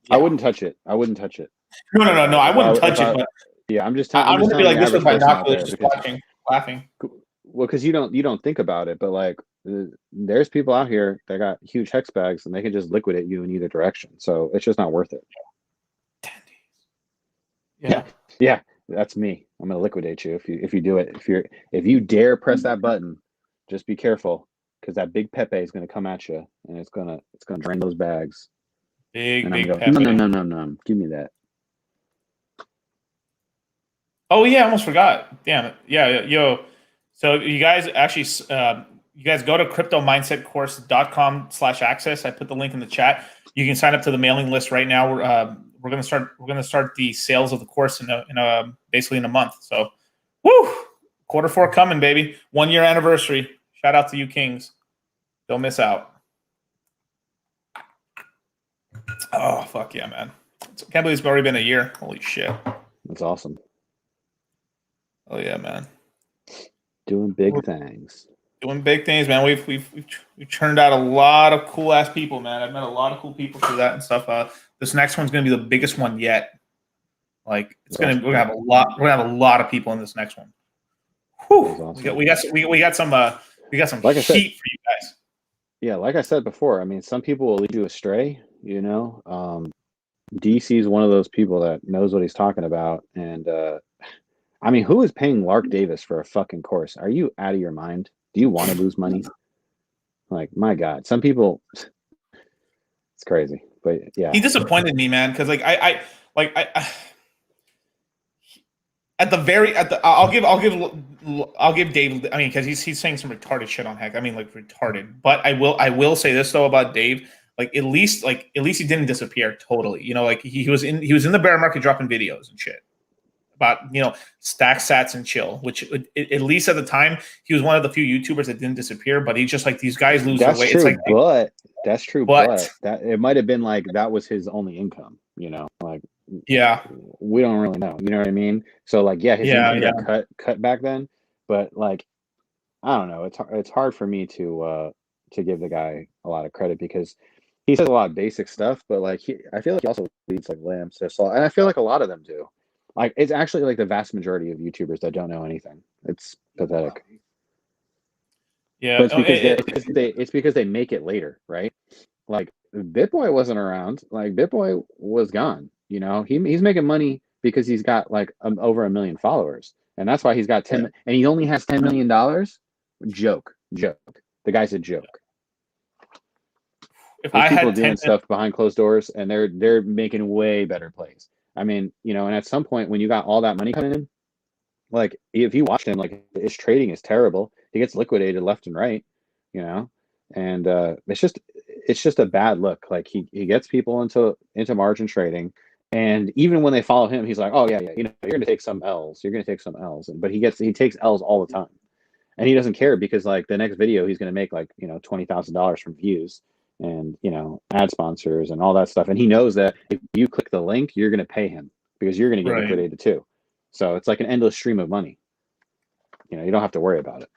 Yeah. I wouldn't touch it. No. I wouldn't touch it. But yeah, I'm just. I wouldn't be like this with binoculars, just watching, laughing. Well, because you don't think about it, but like there's people out here that got huge Hex bags and they can just liquidate you in either direction. So it's just not worth it. 10 days. Yeah. That's me. I'm gonna liquidate you if you do it. If you dare press that button, just be careful, because that big Pepe is gonna come at you, and it's gonna drain those bags. Big Pepe. No. Give me that. Oh yeah, I almost forgot. Damn it. Yeah, yo. So you guys actually, go to cryptomindsetcourse.com/access. I put the link in the chat. You can sign up to the mailing list right now. we're gonna start the sales of the course in basically in a month. So, woo, Q4 coming, baby. 1 year anniversary. Shout out to you Kings. Don't miss out. Oh fuck yeah, man! I can't believe it's already been a year. Holy shit! That's awesome. Oh yeah, man. Doing big things. Doing big things, man. We've turned out a lot of cool ass people, man. I've met a lot of cool people through that and stuff. This next one's gonna be the biggest one yet. Like we're gonna have a lot. We're gonna have a lot of people in this next one. Whew. Awesome. We got some like heat for you guys. Yeah, like I said before, I mean, some people will lead you astray. You know, DC is one of those people that knows what he's talking about, and I mean, who is paying Lark Davis for a fucking course? Are you out of your mind? Do you want to lose money? Like, my God, some people, it's crazy. But yeah, he disappointed me, man. Because I I'll give Dave. I mean, because he's saying some retarded shit on Heck. I mean, like retarded. But I will say this though about Dave. Like at least he didn't disappear totally. You know, like he was in the bear market dropping videos and shit about, you know, stack sats and chill, which at least at the time he was one of the few YouTubers that didn't disappear. But he's just like, these guys lose their weight. True, it's like, but that's true. But that it might have been like that was his only income. You know, like yeah, we don't really know. You know what I mean? So like, yeah, his income got cut back then. But like, I don't know. It's hard for me to give the guy a lot of credit because he says a lot of basic stuff, but like I feel like he also leads like lambs to salt, and I feel like a lot of them do. Like it's actually like the vast majority of YouTubers that don't know anything. It's pathetic. Yeah, but it's because they make it later, right? Like BitBoy wasn't around. Like BitBoy was gone. You know, he's making money because he's got like over 1 million followers, and that's why he's got 10. And he only has $10 million. Joke. The guy's a joke. If There's I people had doing stuff behind closed doors, and they're making way better plays. I mean, you know, and at some point when you got all that money coming in, like if you watch him, like his trading is terrible. He gets liquidated left and right, you know, and it's just a bad look. Like he gets people into margin trading, and even when they follow him, he's like, oh yeah, you know, you're gonna take some L's. But he takes L's all the time, and he doesn't care because like the next video he's gonna make like, you know, $20,000 from views and, you know, ad sponsors and all that stuff. And he knows that if you click the link, you're going to pay him because you're going to get liquidated too. So it's like an endless stream of money. You know, you don't have to worry about it.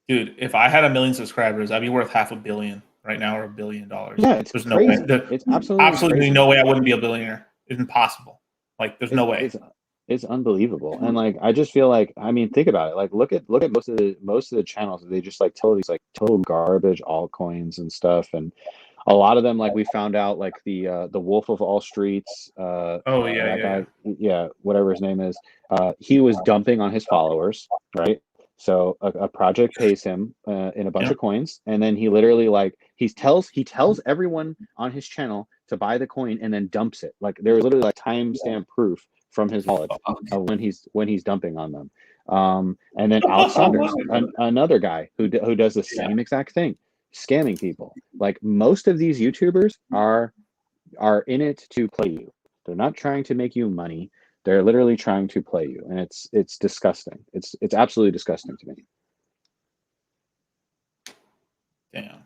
Dude, if I had 1 million subscribers, I'd be worth $500 million right now, or $1 billion. Yeah, there's crazy. No way. It's absolutely crazy. No way I wouldn't be a billionaire. It's impossible. Like there's no way. It's unbelievable. And like I just feel like, I mean, think about it. Like look at most of the channels. They just like tell these like total garbage altcoins and stuff. And a lot of them, like we found out, like the Wolf of All Streets. Guy, whatever his name is. He was dumping on his followers, right? So a project pays him in a bunch of coins, and then he literally like he tells everyone on his channel to buy the coin and then dumps it. Like there's literally like timestamp proof from his wallet of when he's dumping on them. And then Alex Saunders, another guy who does the same exact thing, scamming people. Like most of these YouTubers are in it to play you. They're not trying to make you money. They're literally trying to play you, and it's disgusting. It's absolutely disgusting to me. Damn.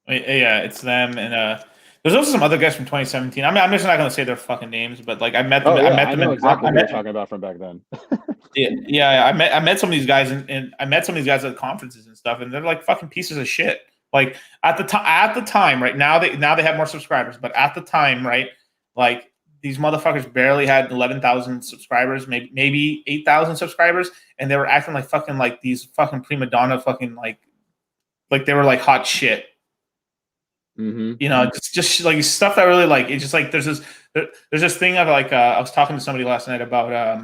Yeah, it's them, and there's also some other guys from 2017. I mean, I'm just not going to say their fucking names, but like I met them. I know exactly what you're talking about from back then. I met some of these guys, and I met some of these guys at conferences and stuff, and they're like fucking pieces of shit. Like at the time, right now they have more subscribers, but at the time, right, like these motherfuckers barely had 11,000 subscribers, maybe 8,000 subscribers, and they were acting like fucking like these fucking prima donna fucking like they were like hot shit. Mm-hmm. You know, just like stuff that really like it's just like there's this thing of like I was talking to somebody last night about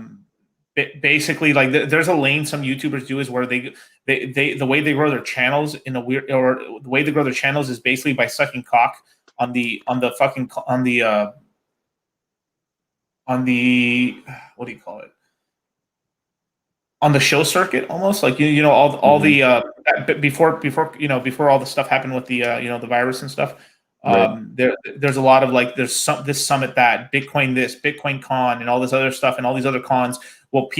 basically like there's a lane some YouTubers do is where they the way they grow their channels in a weird, or the way they grow their channels is basically by sucking cock on the what do you call it, on the show circuit, almost like you know all the before all the stuff happened with the the virus and stuff. Right. There's a lot of like this summit, that Bitcoin this, Bitcoin con, and all this other stuff, and all these other cons. Well,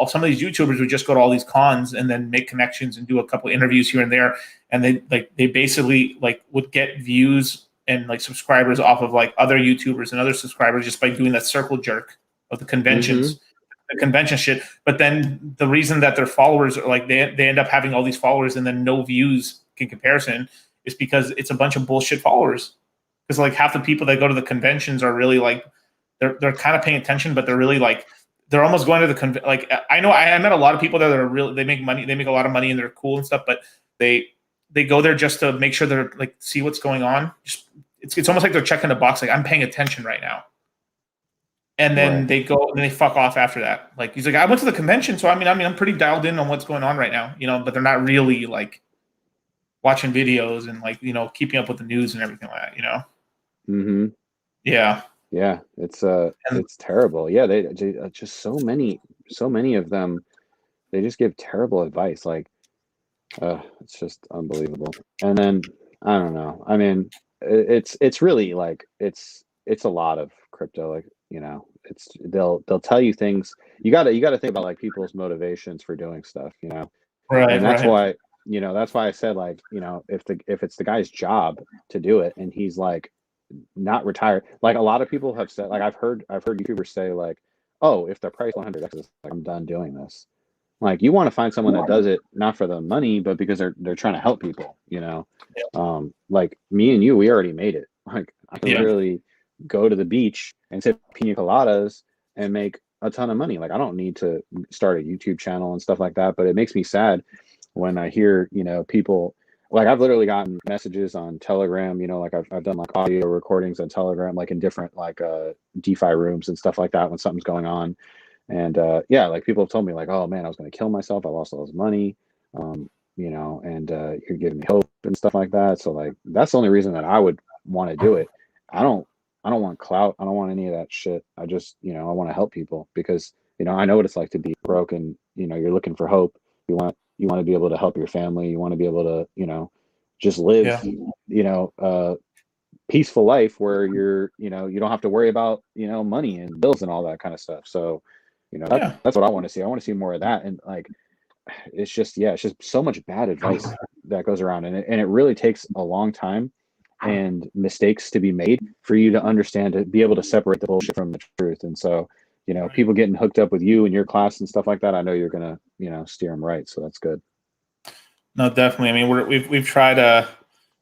some of these YouTubers would just go to all these cons and then make connections and do a couple interviews here and there, and they basically like would get views and like subscribers off of like other YouTubers and other subscribers just by doing that circle jerk of the conventions. The convention shit. But then the reason that their followers are like they end up having all these followers and then no views in comparison is because it's a bunch of bullshit followers. Because like half the people that go to the conventions are really like they're kind of paying attention, but they're really like they're almost going to the like I know I met a lot of people there that are really they make money, they make a lot of money and they're cool and stuff, but they go there just to make sure they're like see what's going on. Just it's almost like they're checking a box, like I'm paying attention right now. And then they go and they fuck off after that. Like he's like, I went to the convention, so I mean, I'm pretty dialed in on what's going on right now, you know. But they're not really like watching videos and like keeping up with the news and everything like that, you know. Mm-hmm. Yeah. Yeah, it's terrible. Yeah, they just so many of them. They just give terrible advice. Like, it's just unbelievable. And then I don't know. I mean, it's really like it's a lot of crypto. Like, it's they'll tell you things. You gotta think about like people's motivations for doing stuff. Right. And that's why that's why I said like if it's the guy's job to do it and he's like not retired. Like a lot of people have said, like I've heard YouTubers say like, oh, if the price 100x, like I'm done doing this. Like you want to find someone that does it not for the money, but because they're trying to help people. Like me and you, we already made it. Like I can literally go to the beach and sip pina coladas and make a ton of money. Like I don't need to start a YouTube channel and stuff like that. But it makes me sad when I hear people. Like I've literally gotten messages on Telegram, like I've done like audio recordings on Telegram, like in different like DeFi rooms and stuff like that when something's going on. And like people have told me like, oh man, I was going to kill myself. I lost all this money, and you're giving me hope and stuff like that. So like, that's the only reason that I would want to do it. I don't want clout. I don't want any of that shit. I just, I want to help people because, I know what it's like to be broken. You're looking for hope. You want to be able to help your family. You want to be able to, just live, peaceful life where you don't have to worry about, money and bills and all that kind of stuff. So, that's what I want to see. I want to see more of that. And like, it's just so much bad advice that goes around and it really takes a long time and mistakes to be made for you to understand, to be able to separate the bullshit from the truth. And so, people getting hooked up with you and your class and stuff like that, I know you're going to, steer them right. So that's good. No, definitely. I mean, we've tried,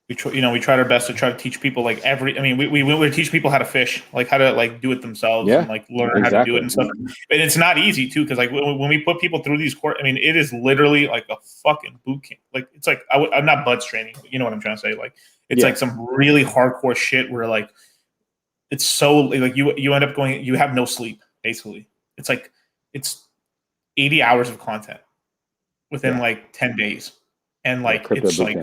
we tried our best to try to teach people like we teach people how to fish, like how to like do it themselves and like learn how to do it and stuff. And it's not easy too. Cause like when we put people through these courses, I mean, it is literally like a fucking boot camp. Like it's like, I'm not buds training, but you know what I'm trying to say? Like, it's like some really hardcore shit where like, it's so like you end up going, you have no sleep basically. It's like, it's 80 hours of content within like 10 days. And like, it's like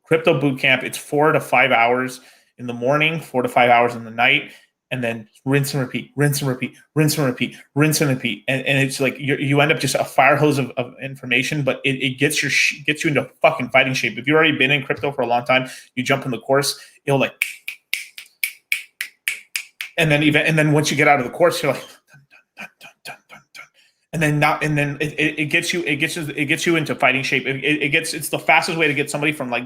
crypto boot camp. It's 4 to 5 hours in the morning, 4 to 5 hours in the night, and then rinse and repeat, rinse and repeat, rinse and repeat, rinse and repeat. And it's like you end up just a fire hose of information, but it gets you into fucking fighting shape. If you've already been in crypto for a long time, you jump in the course, it'll like, and then once you get out of the course, you're like, dun, dun, dun, dun, dun, dun. And then it gets you into fighting shape. It's the fastest way to get somebody from like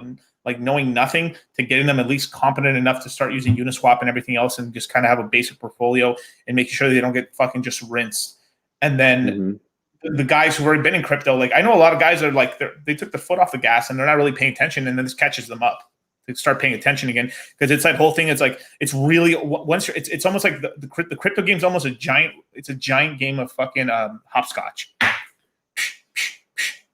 knowing nothing to getting them at least competent enough to start using Uniswap and everything else and just kind of have a basic portfolio and making sure they don't get fucking just rinsed. And then the guys who've already been in crypto, like I know a lot of guys are like they took their foot off the gas and they're not really paying attention, and then this catches them up. They start paying attention again because it's that whole thing. It's like it's really once it's almost like the crypto game is almost a giant game of fucking hopscotch.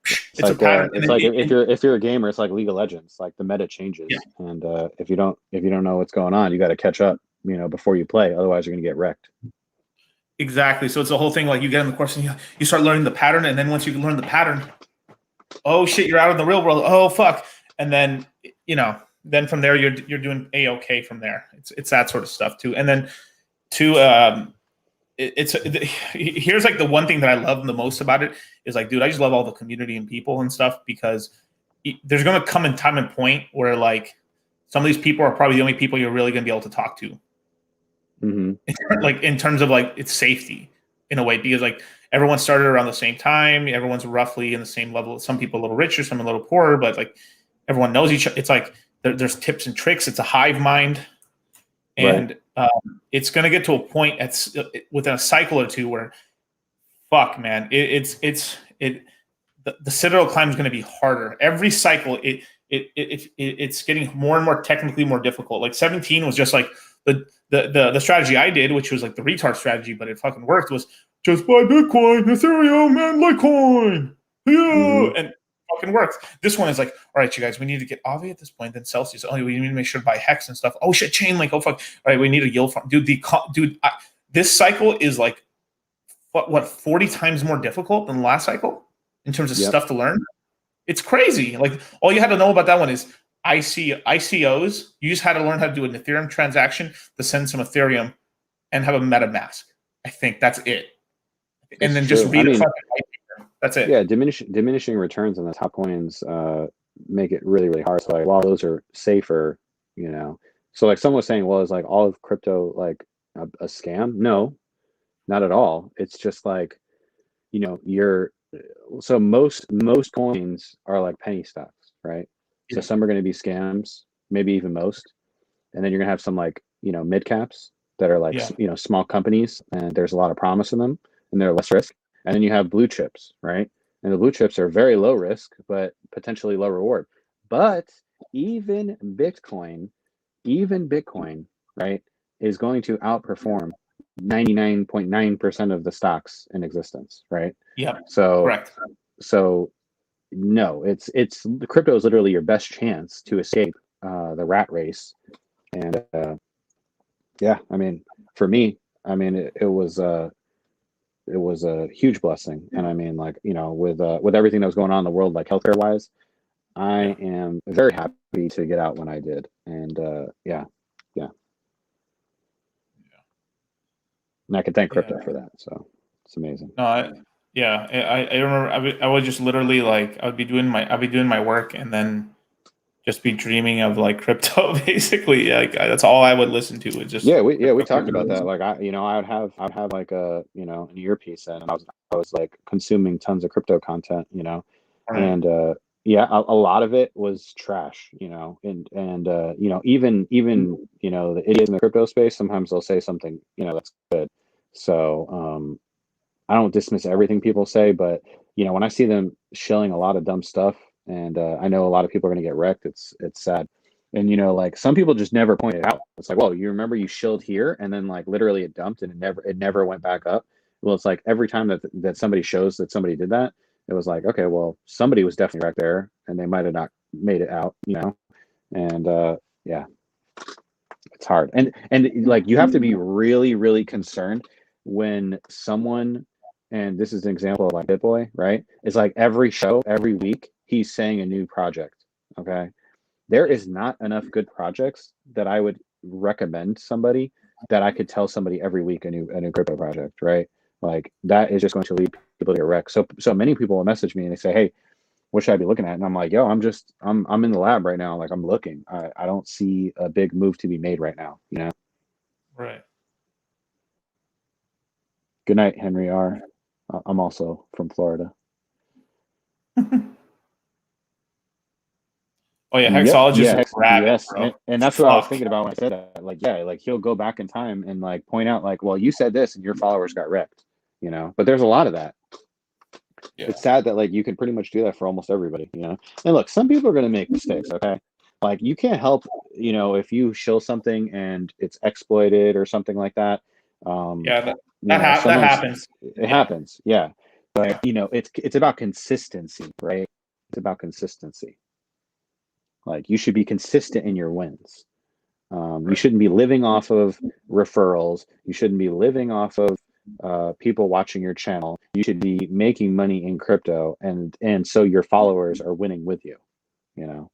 It's like a pattern. It's like if you're a gamer, it's like League of Legends. Like the meta changes, and if you don't know what's going on, you got to catch up, before you play. Otherwise, you're gonna get wrecked. Exactly. So it's the whole thing. Like you get in the course and you start learning the pattern, and then once you learn the pattern, oh shit, you're out in the real world. Oh fuck, and then then from there you're doing A-okay from there. It's that sort of stuff too. And then here's like the one thing that I love the most about it is like, dude, I just love all the community and people and stuff because there's going to come a time and point where like some of these people are probably the only people you're really going to be able to talk to. Like in terms of like its safety in a way, because like everyone started around the same time, everyone's roughly in the same level. Some people a little richer, some a little poorer, but like everyone knows each other. It's like there's tips and tricks. It's a hive mind, and it's going to get to a point within a cycle or two where, fuck, man, the Citadel climb is going to be harder every cycle. It's getting more and more technically more difficult. Like 17 was just like the strategy I did, which was like the retard strategy, but it fucking worked, was just buy Bitcoin, Ethereum, and Litecoin. Yeah. And fucking worked. This one is like, all right, you guys, we need to get Aave at this point, then Celsius. Oh, we need to make sure to buy Hex and stuff. Oh shit, Chainlink. Oh fuck. All right, we need a yield farm. Dude, this cycle is like what 40 times more difficult than the last cycle in terms of stuff to learn. It's crazy. Like all you had to know about that one is ICOs. You just had to learn how to do an Ethereum transaction to send some Ethereum and have a MetaMask. I think that's it. And then just read that's it. Yeah, diminishing returns on the top coins make it really, really hard. So like while those are safer, you know. So like someone was saying, well, is like all of crypto like a scam? No, not at all. It's just like, you know, so most coins are like penny stocks, right? So some are going to be scams, maybe even most. And then you're going to have some like, you know, mid caps that are like, you know, small companies, and there's a lot of promise in them and they're less risk. And then you have blue chips, right? And the blue chips are very low risk, but potentially low reward. But even Bitcoin, right, is going to outperform 99.9% of the stocks in existence, right? Yeah. So, correct. So no, it's the crypto is literally your best chance to escape the rat race. And yeah, I mean, for me, I mean, it was a huge blessing. And I mean, like, you know, with everything that was going on in the world, like healthcare wise, I am very happy to get out when I did. And yeah. And I can thank crypto for that. So it's amazing. No, I remember I would just literally like I'd be doing my work and then just be dreaming of like crypto basically. Like that's all I would listen to. It's just we talked about that. Like I'd have like a, you know, an earpiece in, and I was like consuming tons of crypto content, you know. And a lot of it was trash, you know, and you know, even you know, the idiots in the crypto space, sometimes they'll say something, you know, that's good. So I don't dismiss everything people say, but you know, when I see them shilling a lot of dumb stuff, and I know a lot of people are going to get wrecked, it's sad. And you know, like some people just never point it out. It's like, well, you remember you shilled here, and then like literally it dumped, and it never went back up. Well, it's like every time that somebody shows that somebody did that, it was like, okay, well, somebody was definitely right there, and they might have not made it out, you know. And yeah, it's hard, and like you have to be really, really concerned when someone, and this is an example of like BitBoy, right? It's like every show, every week, he's saying a new project. Okay, there is not enough good projects that I would recommend somebody that I could tell somebody every week a new crypto project, right? Like that is just going to lead people to get wrecked. So many people will message me and they say, hey, what should I be looking at? And I'm like, yo, I'm in the lab right now. Like I'm looking. I don't see a big move to be made right now, you know? Right. Good night, Henry R. I'm also from Florida. Oh yeah, hexologist. Yes, and that's what I was thinking about when I said that. Like, yeah, like he'll go back in time and like point out, like, well, you said this and your followers got wrecked, you know. But there's a lot of that. Yeah. It's sad that like you can pretty much do that for almost everybody, you know. And look, some people are going to make mistakes. Okay, like you can't help, you know, if you shill something and it's exploited or something like that. That happens. It happens, yeah. But you know, it's about consistency, right? It's about consistency. Like you should be consistent in your wins. You shouldn't be living off of referrals. You shouldn't be living off of people watching your channel. You should be making money in crypto, and so your followers are winning with you. You know,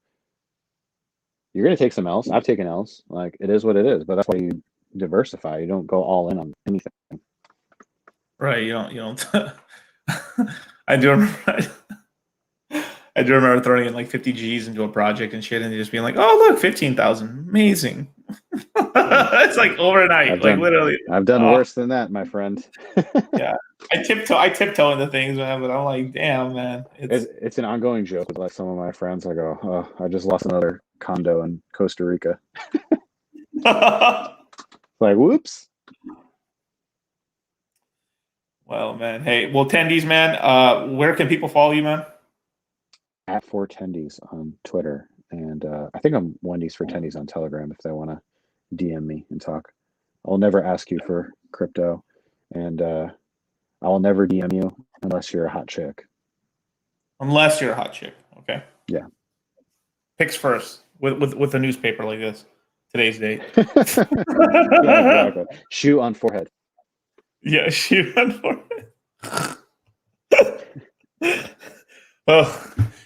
you're gonna take some L's. I've taken L's. Like it is what it is. But that's why you diversify. You don't go all in on anything. Right. You don't. I do remember. I do remember throwing in like 50 G's into a project and shit, and just being like, "Oh, look, 15,000, amazing!" It's like overnight, like literally. I've done Oh, worse than that, my friend. yeah, I tiptoe into things, man. But I'm like, damn, man, It's an ongoing joke with like some of my friends. I go, oh, I just lost another condo in Costa Rica. Like, whoops. Well, man. Hey, well, Tendies, man. Where can people follow you, man? At 4tendies on Twitter, and I think I'm Wendy's for Tendies on Telegram if they want to DM me and talk. I'll never ask you for crypto, and I will never DM you unless you're a hot chick. Unless you're a hot chick, okay. Yeah. Picks first with a newspaper like this. Today's date. Yeah, exactly. Shoe on forehead. Yeah, shoot on it. Well,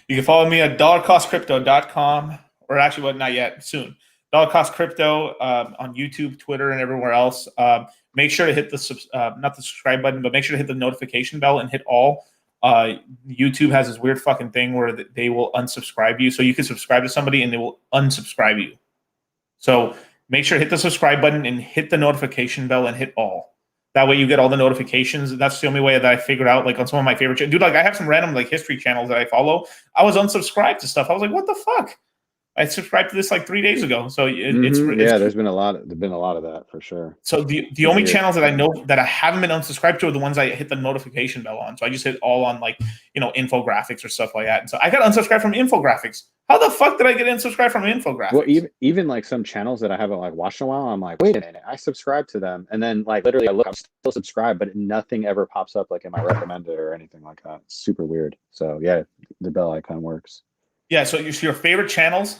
you can follow me at dollarcostcrypto.com, or actually, well, not yet, soon. Dollar Cost Crypto on YouTube, Twitter, and everywhere else. Make sure to hit the not the subscribe button, but make sure to hit the notification bell and hit all. YouTube has this weird fucking thing where they will unsubscribe you, so you can subscribe to somebody and they will unsubscribe you. So make sure to hit the subscribe button and hit the notification bell and hit all. That way you get all the notifications. That's the only way that I figured out, like on some of my favorite dude, like I have some random like history channels that I follow. I was unsubscribed to stuff. I was like, what the fuck? I subscribed to this like 3 days ago. So it's there's been a lot of that for sure. So the only channels that I know that I haven't been unsubscribed to are the ones I hit the notification bell on. So I just hit all on like, infographics or stuff like that. And so I got unsubscribed from infographics. How the fuck did I get unsubscribed from infographics? Well, even like some channels that I haven't like watched in a while, I'm like, wait a minute, I subscribed to them, and then like literally I look, I'm still subscribed, but nothing ever pops up like in my recommended or anything like that. It's super weird. So yeah, the bell icon works. Yeah. So your favorite channels.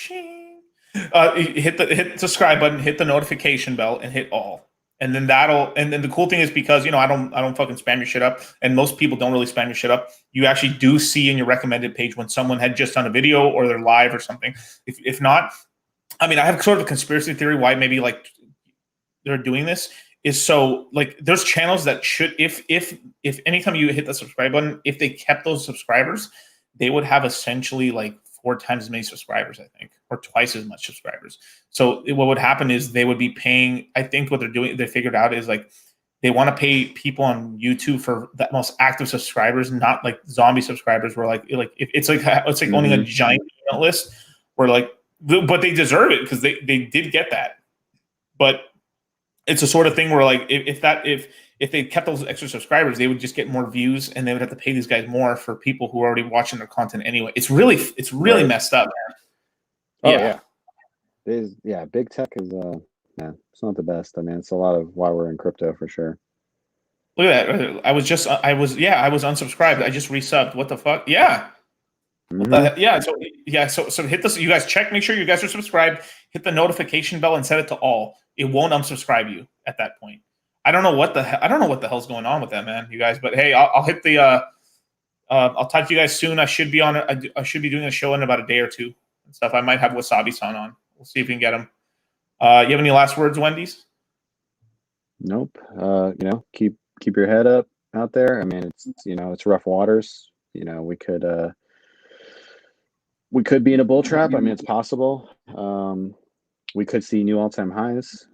Hit the subscribe button, hit the notification bell, and hit all. And then and then the cool thing is because I don't fucking spam your shit up, and most people don't really spam your shit up. You actually do see in your recommended page when someone had just done a video or they're live or something. If not, I mean, I have sort of a conspiracy theory why maybe like they're doing this is so like there's channels that should if anytime you hit the subscribe button, if they kept those subscribers, they would have essentially like 4 times as many subscribers, I think, or twice as much subscribers. So what would happen is they would be paying. I think what they're doing, they figured out is like they want to pay people on YouTube for the most active subscribers, not like zombie subscribers. Where like it's like owning a giant email list. Where like, but they deserve it because they did get that. But it's a sort of thing where like if they kept those extra subscribers, they would just get more views, and they would have to pay these guys more for people who are already watching their content anyway. It's really right. Messed up, man. Yeah. Big tech is it's not the best. I mean, it's a lot of why we're in crypto for sure. Look at that. I was unsubscribed. I just resubbed. What the fuck? Yeah. So hit this. You guys check. Make sure you guys are subscribed. Hit the notification bell and set it to all. It won't unsubscribe you at that point. I don't know what the hell's going on with that, man. You guys, but hey, I'll hit the. I'll talk to you guys soon. I should be on. I should be doing a show in about a day or two and stuff. I might have Wasabi-san on. We'll see if we can get him. You have any last words, Wendy's? Nope. Keep your head up out there. I mean, it's rough waters. We could be in a bull trap. I mean, it's possible. We could see new all-time highs.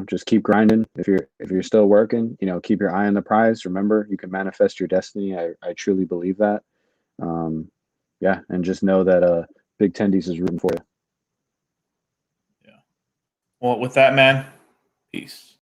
Just keep grinding. If you're still working, keep your eye on the prize. Remember, you can manifest your destiny. I truly believe that. And just know that Big Tendies is rooting for you. Yeah. Well, with that, man, peace.